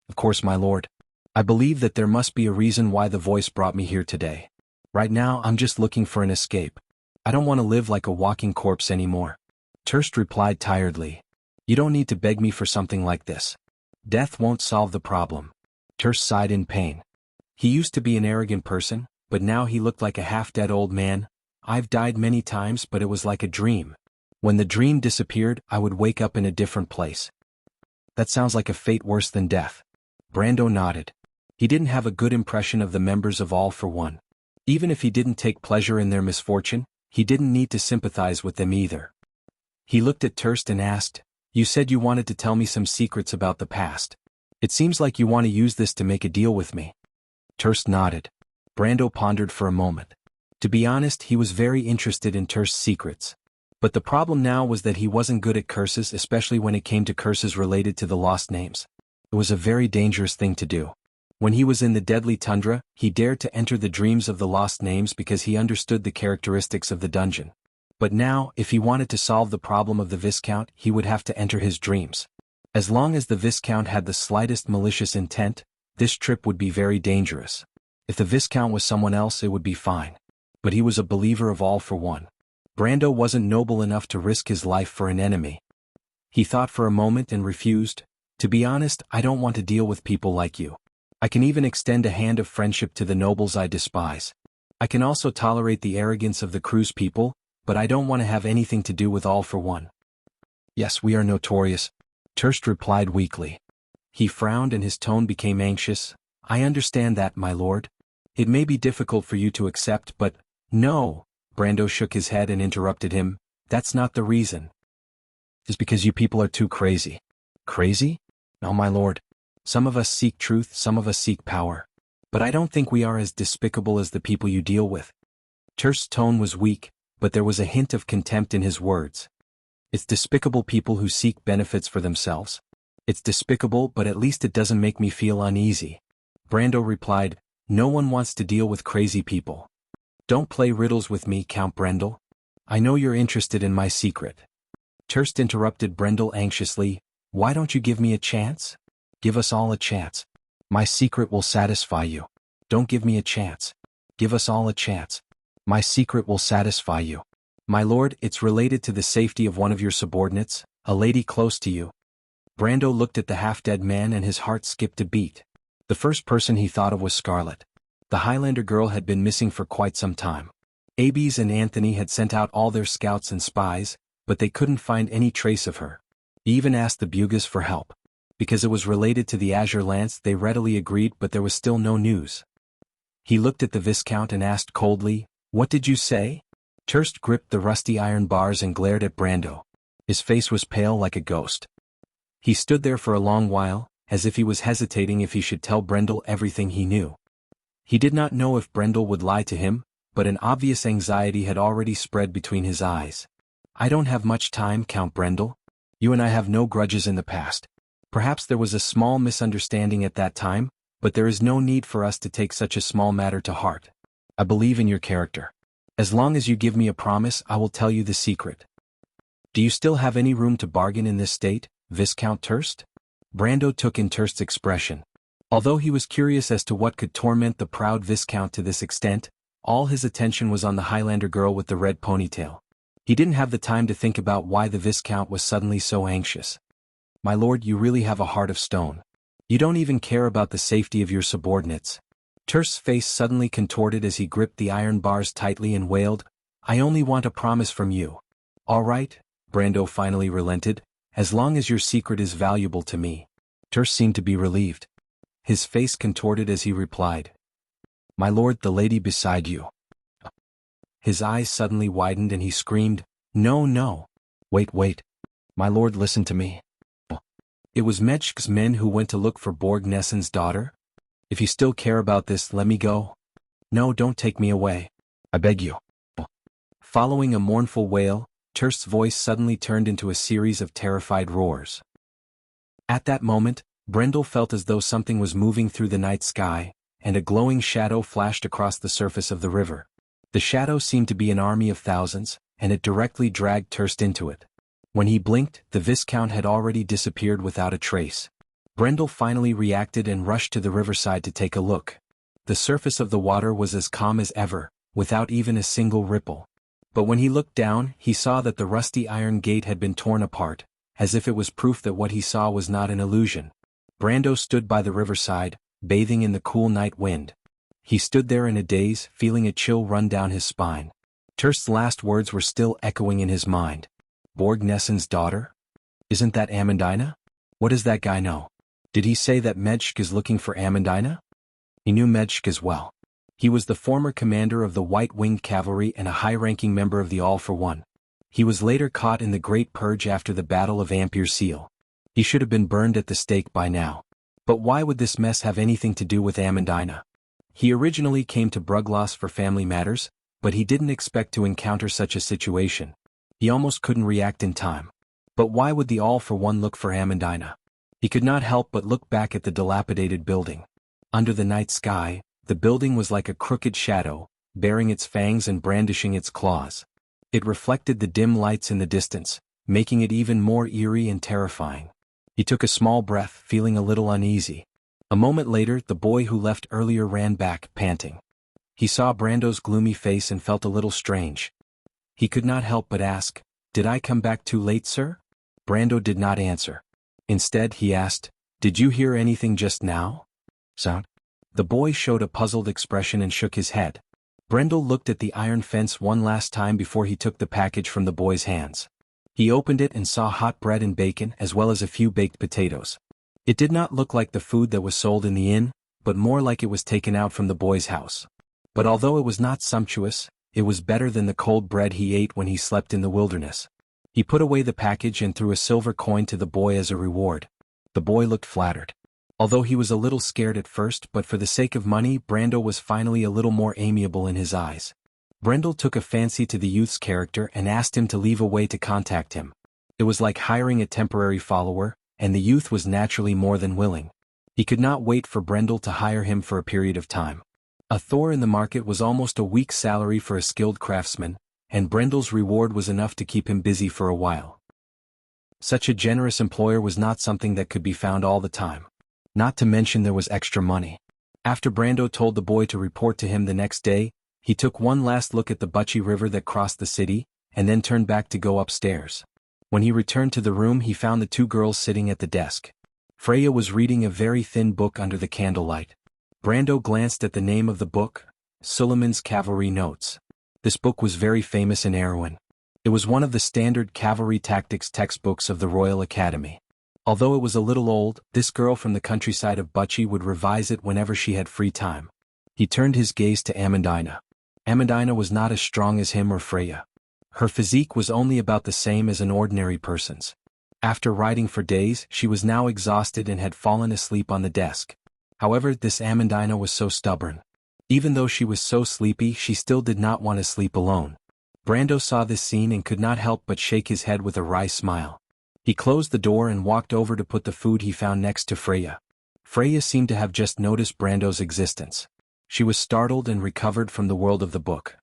"Of course, my lord. I believe that there must be a reason why the voice brought me here today. Right now I'm just looking for an escape. I don't want to live like a walking corpse anymore." Terst replied tiredly, "You don't need to beg me for something like this. Death won't solve the problem." Terst sighed in pain. He used to be an arrogant person, but now he looked like a half-dead old man. "I've died many times, but it was like a dream. When the dream disappeared, I would wake up in a different place." "That sounds like a fate worse than death." Brando nodded. He didn't have a good impression of the members of All for One. Even if he didn't take pleasure in their misfortune, he didn't need to sympathize with them either. He looked at Terst and asked, "You said you wanted to tell me some secrets about the past. It seems like you want to use this to make a deal with me." Terst nodded. Brando pondered for a moment. To be honest, he was very interested in Terst's secrets. But the problem now was that he wasn't good at curses, especially when it came to curses related to the lost names. It was a very dangerous thing to do. When he was in the deadly tundra, he dared to enter the dreams of the lost names because he understood the characteristics of the dungeon. But now, if he wanted to solve the problem of the Viscount, he would have to enter his dreams. As long as the Viscount had the slightest malicious intent, this trip would be very dangerous. If the Viscount was someone else, it would be fine. But he was a believer of All for One. Brando wasn't noble enough to risk his life for an enemy. He thought for a moment and refused. "To be honest, I don't want to deal with people like you. I can even extend a hand of friendship to the nobles I despise. I can also tolerate the arrogance of the Cruz people, but I don't want to have anything to do with All for One." "Yes, we are notorious," Terst replied weakly. He frowned and his tone became anxious. "I understand that, my lord. It may be difficult for you to accept, but—" "No," Brando shook his head and interrupted him, "that's not the reason. It's because you people are too crazy." "Crazy? No, my lord. Some of us seek truth, some of us seek power. But I don't think we are as despicable as the people you deal with." Terst's tone was weak, but there was a hint of contempt in his words. "It's despicable people who seek benefits for themselves. It's despicable, but at least it doesn't make me feel uneasy." Brando replied, "No one wants to deal with crazy people. Don't play riddles with me, Count Brendel. I know you're interested in my secret." Terst interrupted Brendel anxiously, "Why don't you give me a chance? Give us all a chance. My secret will satisfy you. Don't give me a chance. Give us all a chance. My secret will satisfy you." "My lord, it's related to the safety of one of your subordinates, a lady close to you." Brando looked at the half-dead man and his heart skipped a beat. The first person he thought of was Scarlet. The Highlander girl had been missing for quite some time. Abes and Anthony had sent out all their scouts and spies, but they couldn't find any trace of her. He even asked the Bugas for help. Because it was related to the Azure Lance, they readily agreed, but there was still no news. He looked at the Viscount and asked coldly, "What did you say?" Terst gripped the rusty iron bars and glared at Brando. His face was pale like a ghost. He stood there for a long while, as if he was hesitating if he should tell Brendel everything he knew. He did not know if Brendel would lie to him, but an obvious anxiety had already spread between his eyes. "I don't have much time, Count Brendel. You and I have no grudges in the past. Perhaps there was a small misunderstanding at that time, but there is no need for us to take such a small matter to heart. I believe in your character. As long as you give me a promise, I will tell you the secret." "Do you still have any room to bargain in this state, Viscount Terst?" Brando took in Terst's expression. Although he was curious as to what could torment the proud Viscount to this extent, all his attention was on the Highlander girl with the red ponytail. He didn't have the time to think about why the Viscount was suddenly so anxious. "My lord, you really have a heart of stone. You don't even care about the safety of your subordinates." Terst's face suddenly contorted as he gripped the iron bars tightly and wailed, "I only want a promise from you." "All right," Brando finally relented, "as long as your secret is valuable to me." Terst seemed to be relieved. His face contorted as he replied, "My lord, the lady beside you." His eyes suddenly widened and he screamed, "No, no. Wait. My lord, listen to me. It was Mechk's men who went to look for Borg Nessen's daughter? If you still care about this, let me go. No, don't take me away. I beg you." Following a mournful wail, Terst's voice suddenly turned into a series of terrified roars. At that moment, Brendel felt as though something was moving through the night sky, and a glowing shadow flashed across the surface of the river. The shadow seemed to be an army of thousands, and it directly dragged Turst into it. When he blinked, the Viscount had already disappeared without a trace. Brendel finally reacted and rushed to the riverside to take a look. The surface of the water was as calm as ever, without even a single ripple. But when he looked down, he saw that the rusty iron gate had been torn apart, as if it was proof that what he saw was not an illusion. Brando stood by the riverside, bathing in the cool night wind. He stood there in a daze, feeling a chill run down his spine. Turst's last words were still echoing in his mind. Borg Nessen's daughter? Isn't that Amandina? What does that guy know? Did he say that Medsk is looking for Amandina? He knew Medsk as well. He was the former commander of the White-Winged Cavalry and a high-ranking member of the All-for-One. He was later caught in the Great Purge after the Battle of Ampere Seal. He should have been burned at the stake by now. But why would this mess have anything to do with Amandina? He originally came to Brugloss for family matters, but he didn't expect to encounter such a situation. He almost couldn't react in time. But why would the All-for-One look for Amandina? He could not help but look back at the dilapidated building. Under the night sky, the building was like a crooked shadow, baring its fangs and brandishing its claws. It reflected the dim lights in the distance, making it even more eerie and terrifying. He took a small breath, feeling a little uneasy. A moment later, the boy who left earlier ran back, panting. He saw Brando's gloomy face and felt a little strange. He could not help but ask, "Did I come back too late, sir?" Brando did not answer. Instead, he asked, "Did you hear anything just now?" Sound? The boy showed a puzzled expression and shook his head. Brendel looked at the iron fence one last time before he took the package from the boy's hands. He opened it and saw hot bread and bacon as well as a few baked potatoes. It did not look like the food that was sold in the inn, but more like it was taken out from the boy's house. But although it was not sumptuous, it was better than the cold bread he ate when he slept in the wilderness. He put away the package and threw a silver coin to the boy as a reward. The boy looked flattered. Although he was a little scared at first, but for the sake of money, Brando was finally a little more amiable in his eyes. Brendel took a fancy to the youth's character and asked him to leave a way to contact him. It was like hiring a temporary follower, and the youth was naturally more than willing. He could not wait for Brendel to hire him for a period of time. A Thor in the market was almost a week's salary for a skilled craftsman, and Brendel's reward was enough to keep him busy for a while. Such a generous employer was not something that could be found all the time. Not to mention there was extra money. After Brando told the boy to report to him the next day, he took one last look at the Bucci River that crossed the city, and then turned back to go upstairs. When he returned to the room, he found the two girls sitting at the desk. Freya was reading a very thin book under the candlelight. Brando glanced at the name of the book, Suleiman's Cavalry Notes. This book was very famous in Erewhon. It was one of the standard cavalry tactics textbooks of the Royal Academy. Although it was a little old, this girl from the countryside of Bucci would revise it whenever she had free time. He turned his gaze to Amandina. Amandina was not as strong as him or Freya. Her physique was only about the same as an ordinary person's. After riding for days, she was now exhausted and had fallen asleep on the desk. However, this Amandina was so stubborn. Even though she was so sleepy, she still did not want to sleep alone. Brando saw this scene and could not help but shake his head with a wry smile. He closed the door and walked over to put the food he found next to Freya. Freya seemed to have just noticed Brando's existence. She was startled and recovered from the world of the book.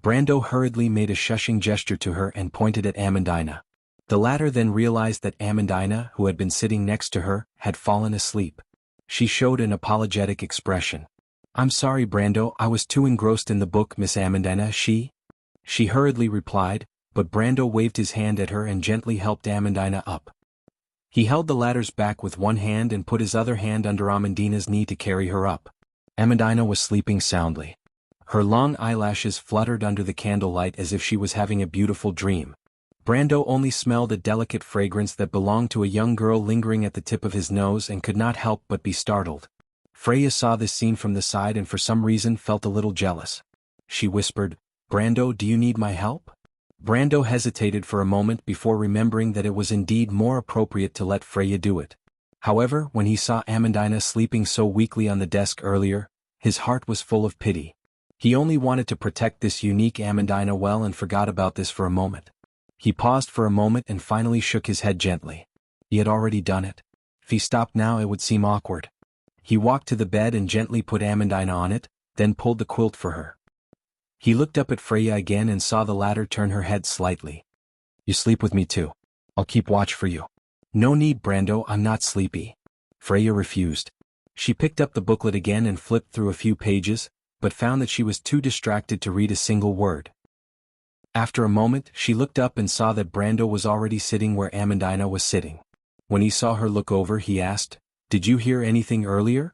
Brando hurriedly made a shushing gesture to her and pointed at Amandina. The latter then realized that Amandina, who had been sitting next to her, had fallen asleep. She showed an apologetic expression. "I'm sorry, Brando, I was too engrossed in the book, Miss Amandina." She hurriedly replied, but Brando waved his hand at her and gently helped Amandina up. He held the latter's back with one hand and put his other hand under Amandina's knee to carry her up. Amandina was sleeping soundly. Her long eyelashes fluttered under the candlelight as if she was having a beautiful dream. Brando only smelled a delicate fragrance that belonged to a young girl lingering at the tip of his nose and could not help but be startled. Freya saw this scene from the side and for some reason felt a little jealous. She whispered, "Brando, do you need my help?" Brando hesitated for a moment before remembering that it was indeed more appropriate to let Freya do it. However, when he saw Amandina sleeping so weakly on the desk earlier, his heart was full of pity. He only wanted to protect this unique Amandina well and forgot about this for a moment. He paused for a moment and finally shook his head gently. He had already done it. If he stopped now, it would seem awkward. He walked to the bed and gently put Amandina on it, then pulled the quilt for her. He looked up at Freya again and saw the latter turn her head slightly. You sleep with me too. I'll keep watch for you. No need, Brando, I'm not sleepy. Freya refused. She picked up the booklet again and flipped through a few pages, but found that she was too distracted to read a single word. After a moment, she looked up and saw that Brando was already sitting where Amandina was sitting. When he saw her look over, he asked, "Did you hear anything earlier?"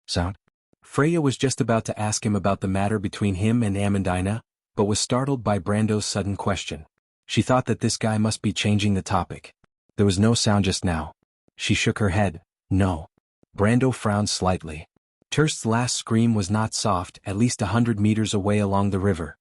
Sound? Freya was just about to ask him about the matter between him and Amandina, but was startled by Brando's sudden question. She thought that this guy must be changing the topic. There was no sound just now. She shook her head. No. Brando frowned slightly. Terst's last scream was not soft, at least 100 meters away along the river.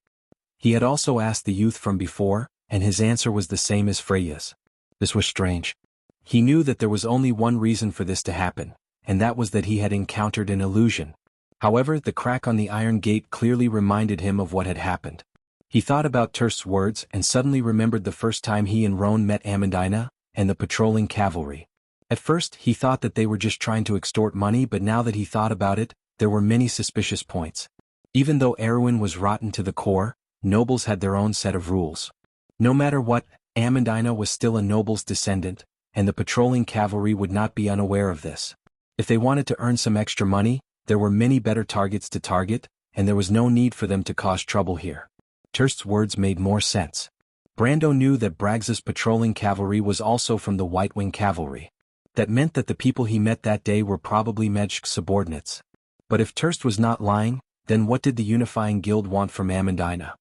He had also asked the youth from before, and his answer was the same as Freya's. This was strange. He knew that there was only one reason for this to happen, and that was that he had encountered an illusion. However, the crack on the iron gate clearly reminded him of what had happened. He thought about Terst's words and suddenly remembered the first time he and Roan met Amandina and the patrolling cavalry. At first, he thought that they were just trying to extort money, but now that he thought about it, there were many suspicious points. Even though Erwin was rotten to the core, nobles had their own set of rules. No matter what, Amandina was still a noble's descendant, and the patrolling cavalry would not be unaware of this. If they wanted to earn some extra money, there were many better targets to target, and there was no need for them to cause trouble here. Terst's words made more sense. Brando knew that Braggs's patrolling cavalry was also from the White Wing cavalry. That meant that the people he met that day were probably Mejk's subordinates. But if Terst was not lying, then what did the unifying guild want from Amandina?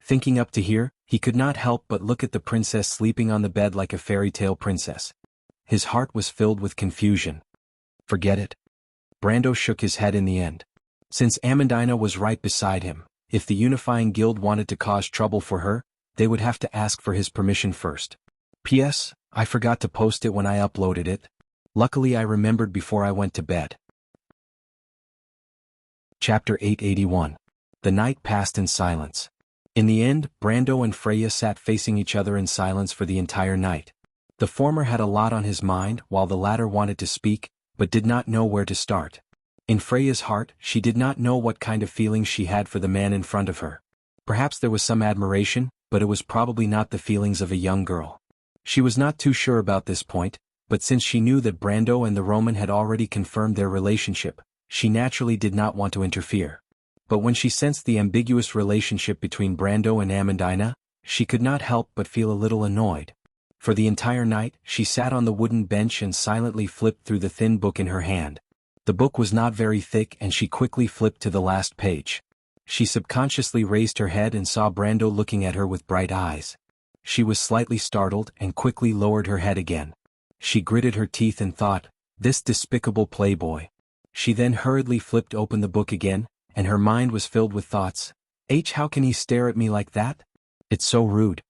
Thinking up to here, he could not help but look at the princess sleeping on the bed like a fairy tale princess. His heart was filled with confusion. Forget it. Brando shook his head in the end. Since Amandina was right beside him, if the unifying guild wanted to cause trouble for her, they would have to ask for his permission first. P.S. I forgot to post it when I uploaded it. Luckily I remembered before I went to bed. Chapter 881. The night passed in silence. In the end, Brando and Freya sat facing each other in silence for the entire night. The former had a lot on his mind, while the latter wanted to speak, but did not know where to start. In Freya's heart, she did not know what kind of feelings she had for the man in front of her. Perhaps there was some admiration, but it was probably not the feelings of a young girl. She was not too sure about this point, but since she knew that Brando and the Roman had already confirmed their relationship, she naturally did not want to interfere. But when she sensed the ambiguous relationship between Brando and Amandina, she could not help but feel a little annoyed. For the entire night, she sat on the wooden bench and silently flipped through the thin book in her hand. The book was not very thick and she quickly flipped to the last page. She subconsciously raised her head and saw Brando looking at her with bright eyes. She was slightly startled and quickly lowered her head again. She gritted her teeth and thought, "This despicable playboy." She then hurriedly flipped open the book again, and her mind was filled with thoughts. How can he stare at me like that? It's so rude.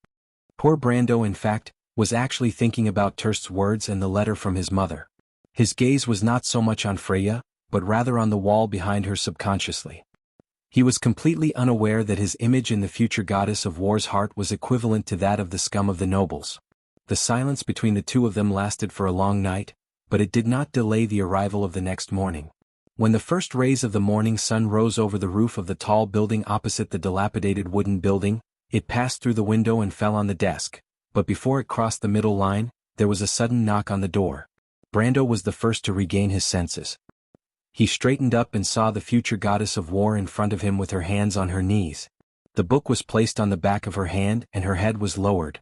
Poor Brando, in fact, was actually thinking about Terst's words and the letter from his mother. His gaze was not so much on Freya, but rather on the wall behind her subconsciously. He was completely unaware that his image in the future goddess of war's heart was equivalent to that of the scum of the nobles. The silence between the two of them lasted for a long night, but it did not delay the arrival of the next morning. When the first rays of the morning sun rose over the roof of the tall building opposite the dilapidated wooden building, it passed through the window and fell on the desk, but before it crossed the middle line, there was a sudden knock on the door. Brando was the first to regain his senses. He straightened up and saw the future goddess of war in front of him with her hands on her knees. The book was placed on the back of her hand and her head was lowered.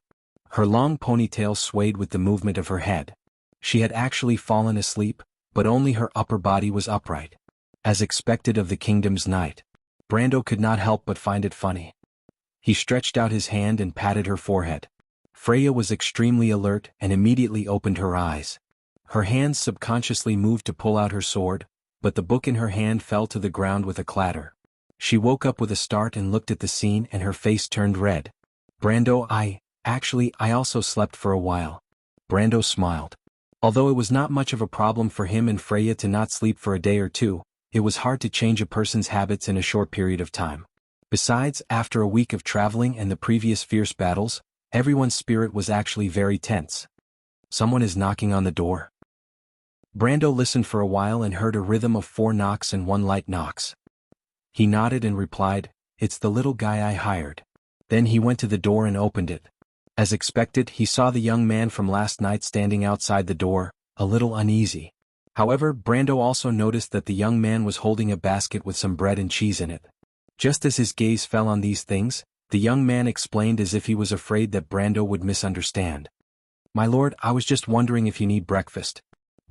Her long ponytail swayed with the movement of her head. She had actually fallen asleep, but only her upper body was upright. As expected of the kingdom's night. Brando could not help but find it funny. He stretched out his hand and patted her forehead. Freya was extremely alert and immediately opened her eyes. Her hands subconsciously moved to pull out her sword, but the book in her hand fell to the ground with a clatter. She woke up with a start and looked at the scene and her face turned red. Brando, I also slept for a while. Brando smiled. Although it was not much of a problem for him and Freya to not sleep for a day or two, it was hard to change a person's habits in a short period of time. Besides, after a week of traveling and the previous fierce battles, everyone's spirit was actually very tense. Someone is knocking on the door. Brando listened for a while and heard a rhythm of 4 knocks and 1 light knocks. He nodded and replied, it's the little guy I hired. Then he went to the door and opened it. As expected, he saw the young man from last night standing outside the door, a little uneasy. However, Brando also noticed that the young man was holding a basket with some bread and cheese in it. Just as his gaze fell on these things, the young man explained as if he was afraid that Brando would misunderstand. "My lord, I was just wondering if you need breakfast."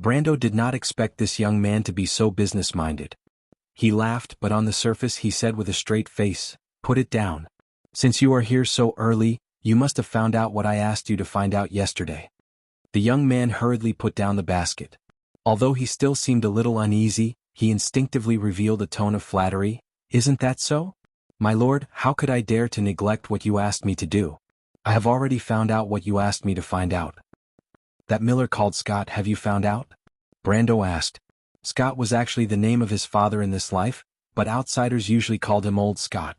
Brando did not expect this young man to be so business-minded. He laughed, but on the surface he said with a straight face, "Put it down. Since you are here so early, you must have found out what I asked you to find out yesterday." The young man hurriedly put down the basket. Although he still seemed a little uneasy, he instinctively revealed a tone of flattery. "Isn't that so? My lord, how could I dare to neglect what you asked me to do? I have already found out what you asked me to find out." "That miller called Scott, have you found out?" Brando asked. Scott was actually the name of his father in this life, but outsiders usually called him Old Scott.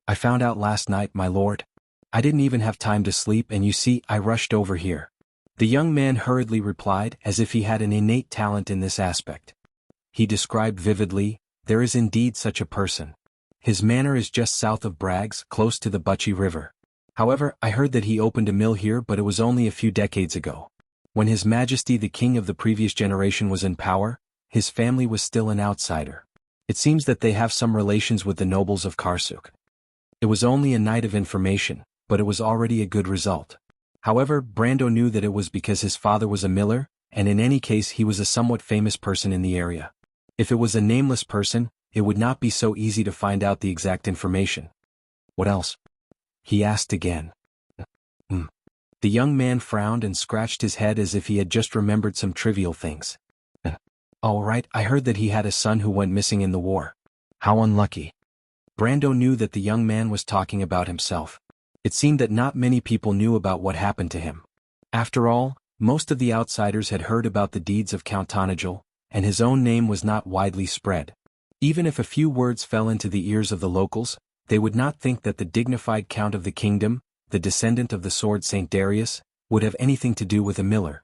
"I found out last night, my lord. I didn't even have time to sleep, and you see, I rushed over here." The young man hurriedly replied, as if he had an innate talent in this aspect. He described vividly, "There is indeed such a person. His manor is just south of Bragg's, close to the Buchy River. However, I heard that he opened a mill here, but it was only a few decades ago. When His Majesty the King of the previous generation was in power, his family was still an outsider. It seems that they have some relations with the nobles of Karsuk. It was only a night of information, but it was already a good result." However, Brando knew that it was because his father was a miller, and in any case he was a somewhat famous person in the area. If it was a nameless person, it would not be so easy to find out the exact information. "What else?" he asked again. The young man frowned and scratched his head as if he had just remembered some trivial things. "All right, I heard that he had a son who went missing in the war." "How unlucky." Brando knew that the young man was talking about himself. It seemed that not many people knew about what happened to him. After all, most of the outsiders had heard about the deeds of Count Tonagel, and his own name was not widely spread. Even if a few words fell into the ears of the locals, they would not think that the dignified Count of the kingdom, the descendant of the sword Saint Darius, would have anything to do with a miller.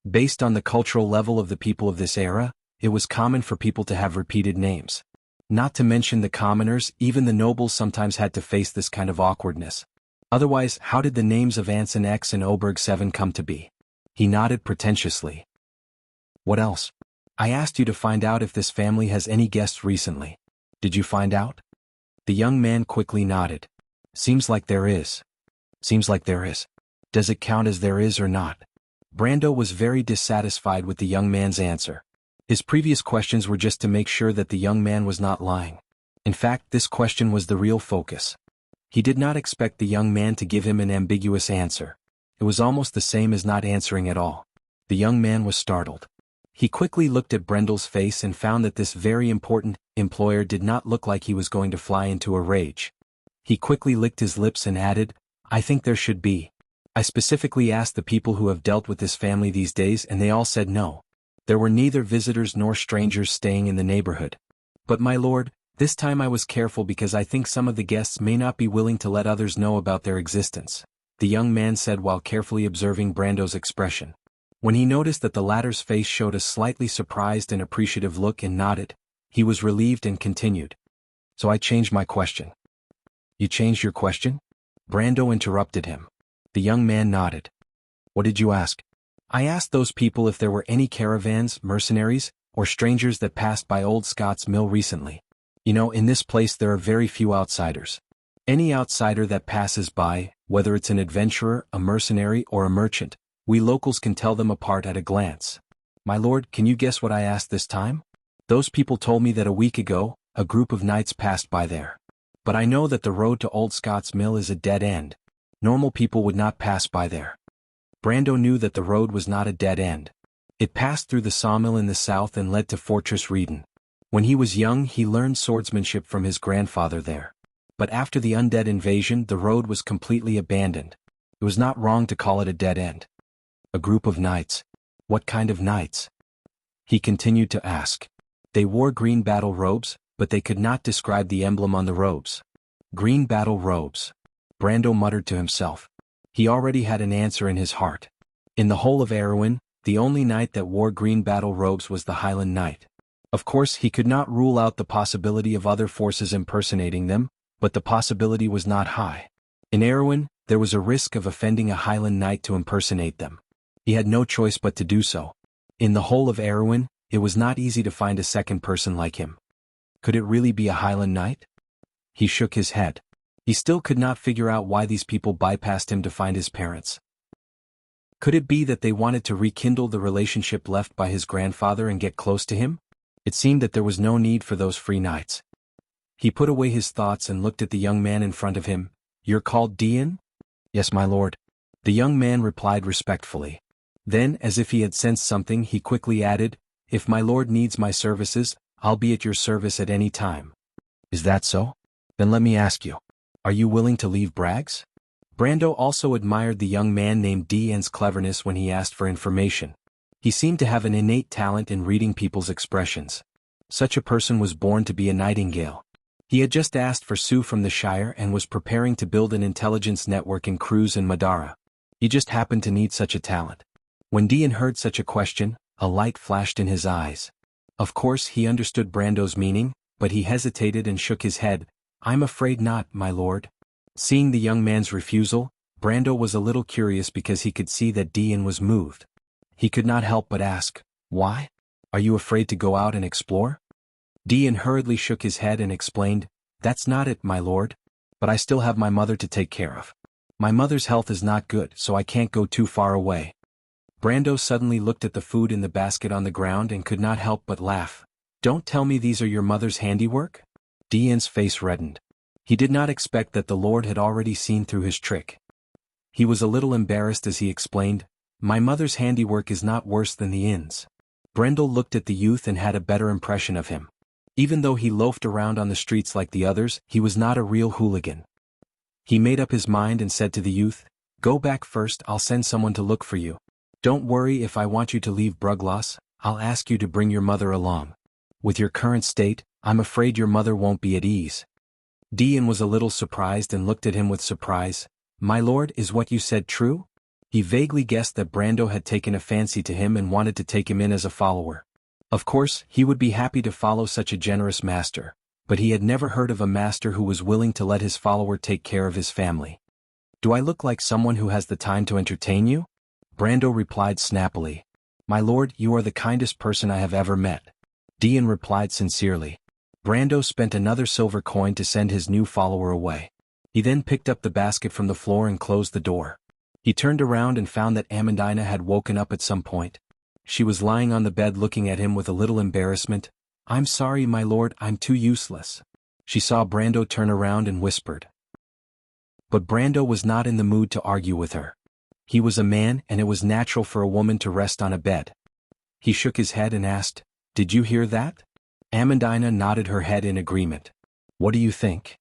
Based on the cultural level of the people of this era, it was common for people to have repeated names. Not to mention the commoners, even the nobles sometimes had to face this kind of awkwardness. Otherwise, how did the names of Anson X and Oberg 7 come to be? He nodded pretentiously. "What else?" "I asked you to find out if this family has any guests recently. Did you find out?" The young man quickly nodded. "Seems like there is." "Seems like there is. Does it count as there is or not?" Brando was very dissatisfied with the young man's answer. His previous questions were just to make sure that the young man was not lying. In fact, this question was the real focus. He did not expect the young man to give him an ambiguous answer. It was almost the same as not answering at all. The young man was startled. He quickly looked at Brendel's face and found that this very important employer did not look like he was going to fly into a rage. He quickly licked his lips and added, "I think there should be. I specifically asked the people who have dealt with this family these days and they all said no. There were neither visitors nor strangers staying in the neighborhood. But my lord, this time I was careful because I think some of the guests may not be willing to let others know about their existence," the young man said while carefully observing Brando's expression. When he noticed that the latter's face showed a slightly surprised and appreciative look and nodded, he was relieved and continued. "So I changed my question." "You changed your question?" Brando interrupted him. The young man nodded. "What did you ask?" "I asked those people if there were any caravans, mercenaries, or strangers that passed by Old Scott's mill recently. You know, in this place there are very few outsiders. Any outsider that passes by, whether it's an adventurer, a mercenary, or a merchant, we locals can tell them apart at a glance. My lord, can you guess what I asked this time? Those people told me that a week ago, a group of knights passed by there. But I know that the road to Old Scott's mill is a dead end. Normal people would not pass by there." Brando knew that the road was not a dead end. It passed through the sawmill in the south and led to Fortress Reedon. When he was young he learned swordsmanship from his grandfather there. But after the undead invasion the road was completely abandoned. It was not wrong to call it a dead end. "A group of knights. What kind of knights?" he continued to ask. "They wore green battle robes, but they could not describe the emblem on the robes." "Green battle robes." Brando muttered to himself. He already had an answer in his heart. In the whole of Erewhon, the only knight that wore green battle robes was the Highland Knight. Of course he could not rule out the possibility of other forces impersonating them, but the possibility was not high. In Erewhon, there was a risk of offending a Highland knight to impersonate them. He had no choice but to do so. In the whole of Erewhon, it was not easy to find a second person like him. Could it really be a Highland knight? He shook his head. He still could not figure out why these people bypassed him to find his parents. Could it be that they wanted to rekindle the relationship left by his grandfather and get close to him? It seemed that there was no need for those free knights. He put away his thoughts and looked at the young man in front of him. "You're called Dian?" "Yes, my lord." The young man replied respectfully. Then, as if he had sensed something, he quickly added, "If my lord needs my services, I'll be at your service at any time." "Is that so? Then let me ask you, are you willing to leave Bragg's?" Brando also admired the young man named Dian's cleverness when he asked for information. He seemed to have an innate talent in reading people's expressions. Such a person was born to be a nightingale. He had just asked for Sue from the Shire and was preparing to build an intelligence network in Cruz and Madara. He just happened to need such a talent. When Dian heard such a question, a light flashed in his eyes. Of course he understood Brando's meaning, but he hesitated and shook his head. "I'm afraid not, my lord." Seeing the young man's refusal, Brando was a little curious because he could see that Dian was moved. He could not help but ask, "Why? Are you afraid to go out and explore?" Dian hurriedly shook his head and explained, "That's not it, my lord. But I still have my mother to take care of. My mother's health is not good, so I can't go too far away." Brando suddenly looked at the food in the basket on the ground and could not help but laugh. "Don't tell me these are your mother's handiwork?" Dian's face reddened. He did not expect that the lord had already seen through his trick. He was a little embarrassed as he explained, "My mother's handiwork is not worse than the inn's." Brendel looked at the youth and had a better impression of him. Even though he loafed around on the streets like the others, he was not a real hooligan. He made up his mind and said to the youth, "Go back first, I'll send someone to look for you. Don't worry if I want you to leave Brugloss, I'll ask you to bring your mother along. With your current state, I'm afraid your mother won't be at ease." Dian was a little surprised and looked at him with surprise. "My lord, is what you said true?" He vaguely guessed that Brando had taken a fancy to him and wanted to take him in as a follower. Of course, he would be happy to follow such a generous master, but he had never heard of a master who was willing to let his follower take care of his family. "Do I look like someone who has the time to entertain you?" Brando replied snappily. "My lord, you are the kindest person I have ever met." Dian replied sincerely. Brando spent another silver coin to send his new follower away. He then picked up the basket from the floor and closed the door. He turned around and found that Amandina had woken up at some point. She was lying on the bed looking at him with a little embarrassment. "I'm sorry, my lord, I'm too useless." She saw Brando turn around and whispered. But Brando was not in the mood to argue with her. He was a man and it was natural for a woman to rest on a bed. He shook his head and asked, "Did you hear that?" Amandina nodded her head in agreement. "What do you think?"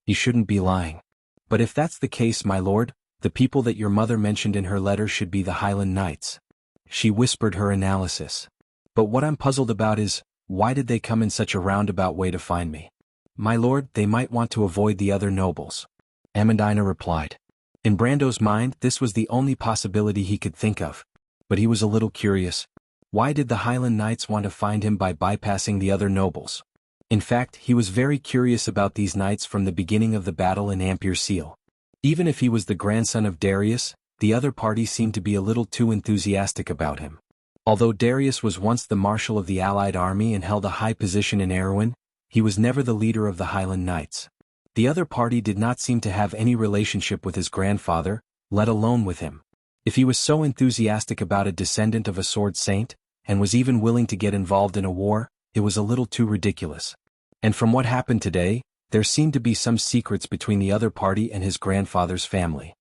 "You shouldn't be lying. But if that's the case, my lord, the people that your mother mentioned in her letter should be the Highland Knights." She whispered her analysis. "But what I'm puzzled about is, why did they come in such a roundabout way to find me?" "My lord, they might want to avoid the other nobles," Amandina replied. In Brando's mind, this was the only possibility he could think of. But he was a little curious. Why did the Highland Knights want to find him by bypassing the other nobles? In fact, he was very curious about these knights from the beginning of the battle in Ampere Seal. Even if he was the grandson of Darius, the other party seemed to be a little too enthusiastic about him. Although Darius was once the marshal of the Allied army and held a high position in Erewhon, he was never the leader of the Highland Knights. The other party did not seem to have any relationship with his grandfather, let alone with him. If he was so enthusiastic about a descendant of a sword saint, and was even willing to get involved in a war, it was a little too ridiculous. And from what happened today, there seemed to be some secrets between the other party and his grandfather's family.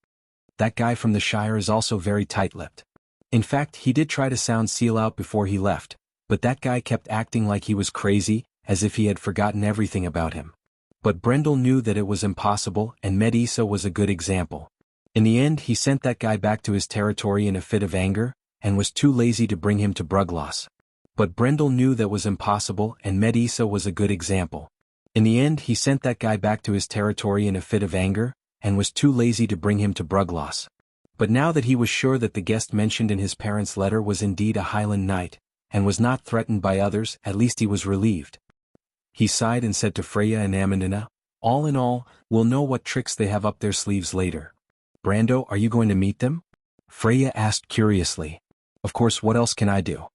That guy from the Shire is also very tight-lipped. In fact, he did try to sound Seal out before he left, but that guy kept acting like he was crazy, as if he had forgotten everything about him. But Brendel knew that it was impossible, and Medisa was a good example. In the end, he sent that guy back to his territory in a fit of anger, and was too lazy to bring him to Brugloss. But Brendel knew that was impossible, and Medisa was a good example. In the end, he sent that guy back to his territory in a fit of anger, and was too lazy to bring him to Brugloss. But now that he was sure that the guest mentioned in his parents' letter was indeed a Highland Knight, and was not threatened by others, at least he was relieved. He sighed and said to Freya and Amandina, All in all, we'll know what tricks they have up their sleeves later. Brando, are you going to meet them? Freya asked curiously. Of course, what else can I do?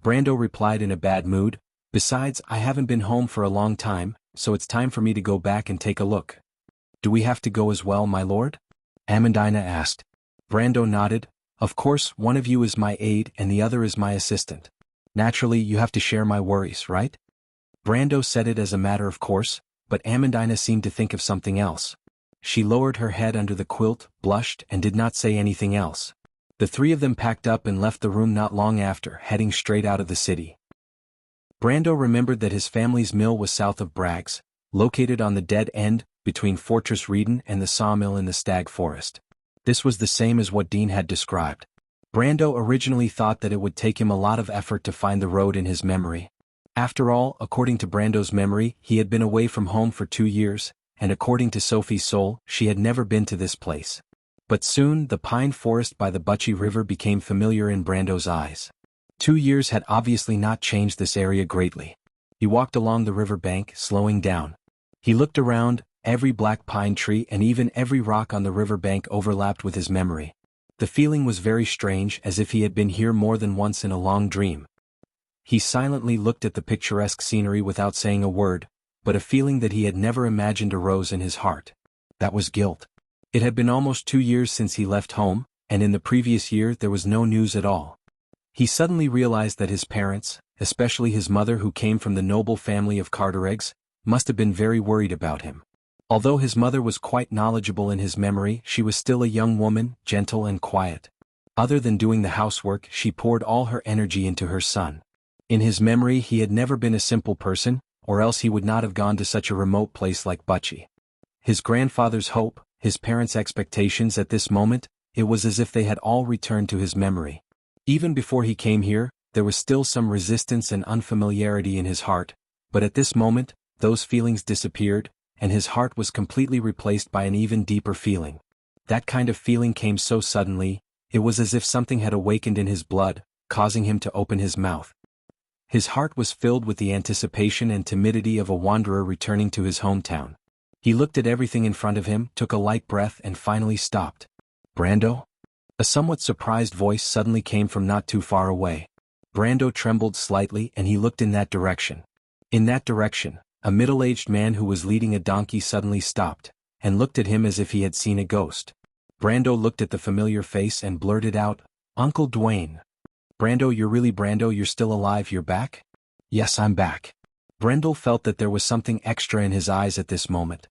Brando replied in a bad mood. Besides, I haven't been home for a long time, so it's time for me to go back and take a look. Do we have to go as well, my lord? Amandina asked. Brando nodded. Of course, one of you is my aide and the other is my assistant. Naturally, you have to share my worries, right? Brando said it as a matter of course, but Amandina seemed to think of something else. She lowered her head under the quilt, blushed, and did not say anything else. The three of them packed up and left the room not long after, heading straight out of the city. Brando remembered that his family's mill was south of Bragg's, located on the dead end, between Fortress Reedon and the sawmill in the Stag Forest. This was the same as what Dean had described. Brando originally thought that it would take him a lot of effort to find the road in his memory. After all, according to Brando's memory, he had been away from home for 2 years, and according to Sophie's soul, she had never been to this place. But soon, the pine forest by the Butchie River became familiar in Brando's eyes. 2 years had obviously not changed this area greatly. He walked along the river bank, slowing down. He looked around, every black pine tree and even every rock on the river bank overlapped with his memory. The feeling was very strange, as if he had been here more than once in a long dream. He silently looked at the picturesque scenery without saying a word, but a feeling that he had never imagined arose in his heart. That was guilt. It had been almost 2 years since he left home, and in the previous year there was no news at all. He suddenly realized that his parents, especially his mother who came from the noble family of Carteregs, must have been very worried about him. Although his mother was quite knowledgeable in his memory, she was still a young woman, gentle and quiet. Other than doing the housework, she poured all her energy into her son. In his memory he had never been a simple person, or else he would not have gone to such a remote place like Butchie. His grandfather's hope, his parents' expectations at this moment, it was as if they had all returned to his memory. Even before he came here, there was still some resistance and unfamiliarity in his heart, but at this moment, those feelings disappeared, and his heart was completely replaced by an even deeper feeling. That kind of feeling came so suddenly, it was as if something had awakened in his blood, causing him to open his mouth. His heart was filled with the anticipation and timidity of a wanderer returning to his hometown. He looked at everything in front of him, took a light breath and finally stopped. Brando? A somewhat surprised voice suddenly came from not too far away. Brando trembled slightly and he looked in that direction. In that direction, a middle-aged man who was leading a donkey suddenly stopped, and looked at him as if he had seen a ghost. Brando looked at the familiar face and blurted out, "Uncle Dwayne." "Brando, you're still alive, you're back?" "Yes, I'm back." Brando felt that there was something extra in his eyes at this moment.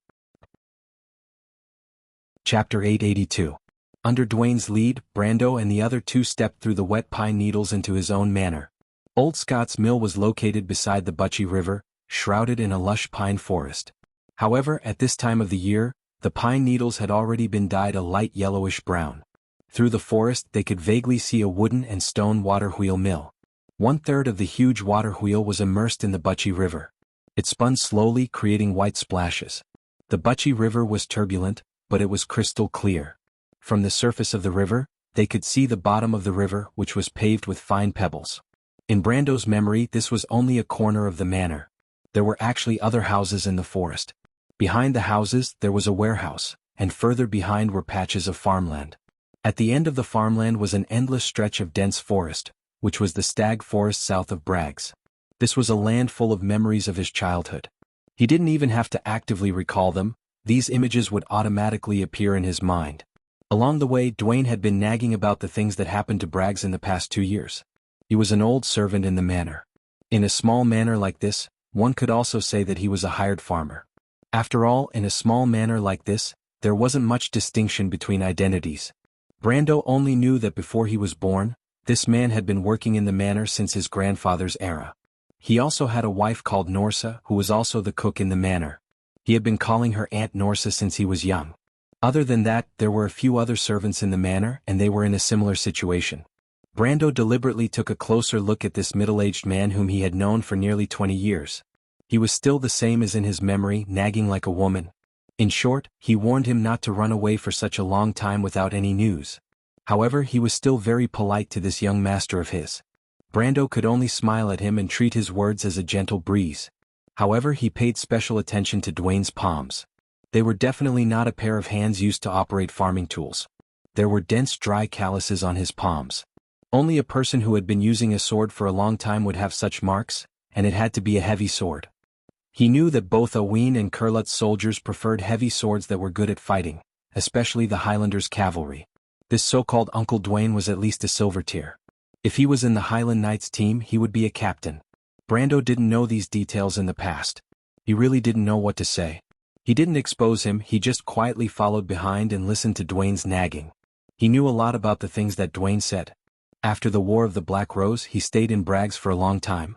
Chapter 882. Under Dwayne's lead, Brando and the other two stepped through the wet pine needles into his own manor. Old Scott's mill was located beside the Butchie River, shrouded in a lush pine forest. However, at this time of the year, the pine needles had already been dyed a light yellowish brown. Through the forest they could vaguely see a wooden and stone water wheel mill. 1/3 of the huge water wheel was immersed in the Butchie River. It spun slowly, creating white splashes. The Butchie River was turbulent, but it was crystal clear. From the surface of the river, they could see the bottom of the river, which was paved with fine pebbles. In Brando's memory, this was only a corner of the manor. There were actually other houses in the forest. Behind the houses, there was a warehouse, and further behind were patches of farmland. At the end of the farmland was an endless stretch of dense forest, which was the Stag Forest south of Bragg's. This was a land full of memories of his childhood. He didn't even have to actively recall them, these images would automatically appear in his mind. Along the way, Dwayne had been nagging about the things that happened to Bragg's in the past 2 years. He was an old servant in the manor. In a small manor like this, one could also say that he was a hired farmer. After all, in a small manor like this, there wasn't much distinction between identities. Brando only knew that before he was born, this man had been working in the manor since his grandfather's era. He also had a wife called Norsa, who was also the cook in the manor. He had been calling her Aunt Norsa since he was young. Other than that, there were a few other servants in the manor, and they were in a similar situation. Brando deliberately took a closer look at this middle-aged man whom he had known for nearly 20 years. He was still the same as in his memory, nagging like a woman. In short, he warned him not to run away for such a long time without any news. However, he was still very polite to this young master of his. Brando could only smile at him and treat his words as a gentle breeze. However, he paid special attention to Dwayne's palms. They were definitely not a pair of hands used to operate farming tools. There were dense dry calluses on his palms. Only a person who had been using a sword for a long time would have such marks, and it had to be a heavy sword. He knew that both Owen and Kurlut's soldiers preferred heavy swords that were good at fighting, especially the Highlanders' cavalry. This so-called Uncle Dwayne was at least a silver tier. If he was in the Highland Knights team, he would be a captain. Brando didn't know these details in the past. He really didn't know what to say. He didn't expose him, he just quietly followed behind and listened to Dwayne's nagging. He knew a lot about the things that Dwayne said. After the War of the Black Rose, he stayed in Bragg's for a long time.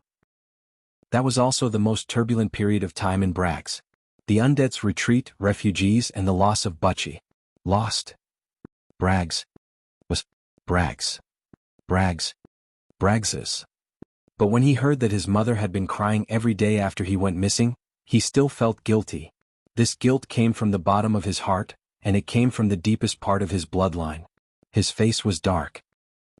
That was also the most turbulent period of time in Bragg's. The undead's retreat, refugees, and the loss of Butchie. Lost. Bragg's. Was. Bragg's. Braggs's. But when he heard that his mother had been crying every day after he went missing, he still felt guilty. This guilt came from the bottom of his heart, and it came from the deepest part of his bloodline. His face was dark.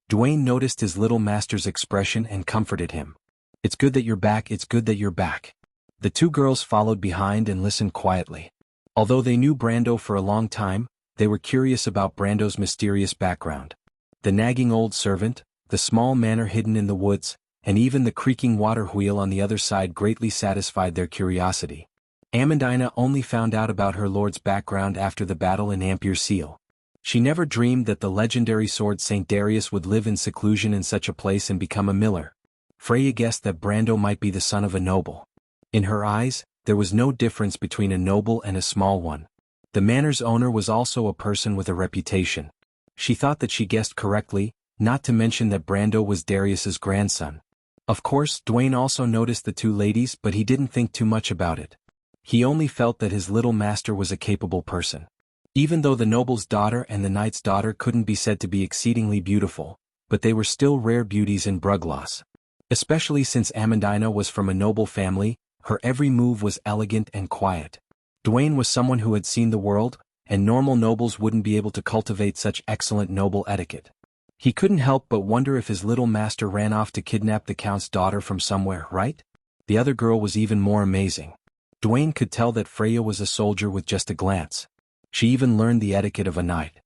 Dwayne noticed his little master's expression and comforted him. "It's good that you're back, it's good that you're back." The two girls followed behind and listened quietly. Although they knew Brando for a long time, they were curious about Brando's mysterious background. The nagging old servant, the small manor hidden in the woods, and even the creaking water wheel on the other side greatly satisfied their curiosity. Amandina only found out about her lord's background after the battle in Ampere Seal. She never dreamed that the legendary sword Saint Darius would live in seclusion in such a place and become a miller. Freya guessed that Brando might be the son of a noble. In her eyes, there was no difference between a noble and a small one. The manor's owner was also a person with a reputation. She thought that she guessed correctly, not to mention that Brando was Darius's grandson. Of course, Dwayne also noticed the two ladies, but he didn't think too much about it. He only felt that his little master was a capable person. Even though the noble's daughter and the knight's daughter couldn't be said to be exceedingly beautiful, but they were still rare beauties in Brugloss. Especially since Amandina was from a noble family, her every move was elegant and quiet. Dwayne was someone who had seen the world, and normal nobles wouldn't be able to cultivate such excellent noble etiquette. He couldn't help but wonder if his little master ran off to kidnap the count's daughter from somewhere, right? The other girl was even more amazing. Dwayne could tell that Freya was a soldier with just a glance. She even learned the etiquette of a knight.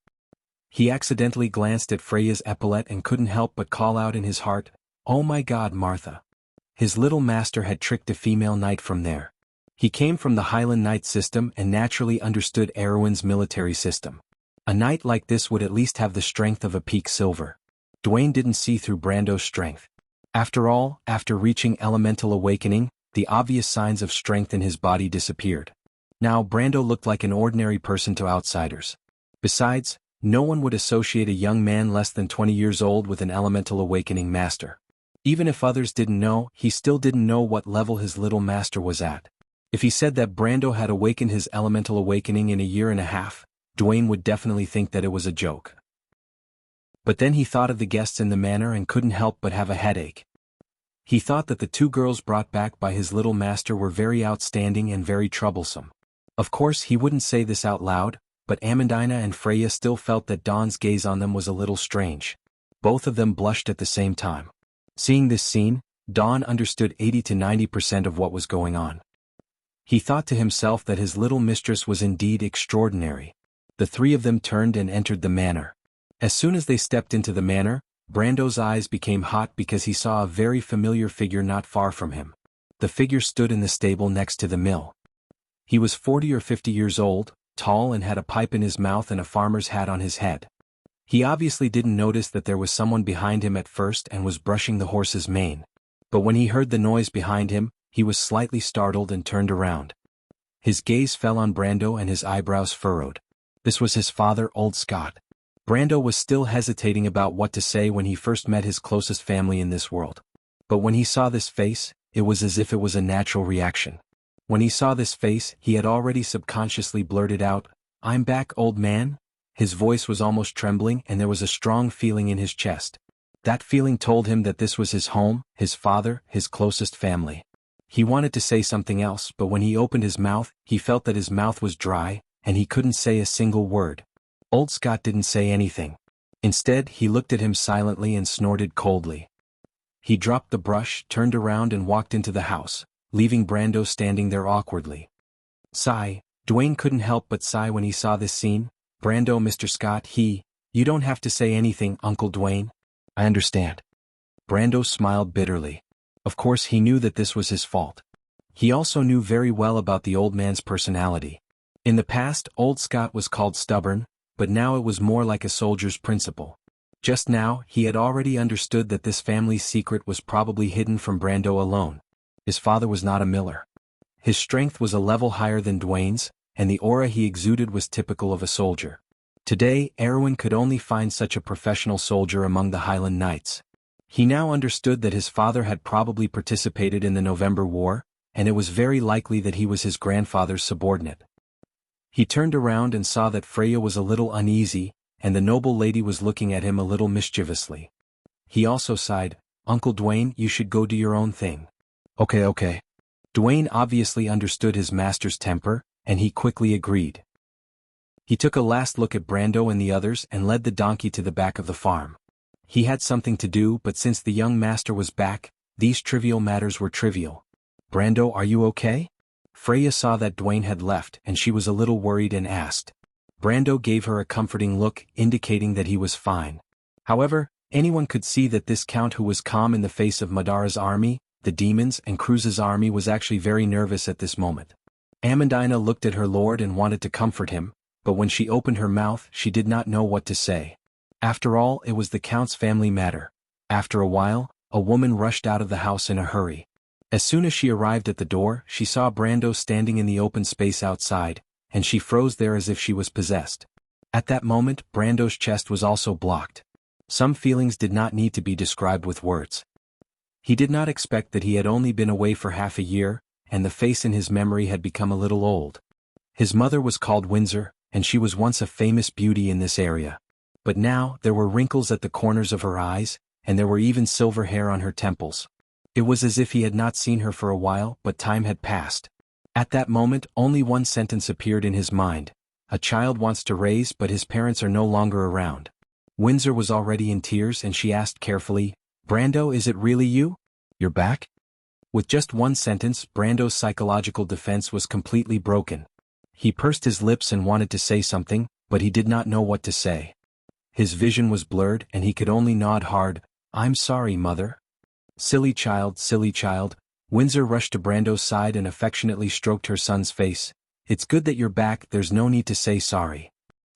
He accidentally glanced at Freya's epaulette and couldn't help but call out in his heart, "Oh my God, Martha." His little master had tricked a female knight from there. He came from the Highland Knight system and naturally understood Erwin's military system. A knight like this would at least have the strength of a peak silver. Dwayne didn't see through Brando's strength. After all, after reaching elemental awakening, the obvious signs of strength in his body disappeared. Now Brando looked like an ordinary person to outsiders. Besides, no one would associate a young man less than 20 years old with an elemental awakening master. Even if others didn't know, he still didn't know what level his little master was at. If he said that Brando had awakened his elemental awakening in a year and a half, Dwayne would definitely think that it was a joke. But then he thought of the guests in the manor and couldn't help but have a headache. He thought that the two girls brought back by his little master were very outstanding and very troublesome. Of course he wouldn't say this out loud, but Amandina and Freya still felt that Dawn's gaze on them was a little strange. Both of them blushed at the same time. Seeing this scene, Dawn understood 80 to 90% of what was going on. He thought to himself that his little mistress was indeed extraordinary. The three of them turned and entered the manor. As soon as they stepped into the manor, Brando's eyes became hot because he saw a very familiar figure not far from him. The figure stood in the stable next to the mill. He was 40 or 50 years old, tall and had a pipe in his mouth and a farmer's hat on his head. He obviously didn't notice that there was someone behind him at first and was brushing the horse's mane. But when he heard the noise behind him, he was slightly startled and turned around. His gaze fell on Brando and his eyebrows furrowed. This was his father, Old Scott. Brando was still hesitating about what to say when he first met his closest family in this world. But when he saw this face, it was as if it was a natural reaction. When he saw this face, he had already subconsciously blurted out, "I'm back, old man." His voice was almost trembling and there was a strong feeling in his chest. That feeling told him that this was his home, his father, his closest family. He wanted to say something else, but when he opened his mouth, he felt that his mouth was dry, and he couldn't say a single word. Old Scott didn't say anything. Instead, he looked at him silently and snorted coldly. He dropped the brush, turned around and walked into the house, leaving Brando standing there awkwardly. Sigh, Dwayne couldn't help but sigh when he saw this scene. Brando, Mr. Scott, you don't have to say anything, Uncle Dwayne. I understand. Brando smiled bitterly. Of course he knew that this was his fault. He also knew very well about the old man's personality. In the past, old Scott was called stubborn, but now it was more like a soldier's principle. Just now, he had already understood that this family's secret was probably hidden from Brando alone. His father was not a miller. His strength was a level higher than Dwayne's, and the aura he exuded was typical of a soldier. Today, Erwin could only find such a professional soldier among the Highland Knights. He now understood that his father had probably participated in the November War, and it was very likely that he was his grandfather's subordinate. He turned around and saw that Freya was a little uneasy, and the noble lady was looking at him a little mischievously. He also sighed, Uncle Dwayne, you should go do your own thing. Okay. Dwayne obviously understood his master's temper, and he quickly agreed. He took a last look at Brando and the others and led the donkey to the back of the farm. He had something to do, but since the young master was back, these trivial matters were trivial. Brando, are you okay? Freya saw that Dwayne had left and she was a little worried and asked. Brando gave her a comforting look, indicating that he was fine. However, anyone could see that this count, who was calm in the face of Madara's army, the demons, and Cruz's army, was actually very nervous at this moment. Amandina looked at her lord and wanted to comfort him, but when she opened her mouth she did not know what to say. After all, it was the count's family matter. After a while, a woman rushed out of the house in a hurry. As soon as she arrived at the door, she saw Brando standing in the open space outside, and she froze there as if she was possessed. At that moment, Brando's chest was also blocked. Some feelings did not need to be described with words. He did not expect that he had only been away for half a year, and the face in his memory had become a little old. His mother was called Windsor, and she was once a famous beauty in this area. But now, there were wrinkles at the corners of her eyes, and there were even silver hair on her temples. It was as if he had not seen her for a while, but time had passed. At that moment, only one sentence appeared in his mind. A child wants to raise, but his parents are no longer around. Windsor was already in tears and she asked carefully, Brando, is it really you? You're back? With just one sentence, Brando's psychological defense was completely broken. He pursed his lips and wanted to say something, but he did not know what to say. His vision was blurred and he could only nod hard. I'm sorry, mother. Silly child. Windsor rushed to Brando's side and affectionately stroked her son's face. It's good that you're back, there's no need to say sorry.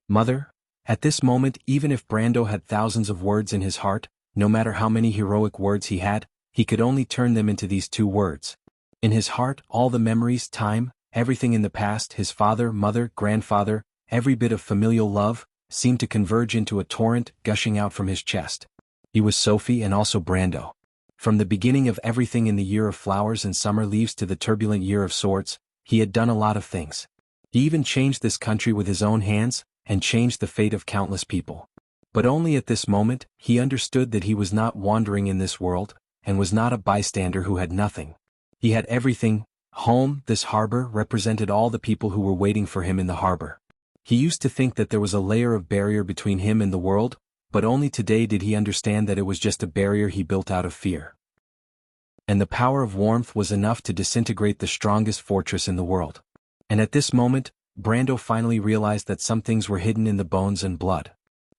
Mother? At this moment, even if Brando had thousands of words in his heart, no matter how many heroic words he had, he could only turn them into these two words. In his heart, all the memories, time, everything in the past, his father, mother, grandfather, every bit of familial love, seemed to converge into a torrent gushing out from his chest. He was Sophie and also Brando. From the beginning of everything in the year of flowers and summer leaves to the turbulent year of swords, he had done a lot of things. He even changed this country with his own hands, and changed the fate of countless people. But only at this moment, he understood that he was not wandering in this world, and was not a bystander who had nothing. He had everything. Home, this harbor, represented all the people who were waiting for him in the harbor. He used to think that there was a layer of barrier between him and the world, but only today did he understand that it was just a barrier he built out of fear. And the power of warmth was enough to disintegrate the strongest fortress in the world. And at this moment, Brando finally realized that some things were hidden in the bones and blood.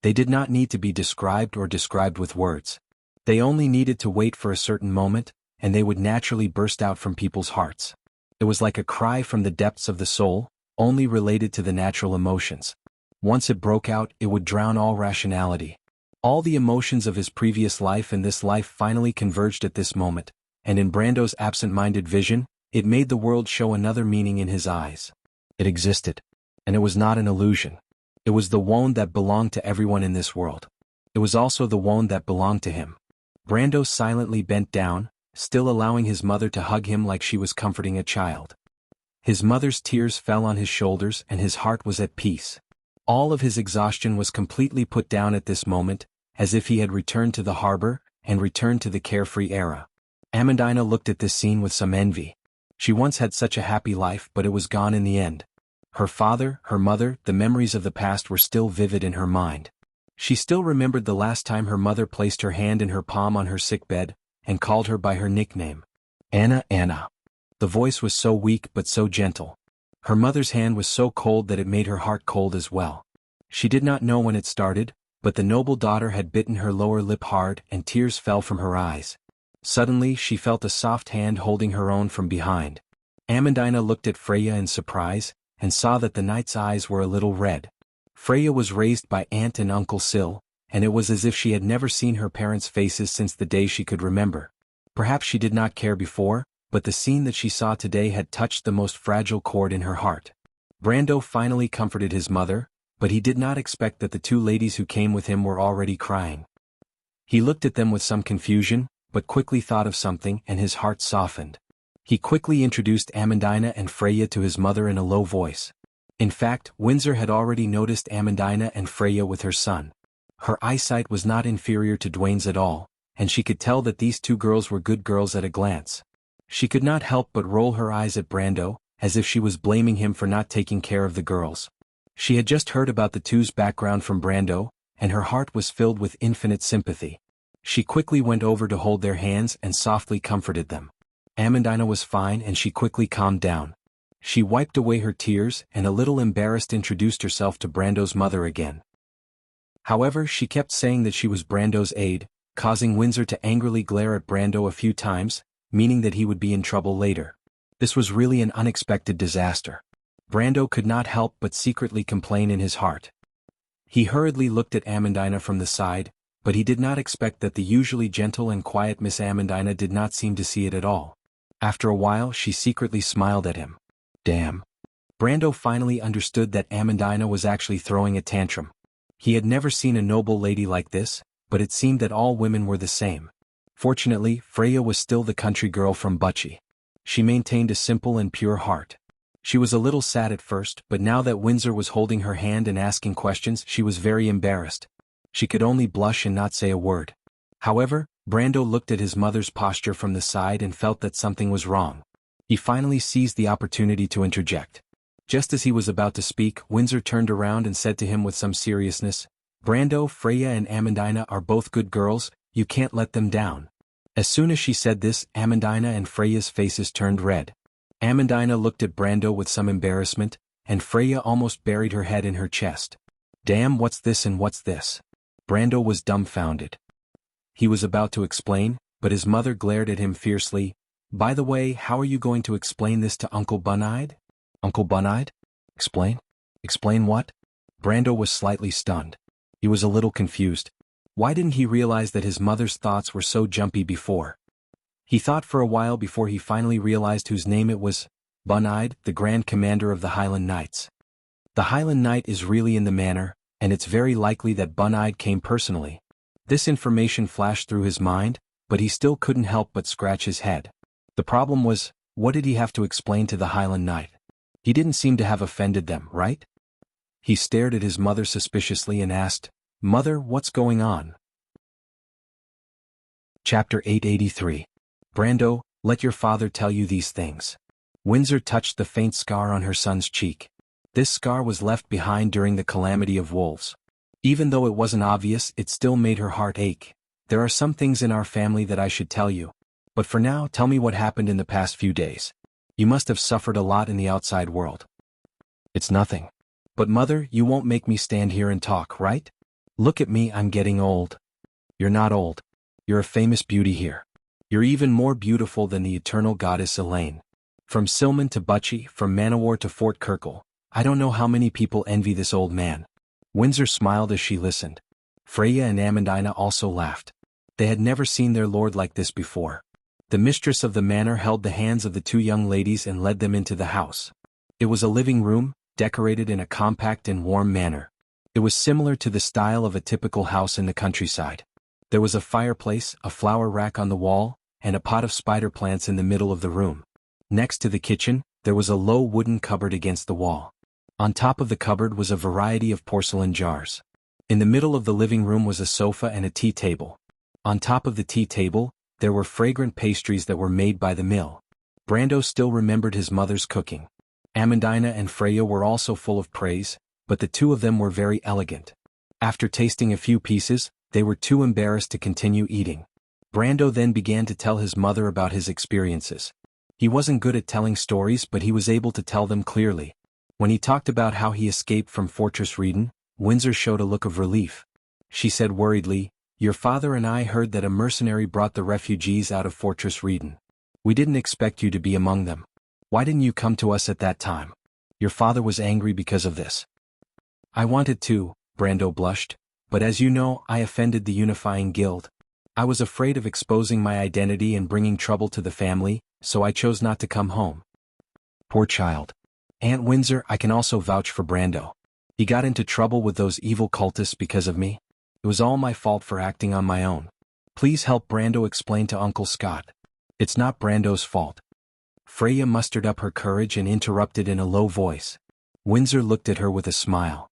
They did not need to be described or described with words. They only needed to wait for a certain moment, and they would naturally burst out from people's hearts. It was like a cry from the depths of the soul, only related to the natural emotions. Once it broke out, it would drown all rationality. All the emotions of his previous life and this life finally converged at this moment, and in Brando's absent-minded vision, it made the world show another meaning in his eyes. It existed. And it was not an illusion. It was the wound that belonged to everyone in this world. It was also the wound that belonged to him. Brando silently bent down, still allowing his mother to hug him like she was comforting a child. His mother's tears fell on his shoulders and his heart was at peace. All of his exhaustion was completely put down at this moment, as if he had returned to the harbor, and returned to the carefree era. Amandina looked at this scene with some envy. She once had such a happy life, but it was gone in the end. Her father, her mother, the memories of the past were still vivid in her mind. She still remembered the last time her mother placed her hand in her palm on her sick bed, and called her by her nickname. Anna, Anna. The voice was so weak but so gentle. Her mother's hand was so cold that it made her heart cold as well. She did not know when it started, but the noble daughter had bitten her lower lip hard and tears fell from her eyes. Suddenly she felt a soft hand holding her own from behind. Amandina looked at Freya in surprise, and saw that the knight's eyes were a little red. Freya was raised by Aunt and Uncle Sil, and it was as if she had never seen her parents' faces since the day she could remember. Perhaps she did not care before, but the scene that she saw today had touched the most fragile chord in her heart. Brando finally comforted his mother, but he did not expect that the two ladies who came with him were already crying. He looked at them with some confusion, but quickly thought of something and his heart softened. He quickly introduced Amandina and Freya to his mother in a low voice. In fact, Windsor had already noticed Amandina and Freya with her son. Her eyesight was not inferior to Dwayne's at all, and she could tell that these two girls were good girls at a glance. She could not help but roll her eyes at Brando, as if she was blaming him for not taking care of the girls. She had just heard about the two's background from Brando, and her heart was filled with infinite sympathy. She quickly went over to hold their hands and softly comforted them. Amandina was fine and she quickly calmed down. She wiped away her tears and a little embarrassed introduced herself to Brando's mother again. However, she kept saying that she was Brando's aide, causing Windsor to angrily glare at Brando a few times, meaning that he would be in trouble later. This was really an unexpected disaster. Brando could not help but secretly complain in his heart. He hurriedly looked at Amandina from the side, but he did not expect that the usually gentle and quiet Miss Amandina did not seem to see it at all. After a while she secretly smiled at him. Damn. Brando finally understood that Amandina was actually throwing a tantrum. He had never seen a noble lady like this, but it seemed that all women were the same. Fortunately, Freya was still the country girl from Wuxia. She maintained a simple and pure heart. She was a little sad at first, but now that Windsor was holding her hand and asking questions, she was very embarrassed. She could only blush and not say a word. However, Brando looked at his mother's posture from the side and felt that something was wrong. He finally seized the opportunity to interject. Just as he was about to speak, Windsor turned around and said to him with some seriousness, "Brando, Freya and Amandina are both good girls, you can't let them down." As soon as she said this, Amandina and Freya's faces turned red. Amandina looked at Brando with some embarrassment, and Freya almost buried her head in her chest. Damn, what's this and what's this? Brando was dumbfounded. He was about to explain, but his mother glared at him fiercely. By the way, how are you going to explain this to Uncle Bun-Eyed? Uncle Bun-Eyed? Explain? Explain what? Brando was slightly stunned. He was a little confused. Why didn't he realize that his mother's thoughts were so jumpy before? He thought for a while before he finally realized whose name it was. Bun-Eyed, the Grand Commander of the Highland Knights. The Highland Knight is really in the manor, and it's very likely that Bun-Eyed came personally. This information flashed through his mind, but he still couldn't help but scratch his head. The problem was, what did he have to explain to the Highland Knight? He didn't seem to have offended them, right? He stared at his mother suspiciously and asked, "Mother, what's going on?" Chapter 883. Brando, let your father tell you these things. Windsor touched the faint scar on her son's cheek. This scar was left behind during the calamity of wolves. Even though it wasn't obvious, it still made her heart ache. There are some things in our family that I should tell you. But for now, tell me what happened in the past few days. You must have suffered a lot in the outside world. It's nothing. But mother, you won't make me stand here and talk, right? Look at me, I'm getting old. You're not old. You're a famous beauty here. You're even more beautiful than the eternal goddess Elaine. From Silman to Wuxia, from Manowar to Fort Kirkle, I don't know how many people envy this old man. Windsor smiled as she listened. Freya and Amandina also laughed. They had never seen their lord like this before. The mistress of the manor held the hands of the two young ladies and led them into the house. It was a living room, decorated in a compact and warm manner. It was similar to the style of a typical house in the countryside. There was a fireplace, a flower rack on the wall, and a pot of spider plants in the middle of the room. Next to the kitchen, there was a low wooden cupboard against the wall. On top of the cupboard was a variety of porcelain jars. In the middle of the living room was a sofa and a tea table. On top of the tea table, there were fragrant pastries that were made by the mill. Brando still remembered his mother's cooking. Amandina and Freya were also full of praise, but the two of them were very elegant. After tasting a few pieces, they were too embarrassed to continue eating. Brando then began to tell his mother about his experiences. He wasn't good at telling stories, but he was able to tell them clearly. When he talked about how he escaped from Fortress Reden, Windsor showed a look of relief. She said worriedly, "Your father and I heard that a mercenary brought the refugees out of Fortress Reden. We didn't expect you to be among them. Why didn't you come to us at that time? Your father was angry because of this." "I wanted to," Brando blushed, "but as you know, I offended the Unifying Guild. I was afraid of exposing my identity and bringing trouble to the family, so I chose not to come home." Poor child. Aunt Windsor, I can also vouch for Brando. He got into trouble with those evil cultists because of me. It was all my fault for acting on my own. Please help Brando explain to Uncle Scott. It's not Brando's fault. Freya mustered up her courage and interrupted in a low voice. Windsor looked at her with a smile.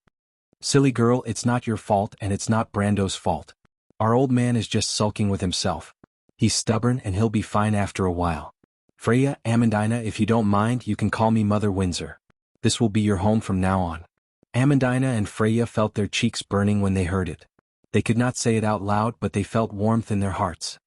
"Silly girl, it's not your fault and it's not Brando's fault. Our old man is just sulking with himself. He's stubborn and he'll be fine after a while. Freya, Amandina, if you don't mind, you can call me Mother Windsor. This will be your home from now on." Amandina and Freya felt their cheeks burning when they heard it. They could not say it out loud, but they felt warmth in their hearts.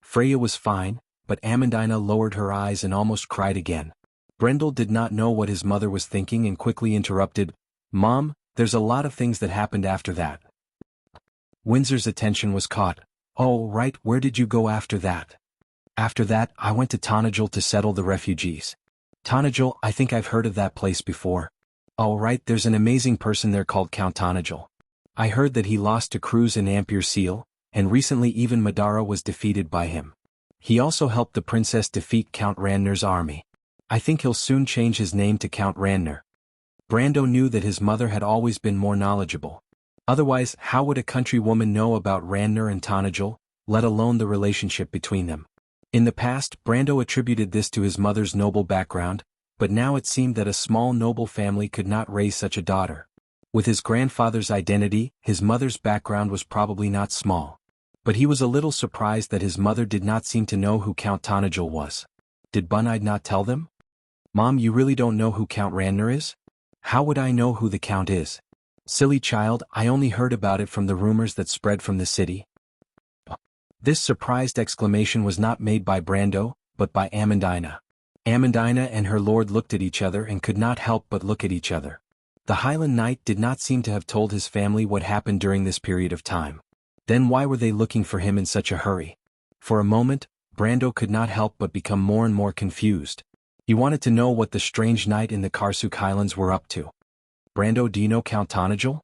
Freya was fine, but Amandina lowered her eyes and almost cried again. Brendel did not know what his mother was thinking and quickly interrupted, "Mom, there's a lot of things that happened after that." Windsor's attention was caught. "Oh, right, where did you go after that?" "After that, I went to Tonajul to settle the refugees." "Tonajul, I think I've heard of that place before." "Oh, right, there's an amazing person there called Count Tonajul. I heard that he lost to Cruz and Ampere Seal, and recently even Madara was defeated by him. He also helped the princess defeat Count Randner's army. I think he'll soon change his name to Count Randner." Brando knew that his mother had always been more knowledgeable. Otherwise, how would a countrywoman know about Randner and Tonajul, let alone the relationship between them? In the past, Brando attributed this to his mother's noble background, but now it seemed that a small noble family could not raise such a daughter. With his grandfather's identity, his mother's background was probably not small. But he was a little surprised that his mother did not seem to know who Count Tonajul was. Did Bunide not tell them? "Mom, you really don't know who Count Randner is?" "How would I know who the Count is? Silly child, I only heard about it from the rumors that spread from the city." This surprised exclamation was not made by Brando, but by Amandina. Amandina and her lord looked at each other and could not help but look at each other. The Highland Knight did not seem to have told his family what happened during this period of time. Then why were they looking for him in such a hurry? For a moment, Brando could not help but become more and more confused. He wanted to know what the strange knight in the Karsuk Highlands were up to. "Brando, do you know Count Tonajul?"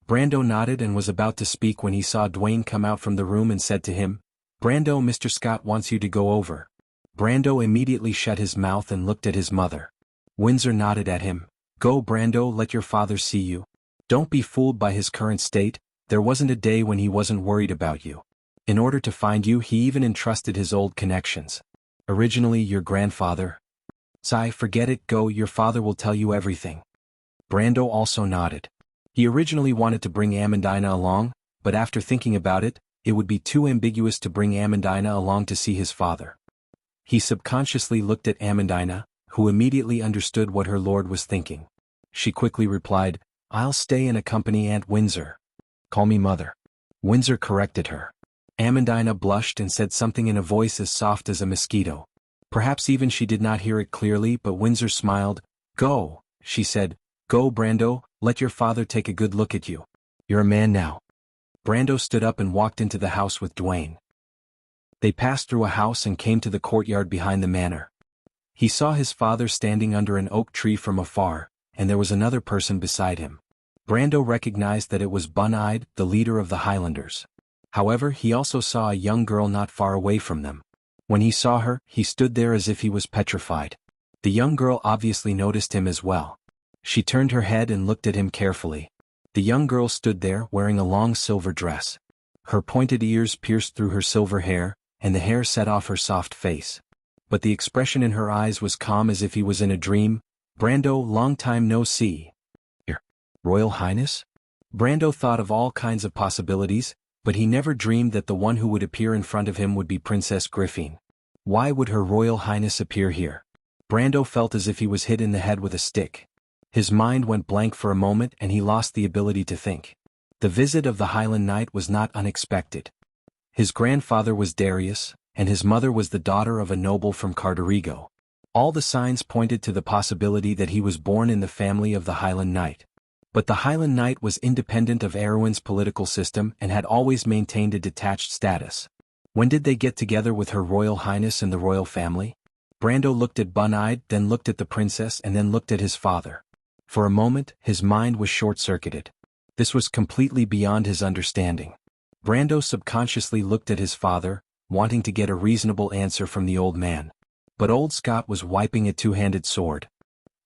Brando nodded and was about to speak when he saw Dwayne come out from the room and said to him, "Brando, Mr. Scott wants you to go over." Brando immediately shut his mouth and looked at his mother. Windsor nodded at him. "Go, Brando, let your father see you. Don't be fooled by his current state, there wasn't a day when he wasn't worried about you. In order to find you, he even entrusted his old connections. Originally your grandfather." "Sai, forget it, go, your father will tell you everything." Brando also nodded. He originally wanted to bring Amandina along, but after thinking about it, it would be too ambiguous to bring Amandina along to see his father. He subconsciously looked at Amandina, who immediately understood what her lord was thinking. She quickly replied, "I'll stay and accompany Aunt Windsor." "Call me Mother." Windsor corrected her. Amandina blushed and said something in a voice as soft as a mosquito. Perhaps even she did not hear it clearly, but Windsor smiled. "Go," she said. "Go, Brando, let your father take a good look at you. You're a man now." Brando stood up and walked into the house with Dwayne. They passed through a house and came to the courtyard behind the manor. He saw his father standing under an oak tree from afar, and there was another person beside him. Brando recognized that it was Bunide, the leader of the Highlanders. However, he also saw a young girl not far away from them. When he saw her, he stood there as if he was petrified. The young girl obviously noticed him as well. She turned her head and looked at him carefully. The young girl stood there wearing a long silver dress. Her pointed ears pierced through her silver hair, and the hair set off her soft face. But the expression in her eyes was calm as if he was in a dream. "Brando, long time no see." "Your Royal Highness?" Brando thought of all kinds of possibilities, but he never dreamed that the one who would appear in front of him would be Princess Griffin. Why would Her Royal Highness appear here? Brando felt as if he was hit in the head with a stick. His mind went blank for a moment and he lost the ability to think. The visit of the Highland Knight was not unexpected. His grandfather was Darius, and his mother was the daughter of a noble from Carderigo. All the signs pointed to the possibility that he was born in the family of the Highland Knight. But the Highland Knight was independent of Erwin's political system and had always maintained a detached status. When did they get together with Her Royal Highness and the royal family? Brando looked at Bun-Eyed, then looked at the princess and then looked at his father. For a moment, his mind was short-circuited. This was completely beyond his understanding. Brando subconsciously looked at his father, wanting to get a reasonable answer from the old man. But old Scott was wiping a two-handed sword.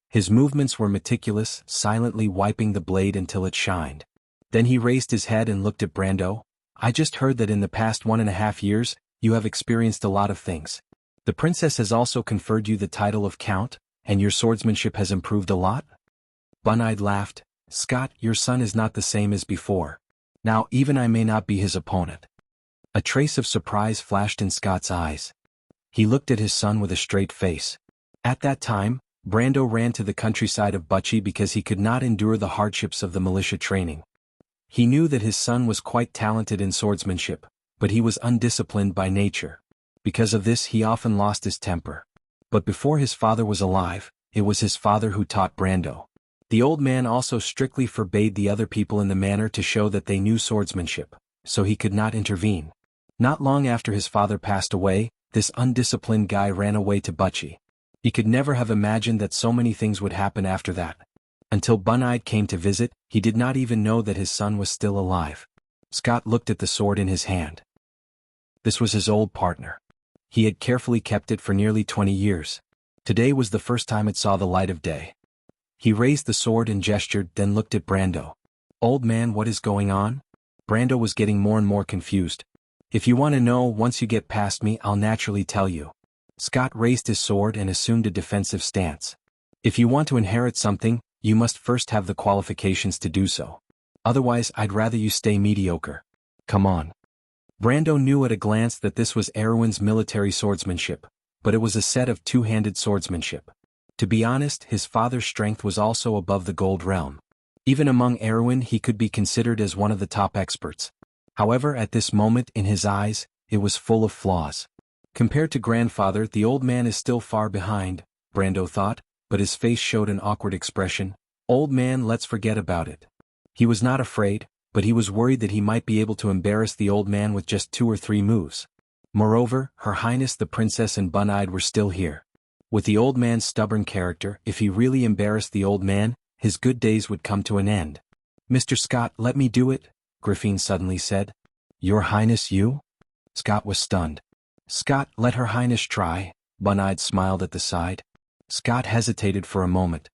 His movements were meticulous, silently wiping the blade until it shined. Then he raised his head and looked at Brando. I just heard that in the past 1.5 years, you have experienced a lot of things. The princess has also conferred you the title of Count, and your swordsmanship has improved a lot? Bun-Eyed laughed. Scott, your son is not the same as before. Now even I may not be his opponent. A trace of surprise flashed in Scott's eyes. He looked at his son with a straight face. At that time, Brando ran to the countryside of Wuxia because he could not endure the hardships of the militia training. He knew that his son was quite talented in swordsmanship, but he was undisciplined by nature. Because of this he often lost his temper. But before his father was alive, it was his father who taught Brando. The old man also strictly forbade the other people in the manor to show that they knew swordsmanship, so he could not intervene. Not long after his father passed away, this undisciplined guy ran away to Wuxia. He could never have imagined that so many things would happen after that. Until Bun-Eyed came to visit, he did not even know that his son was still alive. Scott looked at the sword in his hand. This was his old partner. He had carefully kept it for nearly 20 years. Today was the first time it saw the light of day. He raised the sword and gestured, then looked at Brando. Old man, what is going on? Brando was getting more and more confused. If you want to know, once you get past me, I'll naturally tell you. Scott raised his sword and assumed a defensive stance. If you want to inherit something, you must first have the qualifications to do so. Otherwise, I'd rather you stay mediocre. Come on. Brando knew at a glance that this was Erwin's military swordsmanship, but it was a set of two-handed swordsmanship. To be honest, his father's strength was also above the gold realm. Even among Erwin he could be considered as one of the top experts. However, at this moment in his eyes, it was full of flaws. Compared to grandfather, the old man is still far behind, Brando thought, but his face showed an awkward expression. Old man, let's forget about it. He was not afraid, but he was worried that he might be able to embarrass the old man with just 2 or 3 moves. Moreover, Her Highness the Princess and Bun-Eyed were still here. With the old man's stubborn character, if he really embarrassed the old man, his good days would come to an end. Mr. Scott, let me do it, Griffin suddenly said. Your Highness, you? Scott was stunned. Scott, let Her Highness try, Bun-Eyed smiled at the side. Scott hesitated for a moment.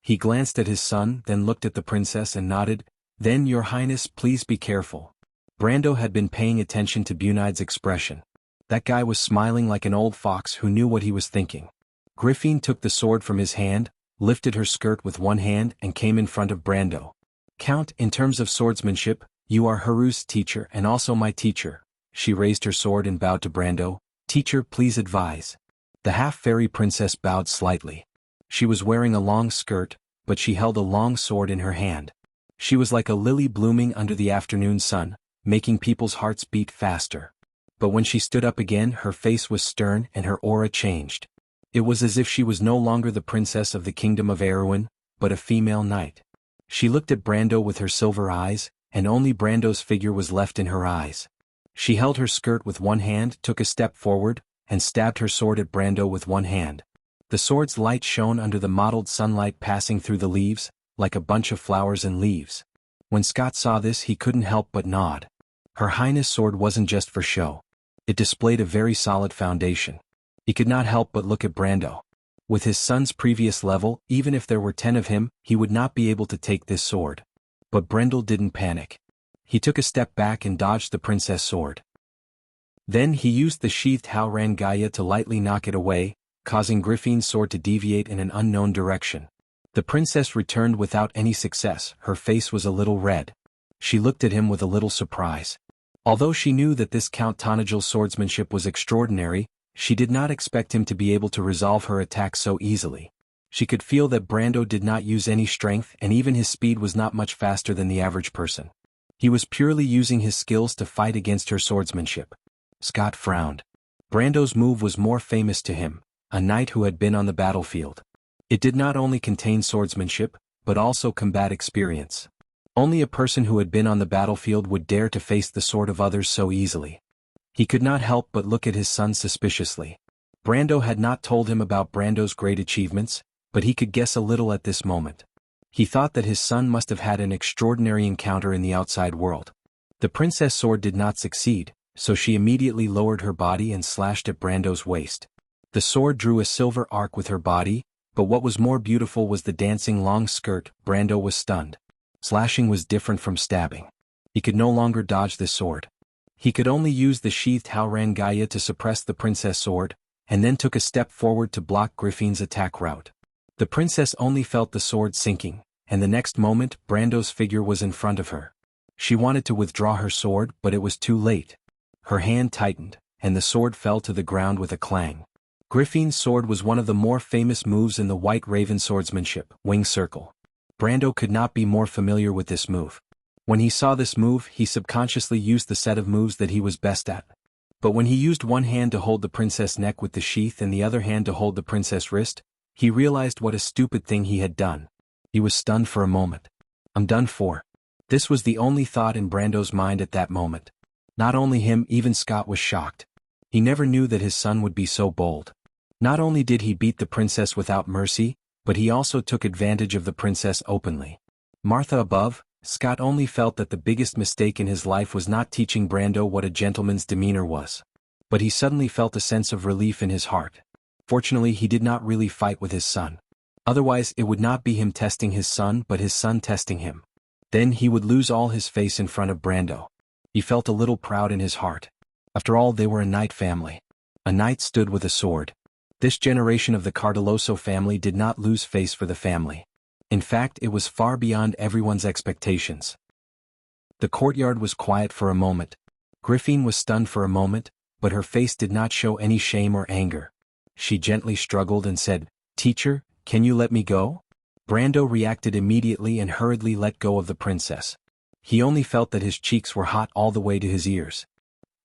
He glanced at his son, then looked at the princess and nodded. Then, Your Highness, please be careful. Brando had been paying attention to Bun-Eyed's expression. That guy was smiling like an old fox who knew what he was thinking. Griffin took the sword from his hand, lifted her skirt with one hand and came in front of Brando. Count, in terms of swordsmanship, you are Haru's teacher and also my teacher. She raised her sword and bowed to Brando. Teacher, please advise. The half-fairy princess bowed slightly. She was wearing a long skirt, but she held a long sword in her hand. She was like a lily blooming under the afternoon sun, making people's hearts beat faster. But when she stood up again, her face was stern and her aura changed. It was as if she was no longer the princess of the kingdom of Erwin, but a female knight. She looked at Brando with her silver eyes, and only Brando's figure was left in her eyes. She held her skirt with one hand, took a step forward, and stabbed her sword at Brando with one hand. The sword's light shone under the mottled sunlight passing through the leaves, like a bunch of flowers and leaves. When Scott saw this, he couldn't help but nod. Her Highness' sword wasn't just for show. It displayed a very solid foundation. He could not help but look at Brando. With his son's previous level, even if there were 10 of him, he would not be able to take this sword. But Brando didn't panic. He took a step back and dodged the princess' sword. Then he used the sheathed Haurangaya to lightly knock it away, causing Griffin's sword to deviate in an unknown direction. The princess returned without any success. Her face was a little red. She looked at him with a little surprise. Although she knew that this Count Tanagel's swordsmanship was extraordinary, she did not expect him to be able to resolve her attack so easily. She could feel that Brando did not use any strength and even his speed was not much faster than the average person. He was purely using his skills to fight against her swordsmanship. Scott frowned. Brando's move was more famous to him, a knight who had been on the battlefield. It did not only contain swordsmanship, but also combat experience. Only a person who had been on the battlefield would dare to face the sword of others so easily. He could not help but look at his son suspiciously. Brando had not told him about Brando's great achievements, but he could guess a little at this moment. He thought that his son must have had an extraordinary encounter in the outside world. The princess sword did not succeed, so she immediately lowered her body and slashed at Brando's waist. The sword drew a silver arc with her body, but what was more beautiful was the dancing long skirt. Brando was stunned. Slashing was different from stabbing. He could no longer dodge this sword. He could only use the sheathed Haurangaya to suppress the princess sword, and then took a step forward to block Griffin's attack route. The princess only felt the sword sinking, and the next moment Brando's figure was in front of her. She wanted to withdraw her sword, but it was too late. Her hand tightened, and the sword fell to the ground with a clang. Griffin's sword was one of the more famous moves in the White Raven swordsmanship, wing circle. Brando could not be more familiar with this move. When he saw this move, he subconsciously used the set of moves that he was best at. But when he used one hand to hold the princess' neck with the sheath and the other hand to hold the princess' wrist, he realized what a stupid thing he had done. He was stunned for a moment. I'm done for. This was the only thought in Brando's mind at that moment. Not only him, even Scott was shocked. He never knew that his son would be so bold. Not only did he beat the princess without mercy, but he also took advantage of the princess openly. Martha above, Scott only felt that the biggest mistake in his life was not teaching Brando what a gentleman's demeanor was. But he suddenly felt a sense of relief in his heart. Fortunately, he did not really fight with his son. Otherwise, it would not be him testing his son but his son testing him. Then he would lose all his face in front of Brando. He felt a little proud in his heart. After all, they were a knight family. A knight stood with a sword. This generation of the Cardoloso family did not lose face for the family. In fact, it was far beyond everyone's expectations. The courtyard was quiet for a moment. Griffin was stunned for a moment, but her face did not show any shame or anger. She gently struggled and said, "Teacher, can you let me go?" Brando reacted immediately and hurriedly let go of the princess. He only felt that his cheeks were hot all the way to his ears.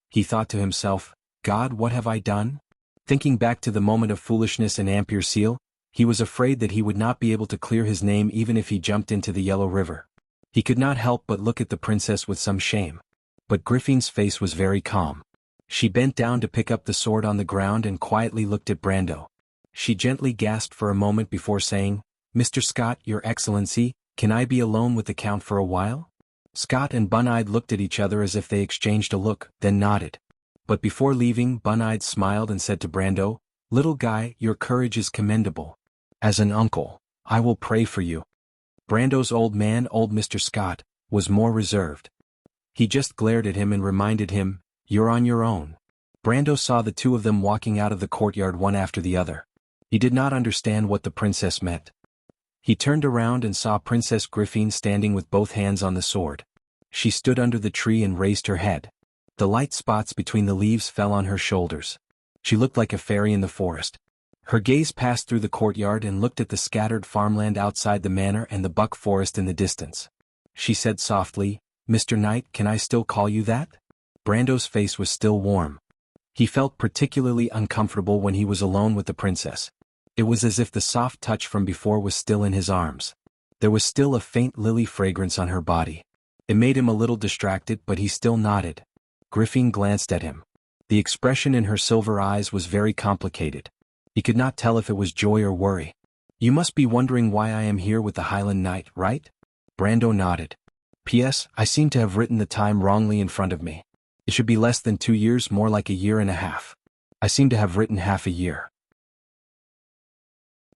He thought to himself, God, what have I done? Thinking back to the moment of foolishness in Ampere Seal, he was afraid that he would not be able to clear his name even if he jumped into the Yellow River. He could not help but look at the princess with some shame. But Griffin's face was very calm. She bent down to pick up the sword on the ground and quietly looked at Brando. She gently gasped for a moment before saying, "Mr. Scott, Your Excellency, can I be alone with the Count for a while?" Scott and Bun-Eyed looked at each other as if they exchanged a look, then nodded. But before leaving, Bun-Eyed smiled and said to Brando, "Little guy, your courage is commendable. As an uncle, I will pray for you." Brando's old man, old Mr. Scott, was more reserved. He just glared at him and reminded him, "You're on your own." Brando saw the two of them walking out of the courtyard one after the other. He did not understand what the princess meant. He turned around and saw Princess Griffin standing with both hands on the sword. She stood under the tree and raised her head. The light spots between the leaves fell on her shoulders. She looked like a fairy in the forest. Her gaze passed through the courtyard and looked at the scattered farmland outside the manor and the buck forest in the distance. She said softly, "Mr. Knight, can I still call you that?" Brando's face was still warm. He felt particularly uncomfortable when he was alone with the princess. It was as if the soft touch from before was still in his arms. There was still a faint lily fragrance on her body. It made him a little distracted, but he still nodded. Griffin glanced at him. The expression in her silver eyes was very complicated. He could not tell if it was joy or worry. "You must be wondering why I am here with the Highland Knight, right?" Brando nodded. "P.S. I seem to have written the time wrongly in front of me. It should be less than 2 years, more like a year and a half. I seem to have written half a year."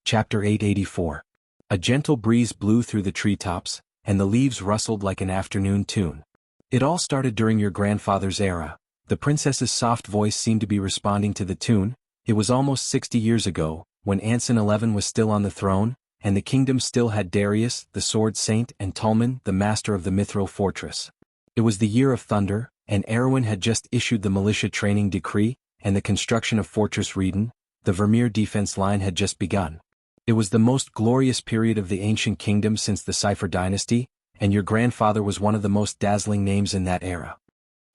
Chapter 884. A gentle breeze blew through the treetops, and the leaves rustled like an afternoon tune. "It all started during your grandfather's era." The princess's soft voice seemed to be responding to the tune. "It was almost 60 years ago, when Anson XI was still on the throne, and the kingdom still had Darius, the sword saint, and Tulman, the master of the Mithril fortress. It was the year of thunder, and Erwin had just issued the militia training decree, and the construction of Fortress Reeden, the Vermeer defense line, had just begun. It was the most glorious period of the ancient kingdom since the Cipher dynasty, and your grandfather was one of the most dazzling names in that era."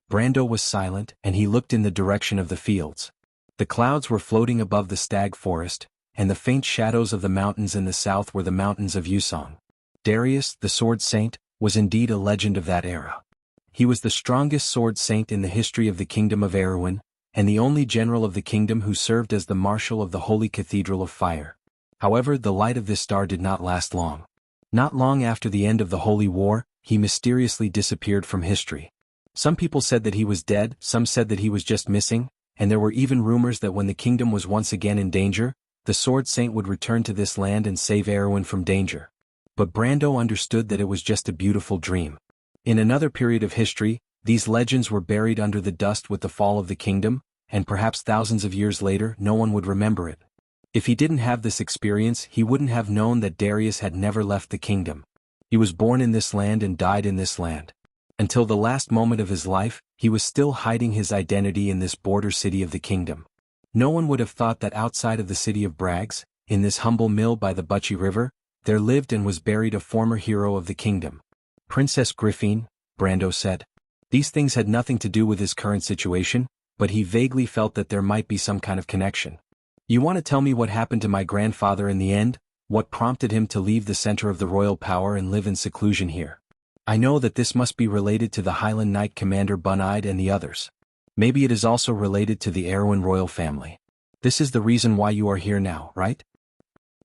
Brando was silent, and he looked in the direction of the fields. The clouds were floating above the stag forest, and the faint shadows of the mountains in the south were the mountains of Yusong. Darius, the sword saint, was indeed a legend of that era. He was the strongest sword saint in the history of the kingdom of Erewhon, and the only general of the kingdom who served as the marshal of the Holy Cathedral of Fire. However, the light of this star did not last long. Not long after the end of the Holy War, he mysteriously disappeared from history. Some people said that he was dead, some said that he was just missing, and there were even rumors that when the kingdom was once again in danger, the sword saint would return to this land and save Erewhon from danger. But Brando understood that it was just a beautiful dream. In another period of history, these legends were buried under the dust with the fall of the kingdom, and perhaps thousands of years later no one would remember it. If he didn't have this experience, he wouldn't have known that Darius had never left the kingdom. He was born in this land and died in this land. Until the last moment of his life, he was still hiding his identity in this border city of the kingdom. No one would have thought that outside of the city of Brags, in this humble mill by the Bucci River, there lived and was buried a former hero of the kingdom. Princess Griffin, Brando said. These things had nothing to do with his current situation, but he vaguely felt that there might be some kind of connection. You want to tell me what happened to my grandfather in the end? What prompted him to leave the center of the royal power and live in seclusion here? I know that this must be related to the Highland Knight Commander Bun-Eyed and the others. Maybe it is also related to the Erewhon royal family. This is the reason why you are here now, right?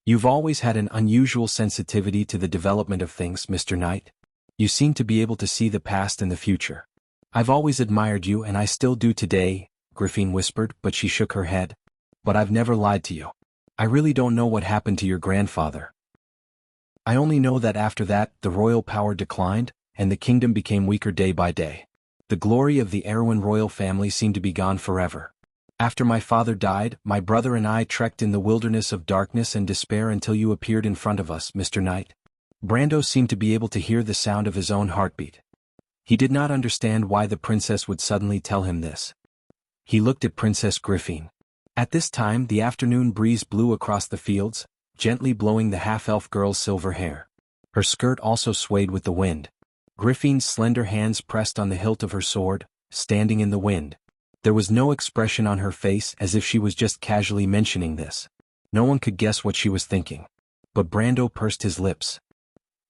You've always had an unusual sensitivity to the development of things, Mr. Knight. You seem to be able to see the past and the future. I've always admired you and I still do today, Griffin whispered, but she shook her head. But I've never lied to you. I really don't know what happened to your grandfather. I only know that after that, the royal power declined, and the kingdom became weaker day by day. The glory of the Erewhon royal family seemed to be gone forever. After my father died, my brother and I trekked in the wilderness of darkness and despair until you appeared in front of us, Mr. Knight. Brando seemed to be able to hear the sound of his own heartbeat. He did not understand why the princess would suddenly tell him this. He looked at Princess Griffin. At this time the afternoon breeze blew across the fields, gently blowing the half-elf girl's silver hair. Her skirt also swayed with the wind. Griffin's slender hands pressed on the hilt of her sword, standing in the wind. There was no expression on her face, as if she was just casually mentioning this. No one could guess what she was thinking. But Brando pursed his lips.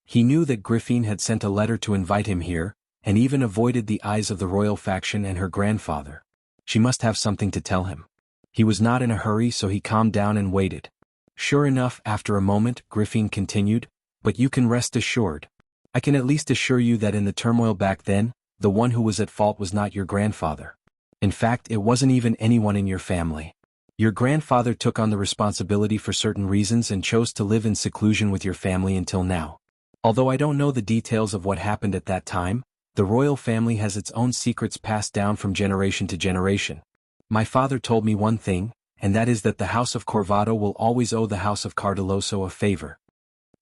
He knew that Griffin had sent a letter to invite him here, and even avoided the eyes of the royal faction and her grandfather. She must have something to tell him. He was not in a hurry, so he calmed down and waited. Sure enough, after a moment, Griffin continued, "But you can rest assured. I can at least assure you that in the turmoil back then, the one who was at fault was not your grandfather. In fact, it wasn't even anyone in your family. Your grandfather took on the responsibility for certain reasons and chose to live in seclusion with your family until now. Although I don't know the details of what happened at that time, the royal family has its own secrets passed down from generation to generation. My father told me one thing, and that is that the House of Corvado will always owe the House of Cardeloso a favor."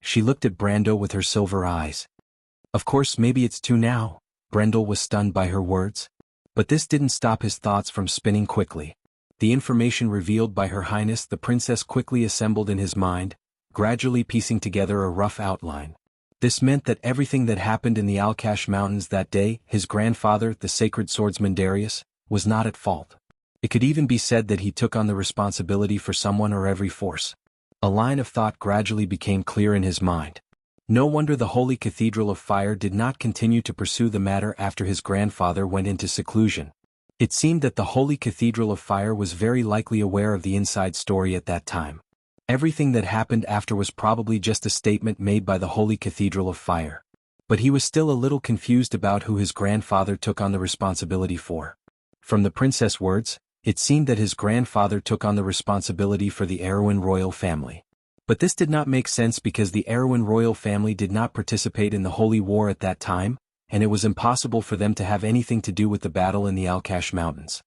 She looked at Brando with her silver eyes. Of course, maybe it's too now. Brando was stunned by her words. But this didn't stop his thoughts from spinning quickly. The information revealed by Her Highness the Princess quickly assembled in his mind, gradually piecing together a rough outline. This meant that everything that happened in the Alcash Mountains that day, his grandfather, the sacred swordsman Darius, was not at fault. It could even be said that he took on the responsibility for someone or every force. A line of thought gradually became clear in his mind. No wonder the Holy Cathedral of Fire did not continue to pursue the matter after his grandfather went into seclusion. It seemed that the Holy Cathedral of Fire was very likely aware of the inside story at that time. Everything that happened after was probably just a statement made by the Holy Cathedral of Fire. But he was still a little confused about who his grandfather took on the responsibility for. From the princess' words, it seemed that his grandfather took on the responsibility for the Erewhon royal family. But this did not make sense because the Erewhon royal family did not participate in the Holy War at that time, and it was impossible for them to have anything to do with the battle in the Alcash Mountains.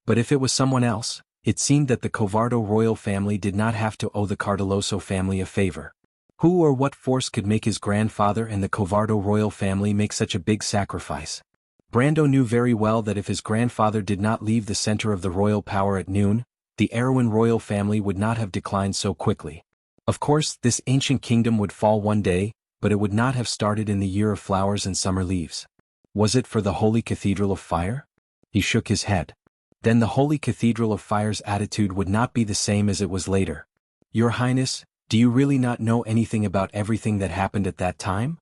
But if it was someone else, it seemed that the Covardo royal family did not have to owe the Cardeloso family a favor. Who or what force could make his grandfather and the Covardo royal family make such a big sacrifice? Brando knew very well that if his grandfather did not leave the center of the royal power at noon, the Erewhon royal family would not have declined so quickly. Of course, this ancient kingdom would fall one day, but it would not have started in the year of flowers and summer leaves. Was it for the Holy Cathedral of Fire? He shook his head. then the Holy Cathedral of Fire's attitude would not be the same as it was later. Your Highness, do you really not know anything about everything that happened at that time?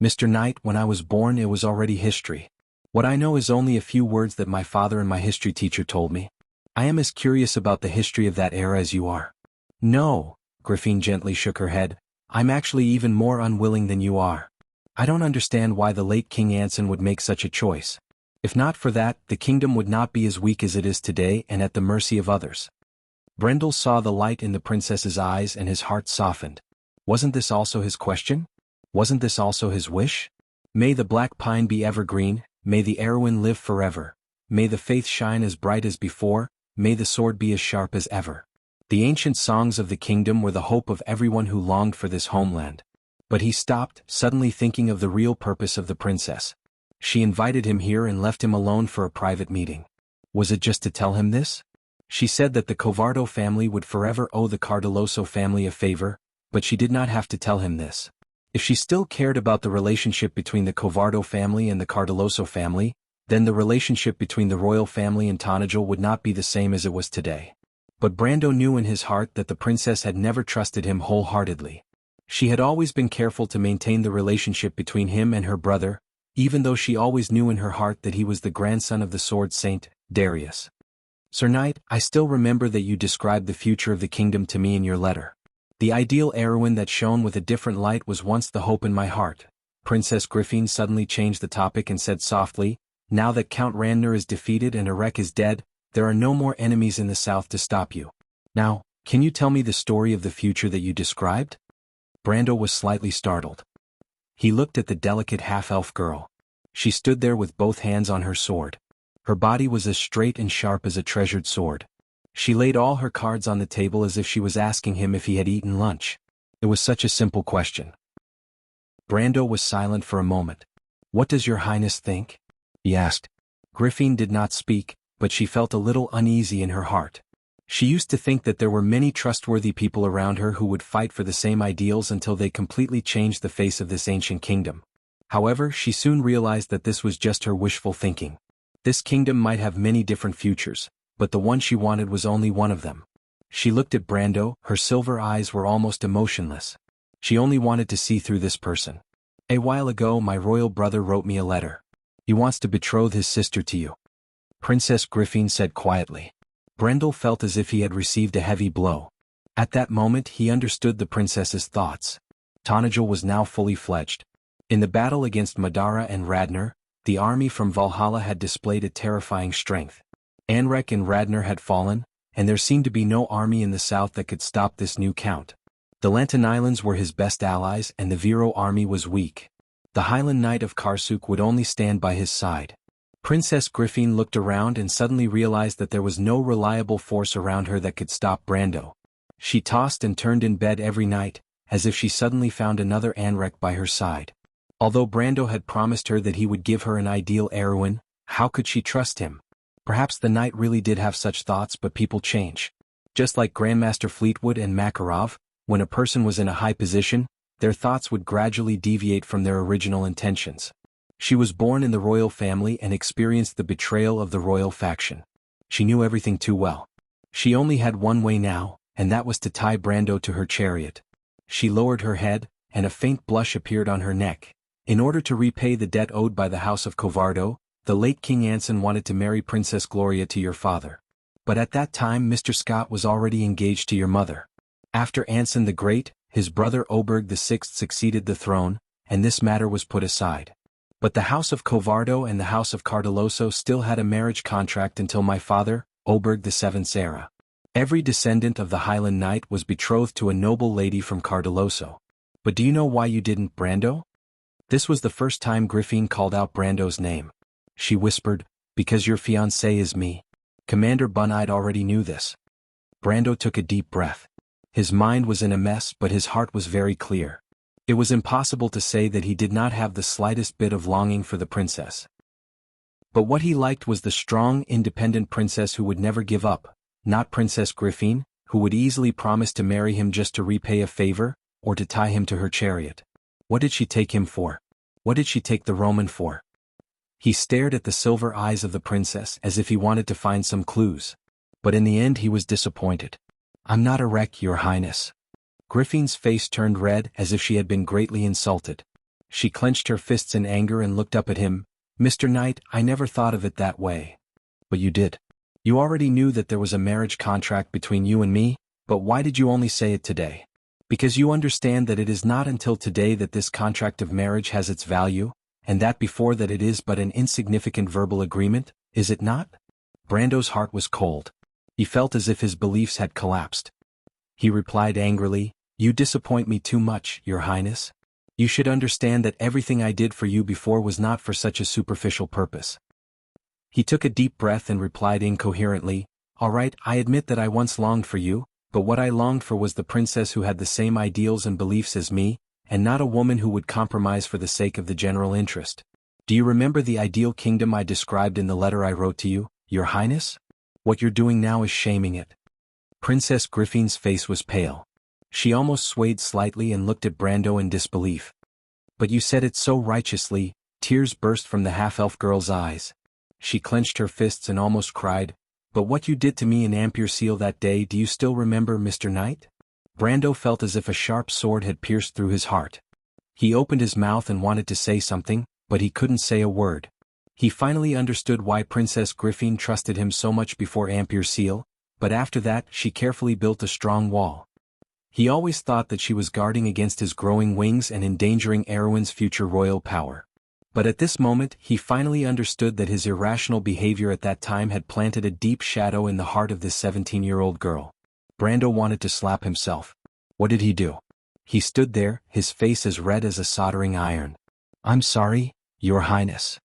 Mr. Knight, when I was born it was already history. What I know is only a few words that my father and my history teacher told me. I am as curious about the history of that era as you are. No, Griffin gently shook her head, I'm actually even more unwilling than you are. I don't understand why the late King Anson would make such a choice. If not for that, the kingdom would not be as weak as it is today and at the mercy of others. Brendel saw the light in the princess's eyes and his heart softened. Wasn't this also his question? Wasn't this also his wish? May the black pine be evergreen, may the heroine live forever, may the faith shine as bright as before, may the sword be as sharp as ever. The ancient songs of the kingdom were the hope of everyone who longed for this homeland. But he stopped, suddenly thinking of the real purpose of the princess. She invited him here and left him alone for a private meeting. Was it just to tell him this? She said that the Covardo family would forever owe the Cardoloso family a favor, but she did not have to tell him this. If she still cared about the relationship between the Covardo family and the Cardoloso family, then the relationship between the royal family and Tonajel would not be the same as it was today. But Brando knew in his heart that the princess had never trusted him wholeheartedly. She had always been careful to maintain the relationship between him and her brother, even though she always knew in her heart that he was the grandson of the sword saint, Darius. Sir Knight, I still remember that you described the future of the kingdom to me in your letter. The ideal heroine that shone with a different light was once the hope in my heart. Princess Griffin suddenly changed the topic and said softly, now that Count Randner is defeated and Erek is dead, there are no more enemies in the south to stop you. Now, can you tell me the story of the future that you described? Brando was slightly startled. He looked at the delicate half-elf girl. She stood there with both hands on her sword. Her body was as straight and sharp as a treasured sword. She laid all her cards on the table as if she was asking him if he had eaten lunch. It was such a simple question. Brando was silent for a moment. What does your highness think? He asked. Griffin did not speak, but she felt a little uneasy in her heart. She used to think that there were many trustworthy people around her who would fight for the same ideals until they completely changed the face of this ancient kingdom. However, she soon realized that this was just her wishful thinking. This kingdom might have many different futures, but the one she wanted was only one of them. She looked at Brando, her silver eyes were almost emotionless. She only wanted to see through this person. A while ago my royal brother wrote me a letter. He wants to betroth his sister to you. Princess Griffin said quietly. Brendel felt as if he had received a heavy blow. At that moment he understood the princess's thoughts. Tonajel was now fully fledged. In the battle against Madara and Radner, the army from Valhalla had displayed a terrifying strength. Anrek and Radner had fallen, and there seemed to be no army in the south that could stop this new count. The Lantan Islands were his best allies and the Viro army was weak. The Highland Knight of Karsuk would only stand by his side. Princess Griffin looked around and suddenly realized that there was no reliable force around her that could stop Brando. She tossed and turned in bed every night, as if she suddenly found another Anrek by her side. Although Brando had promised her that he would give her an ideal heroine, how could she trust him? Perhaps the knight really did have such thoughts, but people change. Just like Grandmaster Fleetwood and Makarov, when a person was in a high position, their thoughts would gradually deviate from their original intentions. She was born in the royal family and experienced the betrayal of the royal faction. She knew everything too well. She only had one way now, and that was to tie Brando to her chariot. She lowered her head, and a faint blush appeared on her neck. In order to repay the debt owed by the House of Covardo, the late King Anson wanted to marry Princess Gloria to your father. But at that time Mr. Scott was already engaged to your mother. After Anson the Great, his brother Oberg VI succeeded the throne, and this matter was put aside. But the House of Covardo and the House of Cardoloso still had a marriage contract until my father, Oberg VII's era. Every descendant of the Highland Knight was betrothed to a noble lady from Cardoloso. But do you know why you didn't, Brando? This was the first time Griffin called out Brando's name. She whispered, because your fiancé is me. Commander Bunide already knew this. Brando took a deep breath. His mind was in a mess, but his heart was very clear. It was impossible to say that he did not have the slightest bit of longing for the princess. But what he liked was the strong, independent princess who would never give up, not Princess Griffin, who would easily promise to marry him just to repay a favor, or to tie him to her chariot. What did she take him for? What did she take the Roman for? He stared at the silver eyes of the princess as if he wanted to find some clues. But in the end he was disappointed. "I'm not a wreck, Your Highness." Griffin's face turned red as if she had been greatly insulted. She clenched her fists in anger and looked up at him. "Mr. Knight, I never thought of it that way." "But you did. You already knew that there was a marriage contract between you and me, but why did you only say it today? Because you understand that it is not until today that this contract of marriage has its value, and that before that it is but an insignificant verbal agreement, is it not?" Brando's heart was cold. He felt as if his beliefs had collapsed. He replied angrily, "You disappoint me too much, Your Highness. You should understand that everything I did for you before was not for such a superficial purpose." He took a deep breath and replied incoherently, "All right, I admit that I once longed for you, but what I longed for was the princess who had the same ideals and beliefs as me, and not a woman who would compromise for the sake of the general interest. Do you remember the ideal kingdom I described in the letter I wrote to you, Your Highness? What you're doing now is shaming it." Princess Griffin's face was pale. She almost swayed slightly and looked at Brando in disbelief. "But you said it so righteously." Tears burst from the half-elf girl's eyes. She clenched her fists and almost cried. "But what you did to me in Ampere Seal that day, do you still remember, Mr. Knight?" Brando felt as if a sharp sword had pierced through his heart. He opened his mouth and wanted to say something, but he couldn't say a word. He finally understood why Princess Griffin trusted him so much before Ampere Seal, but after that she carefully built a strong wall. He always thought that she was guarding against his growing wings and endangering Erwin's future royal power. But at this moment he finally understood that his irrational behavior at that time had planted a deep shadow in the heart of this 17-year-old girl. Brando wanted to slap himself. What did he do? He stood there, his face as red as a soldering iron. "I'm sorry, Your Highness.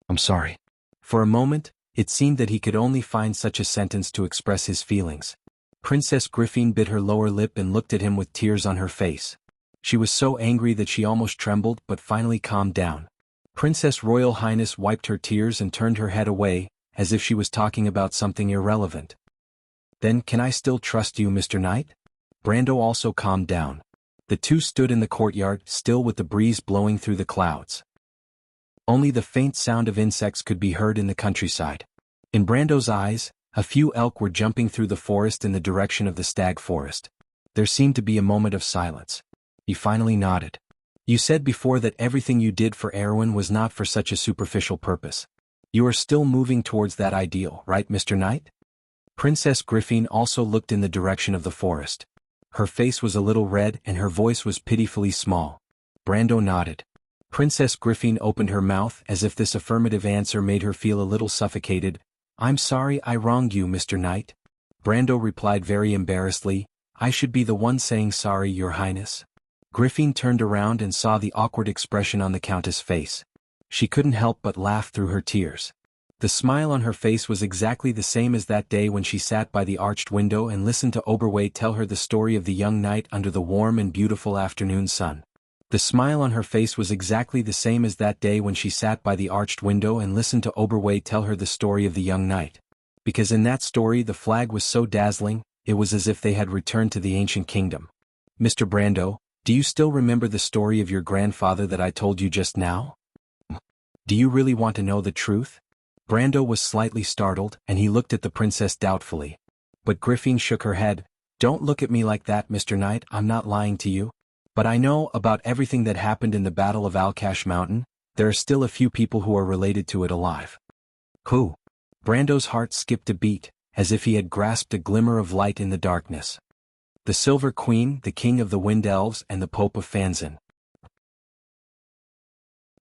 I'm sorry." For a moment, it seemed that he could only find such a sentence to express his feelings. Princess Griffin bit her lower lip and looked at him with tears on her face. She was so angry that she almost trembled but finally calmed down. Princess Royal Highness wiped her tears and turned her head away, as if she was talking about something irrelevant. "Then can I still trust you, Mr. Knight?" Brando also calmed down. The two stood in the courtyard, still with the breeze blowing through the clouds. Only the faint sound of insects could be heard in the countryside. In Brando's eyes, a few elk were jumping through the forest in the direction of the stag forest. There seemed to be a moment of silence. He finally nodded. "You said before that everything you did for Erwin was not for such a superficial purpose. You are still moving towards that ideal, right, Mr. Knight?" Princess Griffin also looked in the direction of the forest. Her face was a little red and her voice was pitifully small. Brando nodded. Princess Griffin opened her mouth as if this affirmative answer made her feel a little suffocated. "I'm sorry I wronged you, Mr. Knight." Brando replied very embarrassedly, "I should be the one saying sorry, Your Highness." Griffin turned around and saw the awkward expression on the Countess' face. She couldn't help but laugh through her tears. The smile on her face was exactly the same as that day when she sat by the arched window and listened to Oberway tell her the story of the young knight under the warm and beautiful afternoon sun. The smile on her face was exactly the same as that day when she sat by the arched window and listened to Oberway tell her the story of the young knight. Because in that story the flag was so dazzling, it was as if they had returned to the ancient kingdom. "Mr. Brando, do you still remember the story of your grandfather that I told you just now? Do you really want to know the truth?" Brando was slightly startled, and he looked at the princess doubtfully. But Griffin shook her head. "Don't look at me like that, Mr. Knight, I'm not lying to you. But I know about everything that happened in the Battle of Alcash Mountain. There are still a few people who are related to it alive." "Who?" Brando's heart skipped a beat, as if he had grasped a glimmer of light in the darkness. "The Silver Queen, the King of the Wind Elves, and the Pope of Fanzin."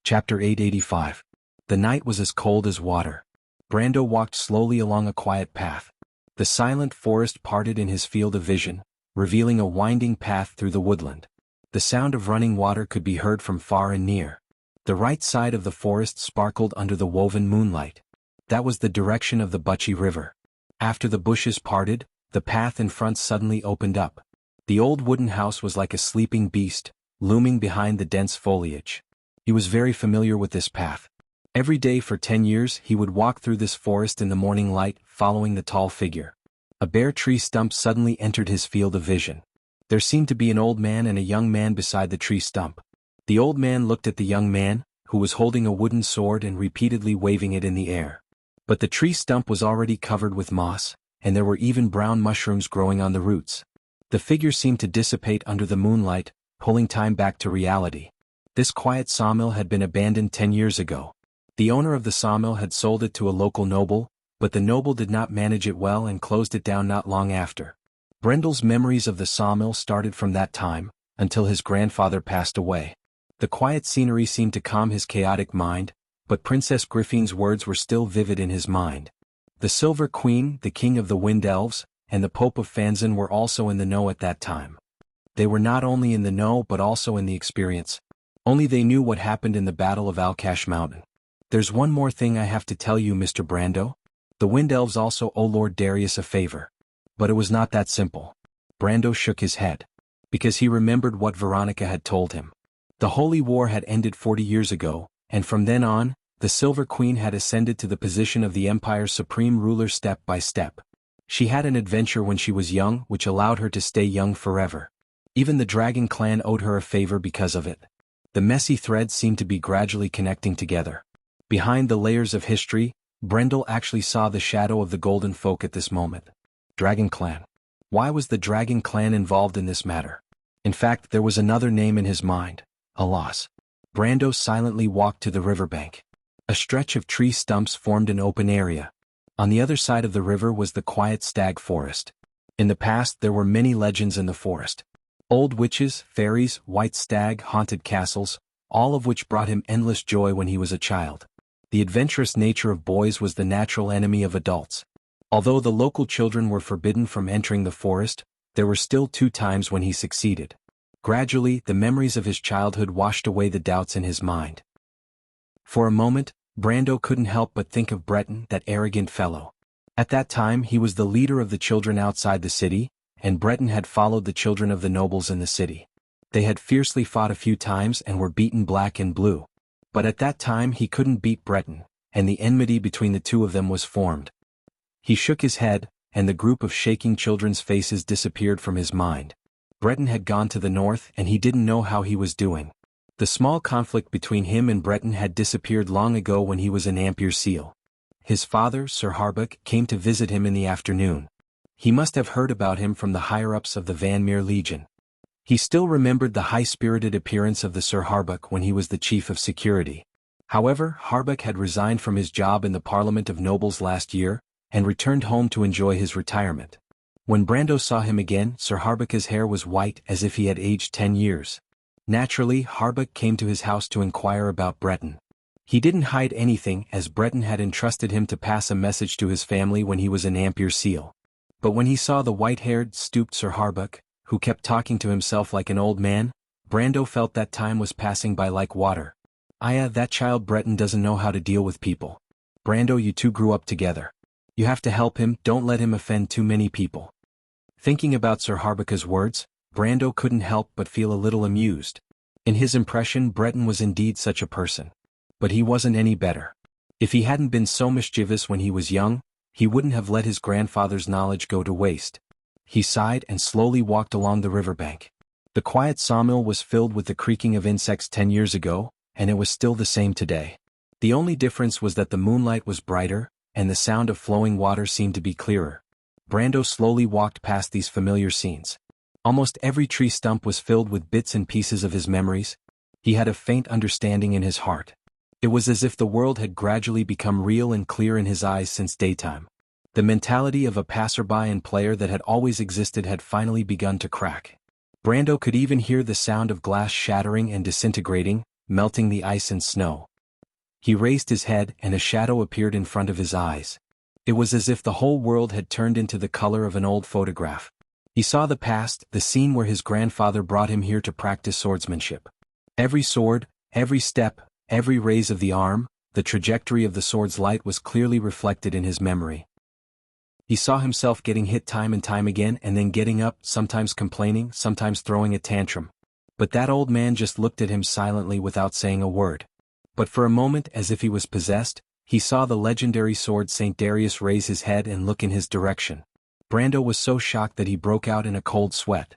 Chapter 885. The night was as cold as water. Brando walked slowly along a quiet path. The silent forest parted in his field of vision, revealing a winding path through the woodland. The sound of running water could be heard from far and near. The right side of the forest sparkled under the woven moonlight. That was the direction of the Bucci River. After the bushes parted, the path in front suddenly opened up. The old wooden house was like a sleeping beast, looming behind the dense foliage. He was very familiar with this path. Every day for 10 years he would walk through this forest in the morning light, following the tall figure. A bare tree stump suddenly entered his field of vision. There seemed to be an old man and a young man beside the tree stump. The old man looked at the young man, who was holding a wooden sword and repeatedly waving it in the air. But the tree stump was already covered with moss, and there were even brown mushrooms growing on the roots. The figure seemed to dissipate under the moonlight, pulling time back to reality. This quiet sawmill had been abandoned 10 years ago. The owner of the sawmill had sold it to a local noble, but the noble did not manage it well and closed it down not long after. Brendel's memories of the sawmill started from that time, until his grandfather passed away. The quiet scenery seemed to calm his chaotic mind, but Princess Griffine's words were still vivid in his mind. The Silver Queen, the King of the Wind Elves, and the Pope of Fanzan were also in the know at that time. They were not only in the know but also in the experience. Only they knew what happened in the Battle of Alkash Mountain. "There's one more thing I have to tell you, Mr. Brando. The Wind Elves also owe Lord Darius a favor." But it was not that simple. Brando shook his head. Because he remembered what Veronica had told him. The Holy War had ended 40 years ago, and from then on, the Silver Queen had ascended to the position of the Empire's supreme ruler step by step. She had an adventure when she was young which allowed her to stay young forever. Even the Dragon clan owed her a favor because of it. The messy threads seemed to be gradually connecting together. Behind the layers of history, Brendel actually saw the shadow of the Golden Folk at this moment. Dragon clan. Why was the Dragon clan involved in this matter? In fact, there was another name in his mind. Alas. Brando silently walked to the riverbank. A stretch of tree stumps formed an open area. On the other side of the river was the quiet stag forest. In the past there were many legends in the forest. Old witches, fairies, white stag, haunted castles, all of which brought him endless joy when he was a child. The adventurous nature of boys was the natural enemy of adults. Although the local children were forbidden from entering the forest, there were still 2 times when he succeeded. Gradually, the memories of his childhood washed away the doubts in his mind. For a moment, Brando couldn't help but think of Breton, that arrogant fellow. At that time he was the leader of the children outside the city, and Breton had followed the children of the nobles in the city. They had fiercely fought a few times and were beaten black and blue. But at that time he couldn't beat Breton, and the enmity between the two of them was formed. He shook his head, and the group of shaking children's faces disappeared from his mind. Breton had gone to the north and he didn't know how he was doing. The small conflict between him and Breton had disappeared long ago when he was an Ampere Seal. His father, Sir Harbuck, came to visit him in the afternoon. He must have heard about him from the higher-ups of the Van Meer Legion. He still remembered the high-spirited appearance of the Sir Harbuck when he was the chief of security. However, Harbuck had resigned from his job in the Parliament of Nobles last year, and returned home to enjoy his retirement. When Brando saw him again, Sir Harbuck's hair was white as if he had aged 10 years. Naturally, Harbuck came to his house to inquire about Breton. He didn't hide anything as Breton had entrusted him to pass a message to his family when he was an Ampere Seal. But when he saw the white-haired, stooped Sir Harbuck, who kept talking to himself like an old man, Brando felt that time was passing by like water. That child Breton doesn't know how to deal with people. Brando, you two grew up together. You have to help him, don't let him offend too many people. Thinking about Sir Harbuck's words, Brando couldn't help but feel a little amused. In his impression, Breton was indeed such a person. But he wasn't any better. If he hadn't been so mischievous when he was young, he wouldn't have let his grandfather's knowledge go to waste. He sighed and slowly walked along the riverbank. The quiet sawmill was filled with the creaking of insects 10 years ago, and it was still the same today. The only difference was that the moonlight was brighter, and the sound of flowing water seemed to be clearer. Brando slowly walked past these familiar scenes. Almost every tree stump was filled with bits and pieces of his memories. He had a faint understanding in his heart. It was as if the world had gradually become real and clear in his eyes since daytime. The mentality of a passerby and player that had always existed had finally begun to crack. Brando could even hear the sound of glass shattering and disintegrating, melting the ice and snow. He raised his head and a shadow appeared in front of his eyes. It was as if the whole world had turned into the color of an old photograph. He saw the past, the scene where his grandfather brought him here to practice swordsmanship. Every sword, every step, every raise of the arm, the trajectory of the sword's light was clearly reflected in his memory. He saw himself getting hit time and time again and then getting up, sometimes complaining, sometimes throwing a tantrum. But that old man just looked at him silently without saying a word. But for a moment, as if he was possessed, he saw the legendary sword St. Darius raise his head and look in his direction. Brando was so shocked that he broke out in a cold sweat.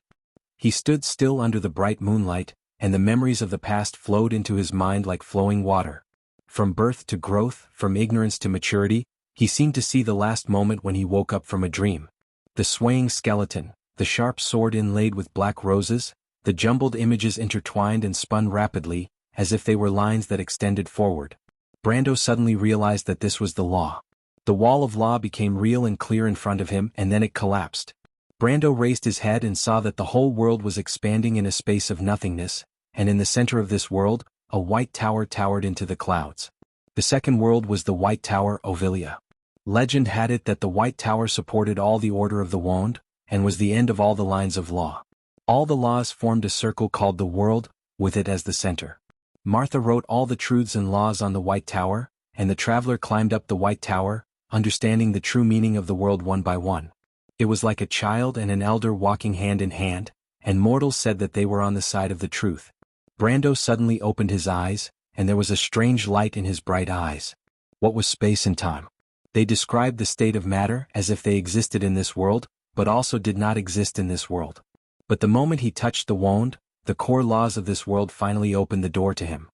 He stood still under the bright moonlight, and the memories of the past flowed into his mind like flowing water. From birth to growth, from ignorance to maturity, he seemed to see the last moment when he woke up from a dream. The swaying skeleton, the sharp sword inlaid with black roses, the jumbled images intertwined and spun rapidly, as if they were lines that extended forward. Brando suddenly realized that this was the law. The wall of law became real and clear in front of him, and then it collapsed. Brando raised his head and saw that the whole world was expanding in a space of nothingness, and in the center of this world, a white tower towered into the clouds. The second world was the White Tower, Ovilia. Legend had it that the White Tower supported all the order of the Wand, and was the end of all the lines of law. All the laws formed a circle called the world, with it as the center. Martha wrote all the truths and laws on the White Tower, and the traveler climbed up the White Tower, understanding the true meaning of the world one by one. It was like a child and an elder walking hand in hand, and mortals said that they were on the side of the truth. Brando suddenly opened his eyes, and there was a strange light in his bright eyes. What was space and time? They described the state of matter as if they existed in this world, but also did not exist in this world. But the moment he touched the wand, the core laws of this world finally opened the door to him.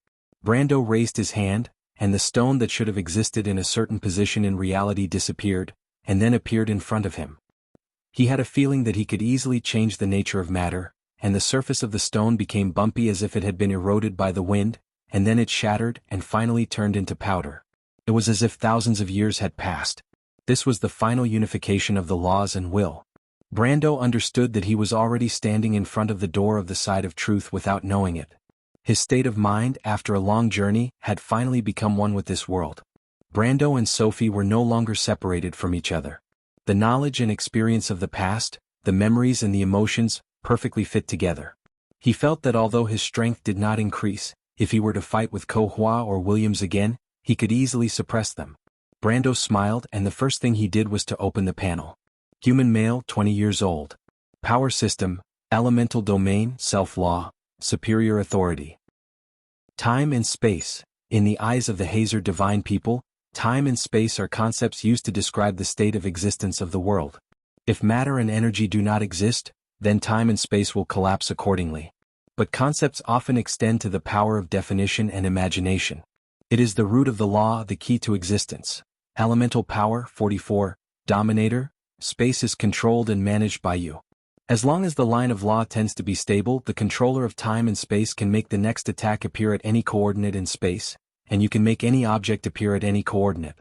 Brando raised his hand, and the stone that should have existed in a certain position in reality disappeared, and then appeared in front of him. He had a feeling that he could easily change the nature of matter, and the surface of the stone became bumpy as if it had been eroded by the wind, and then it shattered and finally turned into powder. It was as if thousands of years had passed. This was the final unification of the laws and will. Brando understood that he was already standing in front of the door of the side of truth without knowing it. His state of mind, after a long journey, had finally become one with this world. Brando and Sophie were no longer separated from each other. The knowledge and experience of the past, the memories and the emotions, perfectly fit together. He felt that although his strength did not increase, if he were to fight with Ko Hua or Williams again, he could easily suppress them. Brando smiled, and the first thing he did was to open the panel. Human male, 20 years old. Power system, elemental domain, self-law, superior authority. Time and space. In the eyes of the Hazer divine people, time and space are concepts used to describe the state of existence of the world. If matter and energy do not exist, then time and space will collapse accordingly. But concepts often extend to the power of definition and imagination. It is the root of the law, the key to existence. Elemental power, 44, dominator, space is controlled and managed by you. As long as the line of law tends to be stable, the controller of time and space can make the next attack appear at any coordinate in space, and you can make any object appear at any coordinate.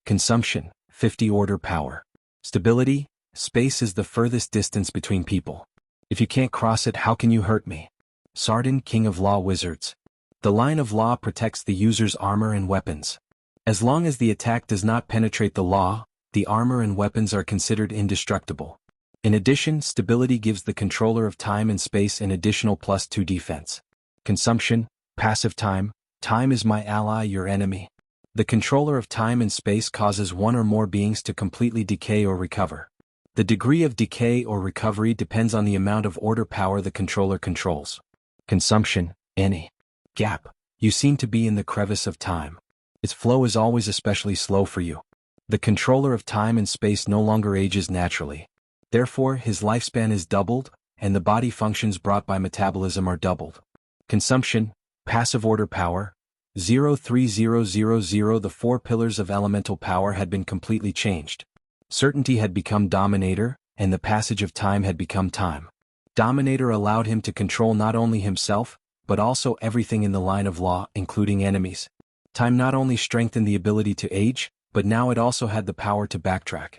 Consumption, 50 order power. Stability, space is the furthest distance between people. If you can't cross it, how can you hurt me? Sardin, king of law wizards. The line of law protects the user's armor and weapons. As long as the attack does not penetrate the law, the armor and weapons are considered indestructible. In addition, stability gives the controller of time and space an additional +2 defense. Consumption, passive time. Time is my ally, your enemy. The controller of time and space causes one or more beings to completely decay or recover. The degree of decay or recovery depends on the amount of order power the controller controls. Consumption, any. Gap. You seem to be in the crevice of time. Its flow is always especially slow for you. The controller of time and space no longer ages naturally. Therefore, his lifespan is doubled, and the body functions brought by metabolism are doubled. Consumption, passive order power, 03000. The 4 pillars of elemental power had been completely changed. Certainty had become dominator, and the passage of time had become time. Dominator allowed him to control not only himself, but also everything in the line of law, including enemies. Time not only strengthened the ability to age, but now it also had the power to backtrack.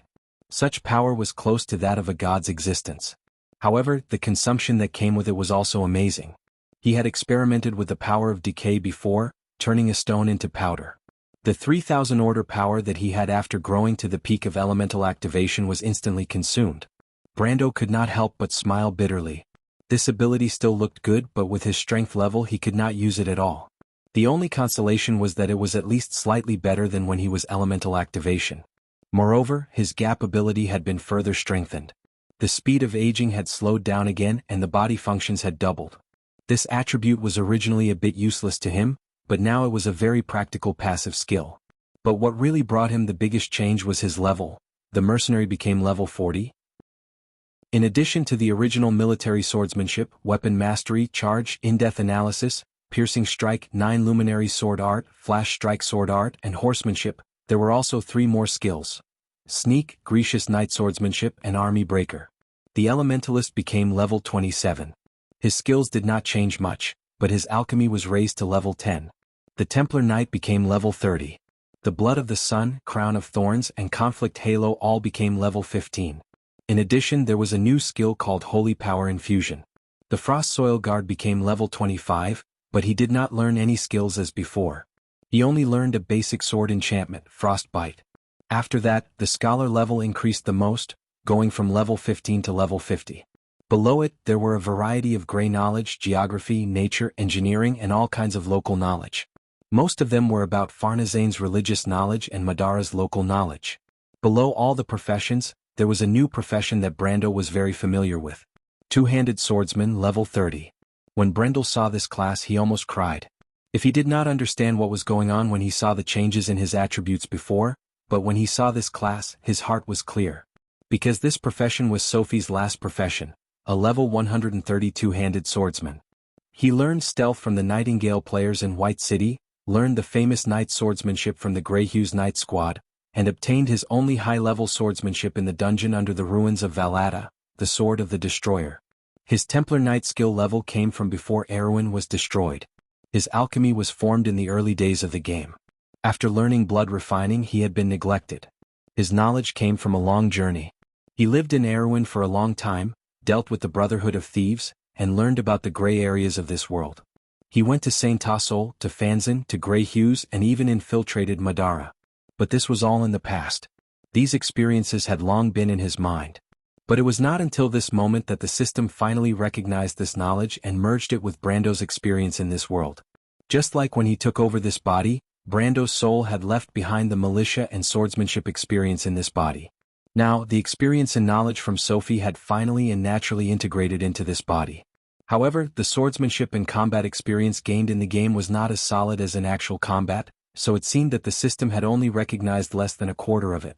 Such power was close to that of a god's existence. However, the consumption that came with it was also amazing. He had experimented with the power of decay before, turning a stone into powder. The 3000 order power that he had after growing to the peak of elemental activation was instantly consumed. Brando could not help but smile bitterly. This ability still looked good, but with his strength level he could not use it at all. The only consolation was that it was at least slightly better than when he was elemental activation. Moreover, his gap ability had been further strengthened. The speed of aging had slowed down again and the body functions had doubled. This attribute was originally a bit useless to him, but now it was a very practical passive skill. But what really brought him the biggest change was his level. The mercenary became level 40. In addition to the original military swordsmanship, weapon mastery, charge, in-depth analysis, piercing strike, 9 luminary sword art, flash strike sword art, and horsemanship, there were also 3 more skills: sneak, gracious knight swordsmanship, and army breaker. The elementalist became level 27. His skills did not change much, but his alchemy was raised to level 10. The Templar Knight became level 30. The Blood of the Sun, Crown of Thorns, and Conflict Halo all became level 15. In addition, there was a new skill called Holy Power Infusion. The Frost Soil Guard became level 25, but he did not learn any skills as before. He only learned a basic sword enchantment, Frostbite. After that, the Scholar level increased the most, going from level 15 to level 50. Below it, there were a variety of gray knowledge, geography, nature, engineering, and all kinds of local knowledge. Most of them were about Farnazane's religious knowledge and Madara's local knowledge. Below all the professions, there was a new profession that Brando was very familiar with. Two-handed swordsman, level 30. When Brendel saw this class, he almost cried. If he did not understand what was going on when he saw the changes in his attributes before, but when he saw this class, his heart was clear. Because this profession was Sophie's last profession, a level 130 two-handed swordsman. He learned stealth from the Nightingale players in White City, learned the famous knight swordsmanship from the Greyhues Knight Squad, and obtained his only high-level swordsmanship in the dungeon under the ruins of Valhalla, the Sword of the Destroyer. His Templar Knight skill level came from before Erewhon was destroyed. His alchemy was formed in the early days of the game. After learning blood refining, he had been neglected. His knowledge came from a long journey. He lived in Erewhon for a long time, dealt with the Brotherhood of Thieves, and learned about the gray areas of this world. He went to Saint Tassol, to Fanzan, to Greyhues, and even infiltrated Madara. But this was all in the past. These experiences had long been in his mind. But it was not until this moment that the system finally recognized this knowledge and merged it with Brando's experience in this world. Just like when he took over this body, Brando's soul had left behind the militia and swordsmanship experience in this body. Now, the experience and knowledge from Sophie had finally and naturally integrated into this body. However, the swordsmanship and combat experience gained in the game was not as solid as in actual combat, so it seemed that the system had only recognized less than a quarter of it.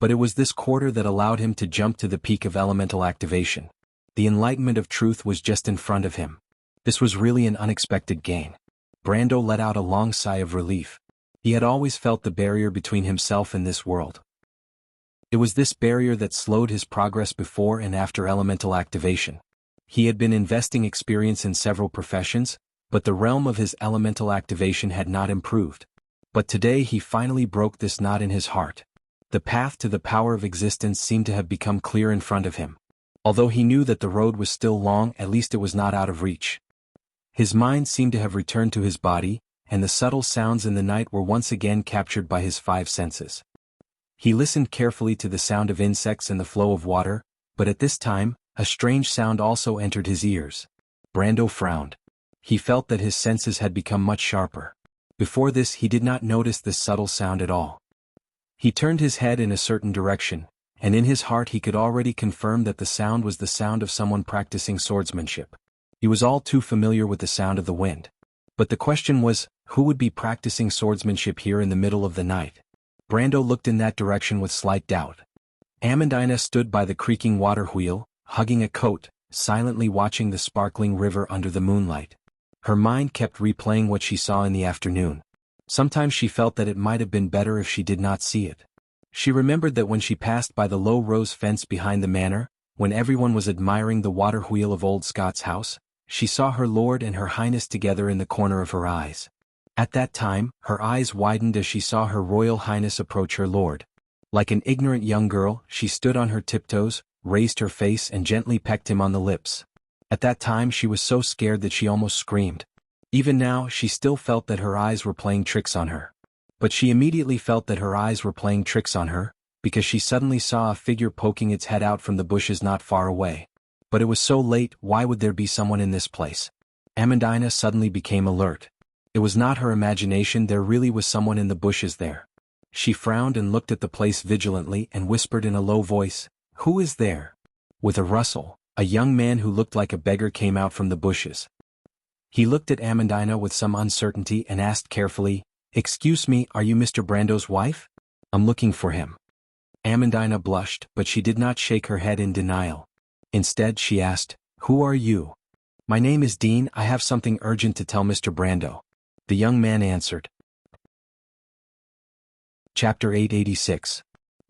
But it was this quarter that allowed him to jump to the peak of elemental activation. The enlightenment of truth was just in front of him. This was really an unexpected gain. Brando let out a long sigh of relief. He had always felt the barrier between himself and this world. It was this barrier that slowed his progress before and after elemental activation. He had been investing experience in several professions, but the realm of his elemental activation had not improved. But today he finally broke this knot in his heart. The path to the power of existence seemed to have become clear in front of him. Although he knew that the road was still long, at least it was not out of reach. His mind seemed to have returned to his body, and the subtle sounds in the night were once again captured by his 5 senses. He listened carefully to the sound of insects and the flow of water, but at this time, a strange sound also entered his ears. Brando frowned. He felt that his senses had become much sharper. Before this he did not notice this subtle sound at all. He turned his head in a certain direction, and in his heart he could already confirm that the sound was the sound of someone practicing swordsmanship. He was all too familiar with the sound of the wind. But the question was, who would be practicing swordsmanship here in the middle of the night? Brando looked in that direction with slight doubt. Amandina stood by the creaking water wheel, hugging a coat, silently watching the sparkling river under the moonlight. Her mind kept replaying what she saw in the afternoon. Sometimes she felt that it might have been better if she did not see it. She remembered that when she passed by the low rose fence behind the manor, when everyone was admiring the water wheel of old Scott's house, she saw her lord and her highness together in the corner of her eyes. At that time, her eyes widened as she saw her royal highness approach her lord. Like an ignorant young girl, she stood on her tiptoes, raised her face and gently pecked him on the lips. At that time she was so scared that she almost screamed. Even now, she still felt that her eyes were playing tricks on her. But she immediately felt that her eyes were playing tricks on her, because she suddenly saw a figure poking its head out from the bushes not far away. But it was so late, why would there be someone in this place? Amandina suddenly became alert. It was not her imagination, there really was someone in the bushes there. She frowned and looked at the place vigilantly and whispered in a low voice, "Who is there?" With a rustle, a young man who looked like a beggar came out from the bushes. He looked at Amandina with some uncertainty and asked carefully, "Excuse me, are you Mr. Brando's wife? I'm looking for him." Amandina blushed, but she did not shake her head in denial. Instead she asked, "Who are you?" "My name is Dean, I have something urgent to tell Mr. Brando." The young man answered. Chapter 886.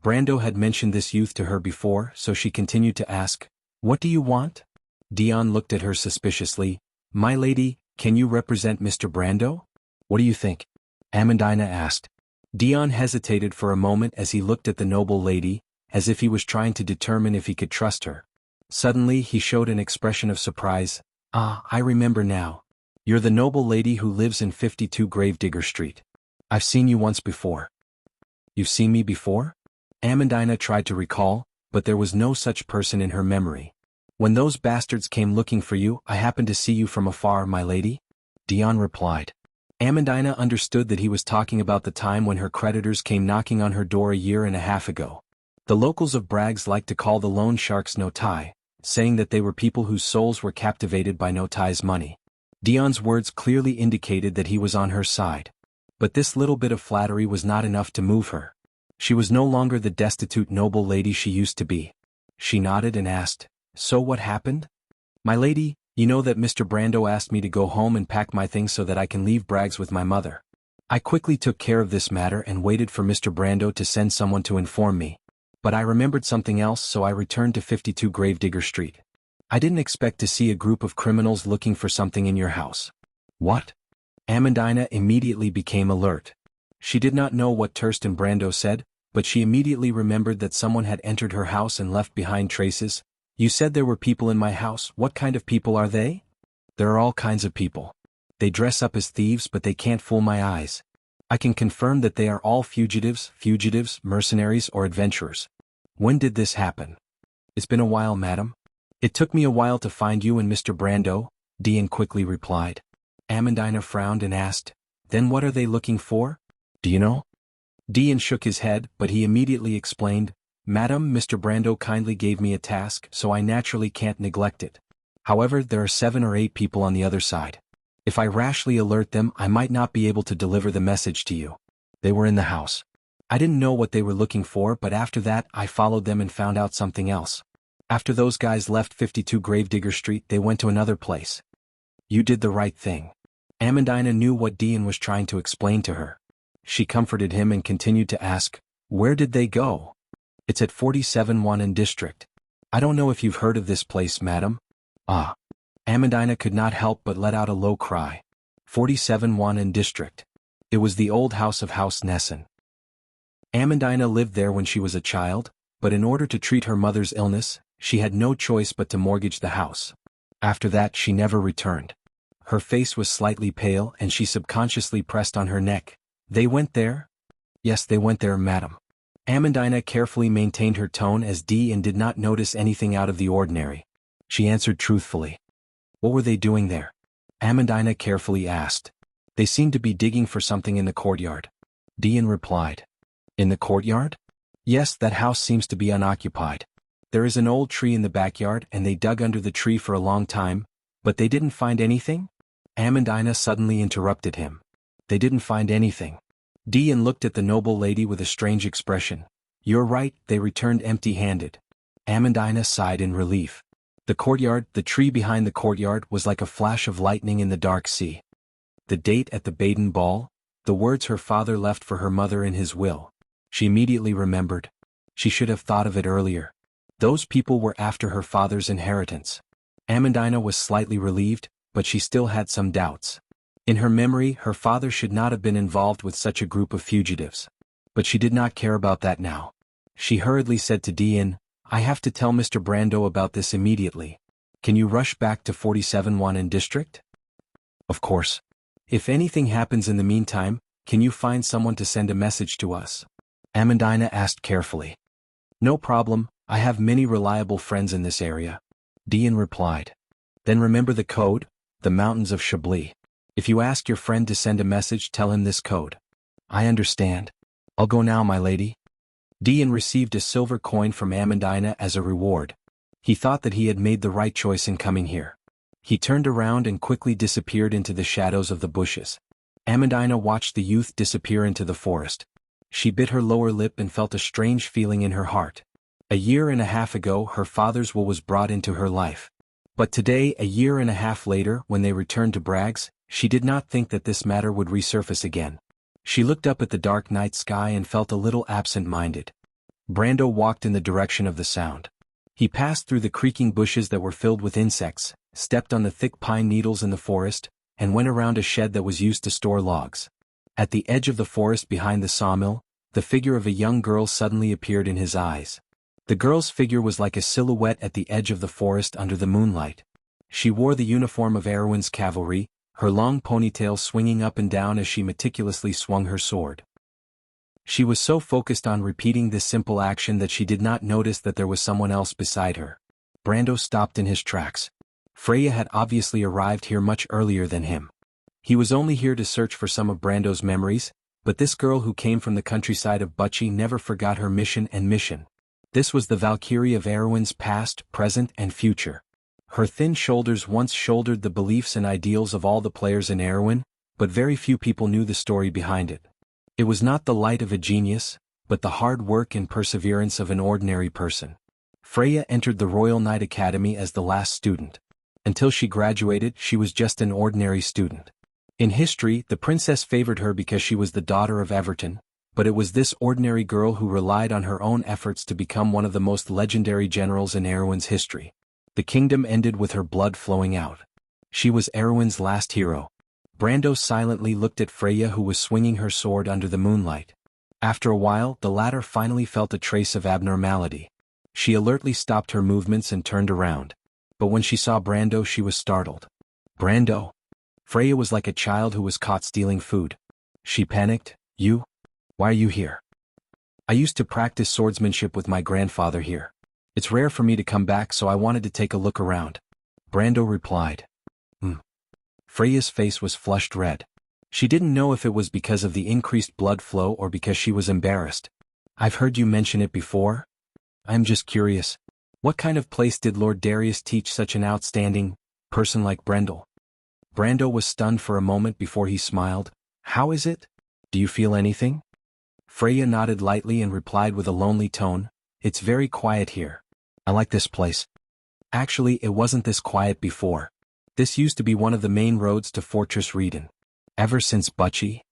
Brando had mentioned this youth to her before, so she continued to ask, "What do you want?" Dion looked at her suspiciously. "My lady, can you represent Mr. Brando?" "What do you think?" Amandina asked. Dion hesitated for a moment as he looked at the noble lady, as if he was trying to determine if he could trust her. Suddenly he showed an expression of surprise. "Ah, I remember now. You're the noble lady who lives in 52 Gravedigger Street. I've seen you once before." "You've seen me before?" Amandina tried to recall, but there was no such person in her memory. "When those bastards came looking for you, I happened to see you from afar, my lady," Dion replied. Amandina understood that he was talking about the time when her creditors came knocking on her door a year and a half ago. The locals of Bragg's liked to call the loan sharks Notai, saying that they were people whose souls were captivated by Notai's money. Dion's words clearly indicated that he was on her side. But this little bit of flattery was not enough to move her. She was no longer the destitute noble lady she used to be. She nodded and asked, "So what happened?" "My lady, you know that Mr. Brando asked me to go home and pack my things so that I can leave Bragg's with my mother. I quickly took care of this matter and waited for Mr. Brando to send someone to inform me. But I remembered something else, so I returned to 52 Gravedigger Street. I didn't expect to see a group of criminals looking for something in your house." "What?" Amandina immediately became alert. She did not know what Tursten Brando said, but she immediately remembered that someone had entered her house and left behind traces. "You said there were people in my house, what kind of people are they?" "There are all kinds of people. They dress up as thieves but they can't fool my eyes. I can confirm that they are all fugitives, mercenaries or adventurers." "When did this happen?" "It's been a while, madam. It took me a while to find you and Mr. Brando," Dion quickly replied. Amandina frowned and asked, "Then what are they looking for? Do you know?" Dion shook his head, but he immediately explained, "Madam, Mr. Brando kindly gave me a task, so I naturally can't neglect it. However, there are 7 or 8 people on the other side. If I rashly alert them, I might not be able to deliver the message to you. They were in the house. I didn't know what they were looking for, but after that I followed them and found out something else. After those guys left 52 Gravedigger Street, they went to another place." "You did the right thing." Amandina knew what Dion was trying to explain to her. She comforted him and continued to ask, "Where did they go?" "It's at 47 Wanan District. I don't know if you've heard of this place, madam." "Ah." Amandina could not help but let out a low cry. 47 Wanan District. It was the old house of House Nessen. Amandina lived there when she was a child, but in order to treat her mother's illness, she had no choice but to mortgage the house. After that she never returned. Her face was slightly pale and she subconsciously pressed on her neck. "They went there?" "Yes, they went there, madam." Amandina carefully maintained her tone as Dion did not notice anything out of the ordinary. She answered truthfully. "What were they doing there?" Amandina carefully asked. "They seemed to be digging for something in the courtyard." Dion replied. "In the courtyard?" "Yes, that house seems to be unoccupied. There is an old tree in the backyard and they dug under the tree for a long time, but they didn't find anything?" Amandina suddenly interrupted him. "They didn't find anything." Dion looked at the noble lady with a strange expression. "You're right, they returned empty-handed." Amandina sighed in relief. The courtyard, the tree behind the courtyard, was like a flash of lightning in the dark sea. The date at the Baden ball, the words her father left for her mother in his will. She immediately remembered. She should have thought of it earlier. Those people were after her father's inheritance. Amandina was slightly relieved, but she still had some doubts. In her memory, her father should not have been involved with such a group of fugitives. But she did not care about that now. She hurriedly said to Dion, "I have to tell Mr. Brando about this immediately. Can you rush back to 47 Wanan District?" "Of course. If anything happens in the meantime, can you find someone to send a message to us?" Amandina asked carefully. "No problem, I have many reliable friends in this area," Dion replied. "Then remember the code, the mountains of Chablis. If you ask your friend to send a message, tell him this code." "I understand. I'll go now, my lady." Dion received a silver coin from Amandina as a reward. He thought that he had made the right choice in coming here. He turned around and quickly disappeared into the shadows of the bushes. Amandina watched the youth disappear into the forest. She bit her lower lip and felt a strange feeling in her heart. A year and a half ago her father's will was brought into her life. But today, a year and a half later, when they returned to Bragg's, she did not think that this matter would resurface again. She looked up at the dark night sky and felt a little absent-minded. Brando walked in the direction of the sound. He passed through the creaking bushes that were filled with insects, stepped on the thick pine needles in the forest, and went around a shed that was used to store logs. At the edge of the forest behind the sawmill, the figure of a young girl suddenly appeared in his eyes. The girl's figure was like a silhouette at the edge of the forest under the moonlight. She wore the uniform of Erwin's cavalry, her long ponytail swinging up and down as she meticulously swung her sword. She was so focused on repeating this simple action that she did not notice that there was someone else beside her. Brando stopped in his tracks. Freya had obviously arrived here much earlier than him. He was only here to search for some of Brando's memories, but this girl who came from the countryside of Wuxia never forgot her mission. This was the Valkyrie of Erwin's past, present, and future. Her thin shoulders once shouldered the beliefs and ideals of all the players in Erwin, but very few people knew the story behind it. It was not the light of a genius, but the hard work and perseverance of an ordinary person. Freya entered the Royal Knight Academy as the last student. Until she graduated, she was just an ordinary student. In history, the princess favored her because she was the daughter of Everton, but it was this ordinary girl who relied on her own efforts to become one of the most legendary generals in Erwin's history. The kingdom ended with her blood flowing out. She was Erwin's last hero. Brando silently looked at Freya, who was swinging her sword under the moonlight. After a while, the latter finally felt a trace of abnormality. She alertly stopped her movements and turned around. But when she saw Brando, she was startled. Brando? Freya was like a child who was caught stealing food. She panicked. You? Why are you here? I used to practice swordsmanship with my grandfather here. It's rare for me to come back, so I wanted to take a look around. Brando replied. Freya's face was flushed red. She didn't know if it was because of the increased blood flow or because she was embarrassed. I've heard you mention it before. I'm just curious. What kind of place did Lord Darius teach such an outstanding person like Brendel? Brando was stunned for a moment before he smiled. How is it? Do you feel anything? Freya nodded lightly and replied with a lonely tone. It's very quiet here. I like this place. Actually, it wasn't this quiet before. This used to be one of the main roads to Fortress Reden. Ever since Wuxia?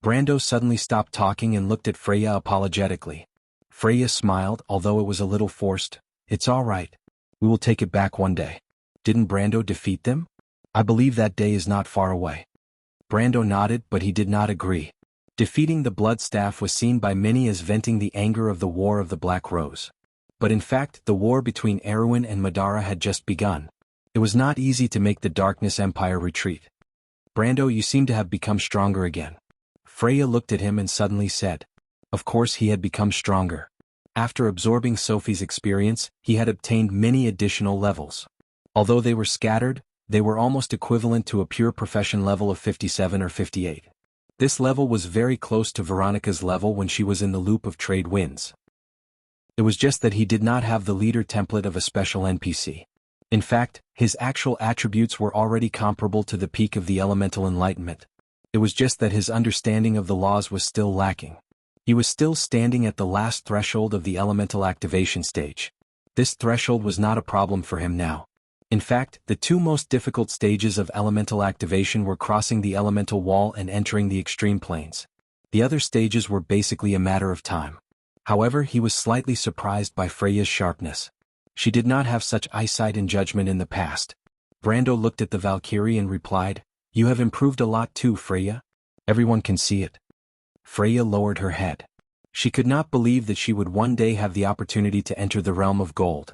Brando suddenly stopped talking and looked at Freya apologetically. Freya smiled, although it was a little forced. It's all right. We will take it back one day. Didn't Brando defeat them? I believe that day is not far away. Brando nodded, but he did not agree. Defeating the Bloodstaff was seen by many as venting the anger of the War of the Black Rose. But in fact, the war between Erwin and Madara had just begun. It was not easy to make the Darkness Empire retreat. Brando, you seem to have become stronger again. Freya looked at him and suddenly said. Of course he had become stronger. After absorbing Sophie's experience, he had obtained many additional levels. Although they were scattered, they were almost equivalent to a pure profession level of 57 or 58. This level was very close to Veronica's level when she was in the loop of trade winds. It was just that he did not have the leader template of a special NPC. In fact, his actual attributes were already comparable to the peak of the elemental enlightenment. It was just that his understanding of the laws was still lacking. He was still standing at the last threshold of the elemental activation stage. This threshold was not a problem for him now. In fact, the two most difficult stages of elemental activation were crossing the elemental wall and entering the extreme planes. The other stages were basically a matter of time. However, he was slightly surprised by Freya's sharpness. She did not have such eyesight and judgment in the past. Brando looked at the Valkyrie and replied, You have improved a lot too, Freya. Everyone can see it. Freya lowered her head. She could not believe that she would one day have the opportunity to enter the realm of gold.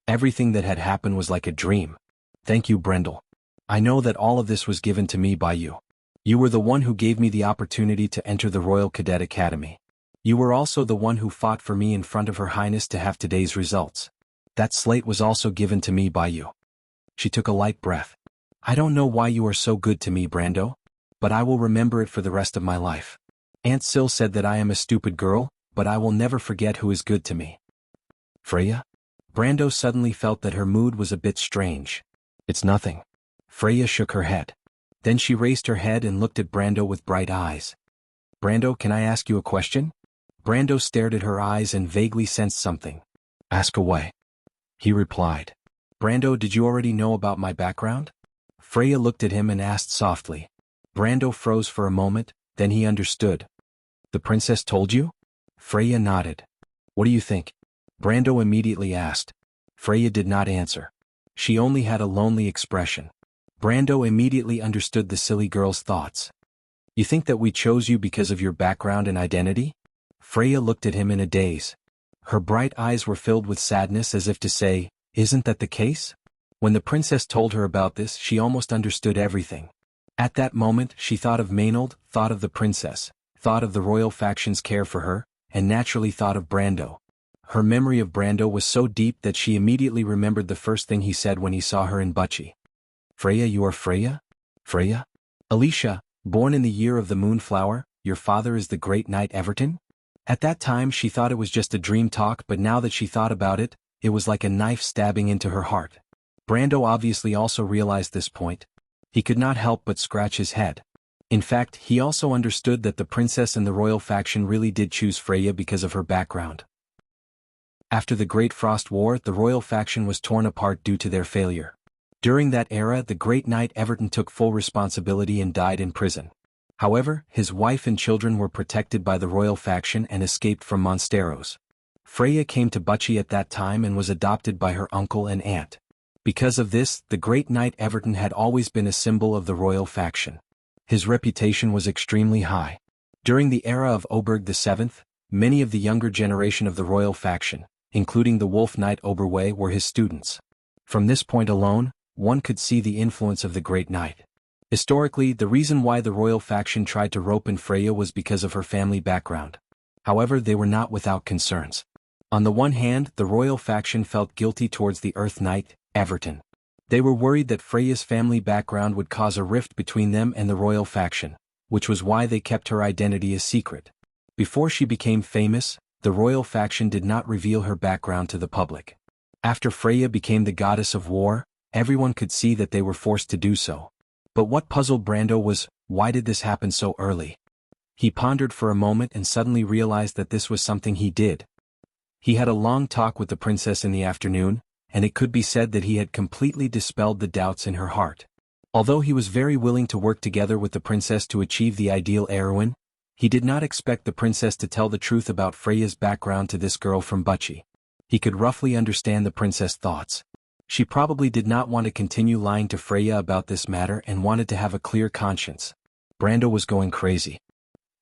Everything that had happened was like a dream. Thank you, Brendel. I know that all of this was given to me by you. You were the one who gave me the opportunity to enter the Royal Cadet Academy. You were also the one who fought for me in front of Her Highness to have today's results. That slate was also given to me by you. She took a light breath. I don't know why you are so good to me, Brando, but I will remember it for the rest of my life. Aunt Sil said that I am a stupid girl, but I will never forget who is good to me. Freya? Brando suddenly felt that her mood was a bit strange. It's nothing. Freya shook her head. Then she raised her head and looked at Brando with bright eyes. Brando, can I ask you a question? Brando stared at her eyes and vaguely sensed something. Ask away. He replied. Brando, did you already know about my background? Freya looked at him and asked softly. Brando froze for a moment, then he understood. The princess told you? Freya nodded. What do you think? Brando immediately asked. Freya did not answer. She only had a lonely expression. Brando immediately understood the silly girl's thoughts. You think that we chose you because of your background and identity? Freya looked at him in a daze. Her bright eyes were filled with sadness as if to say, isn't that the case? When the princess told her about this, she almost understood everything. At that moment, she thought of Maynard, thought of the princess, thought of the royal faction's care for her, and naturally thought of Brando. Her memory of Brando was so deep that she immediately remembered the first thing he said when he saw her in Bucci. Freya, you are Freya? Freya? Alicia, born in the year of the moonflower, your father is the great knight Everton? At that time she thought it was just a dream talk, but now that she thought about it, it was like a knife stabbing into her heart. Brando obviously also realized this point. He could not help but scratch his head. In fact, he also understood that the princess and the royal faction really did choose Freya because of her background. After the Great Frost War, the royal faction was torn apart due to their failure. During that era, the great knight Everton took full responsibility and died in prison. However, his wife and children were protected by the royal faction and escaped from Monsteros. Freya came to Bucci at that time and was adopted by her uncle and aunt. Because of this, the great knight Everton had always been a symbol of the royal faction. His reputation was extremely high. During the era of Oberg VII, many of the younger generation of the royal faction, including the Wolf Knight Oberway, were his students. From this point alone, one could see the influence of the great knight. Historically, the reason why the royal faction tried to rope in Freya was because of her family background. However, they were not without concerns. On the one hand, the royal faction felt guilty towards the Earth Knight, Everton. They were worried that Freya's family background would cause a rift between them and the royal faction, which was why they kept her identity a secret. Before she became famous, the royal faction did not reveal her background to the public. After Freya became the goddess of war, everyone could see that they were forced to do so. But what puzzled Brando was, why did this happen so early? He pondered for a moment and suddenly realized that this was something he did. He had a long talk with the princess in the afternoon, and it could be said that he had completely dispelled the doubts in her heart. Although he was very willing to work together with the princess to achieve the ideal heroine, he did not expect the princess to tell the truth about Freya's background to this girl from Bucci. He could roughly understand the princess' thoughts. She probably did not want to continue lying to Freya about this matter and wanted to have a clear conscience. Brando was going crazy.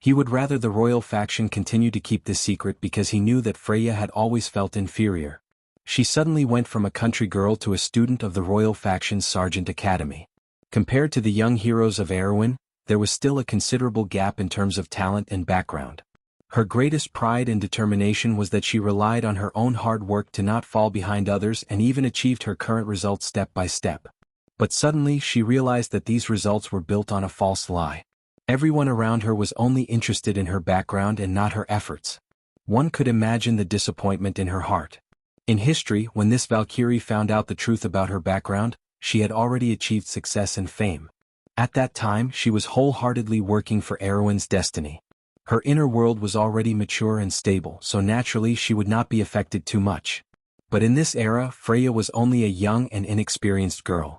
He would rather the royal faction continue to keep this secret because he knew that Freya had always felt inferior. She suddenly went from a country girl to a student of the royal faction's Sergeant Academy. Compared to the young heroes of Erewhon, there was still a considerable gap in terms of talent and background. Her greatest pride and determination was that she relied on her own hard work to not fall behind others and even achieved her current results step by step. But suddenly she realized that these results were built on a false lie. Everyone around her was only interested in her background and not her efforts. One could imagine the disappointment in her heart. In history, when this Valkyrie found out the truth about her background, she had already achieved success and fame. At that time, she was wholeheartedly working for Erewhon's destiny. Her inner world was already mature and stable, so naturally she would not be affected too much. But in this era, Freya was only a young and inexperienced girl.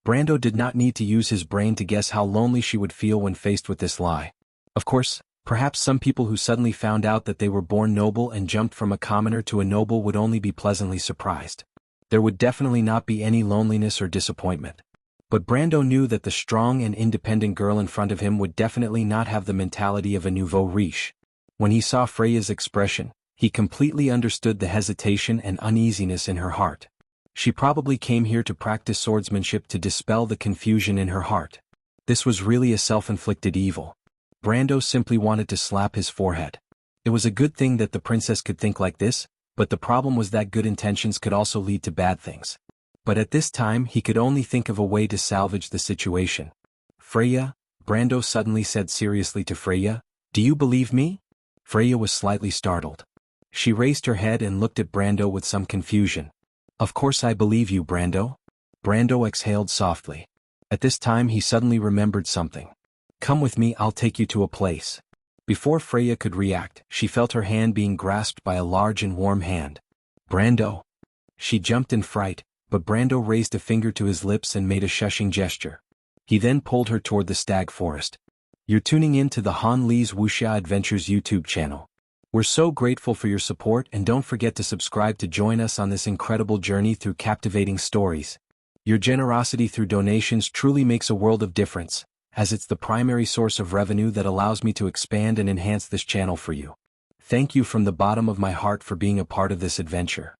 Brando did not need to use his brain to guess how lonely she would feel when faced with this lie. Of course, perhaps some people who suddenly found out that they were born noble and jumped from a commoner to a noble would only be pleasantly surprised. There would definitely not be any loneliness or disappointment. But Brando knew that the strong and independent girl in front of him would definitely not have the mentality of a nouveau riche. When he saw Freya's expression, he completely understood the hesitation and uneasiness in her heart. She probably came here to practice swordsmanship to dispel the confusion in her heart. This was really a self-inflicted evil. Brando simply wanted to slap his forehead. It was a good thing that the princess could think like this, but the problem was that good intentions could also lead to bad things. But at this time he could only think of a way to salvage the situation. Freya, Brando suddenly said seriously to Freya, "Do you believe me?" Freya was slightly startled. She raised her head and looked at Brando with some confusion. "Of course I believe you, Brando." Brando exhaled softly. At this time he suddenly remembered something. "Come with me, I'll take you to a place." Before Freya could react, she felt her hand being grasped by a large and warm hand. Brando. She jumped in fright, but Brando raised a finger to his lips and made a shushing gesture. He then pulled her toward the stag forest. You're tuning in to the Han Li's Wuxia Adventures YouTube channel. We're so grateful for your support, and don't forget to subscribe to join us on this incredible journey through captivating stories. Your generosity through donations truly makes a world of difference, as it's the primary source of revenue that allows me to expand and enhance this channel for you. Thank you from the bottom of my heart for being a part of this adventure.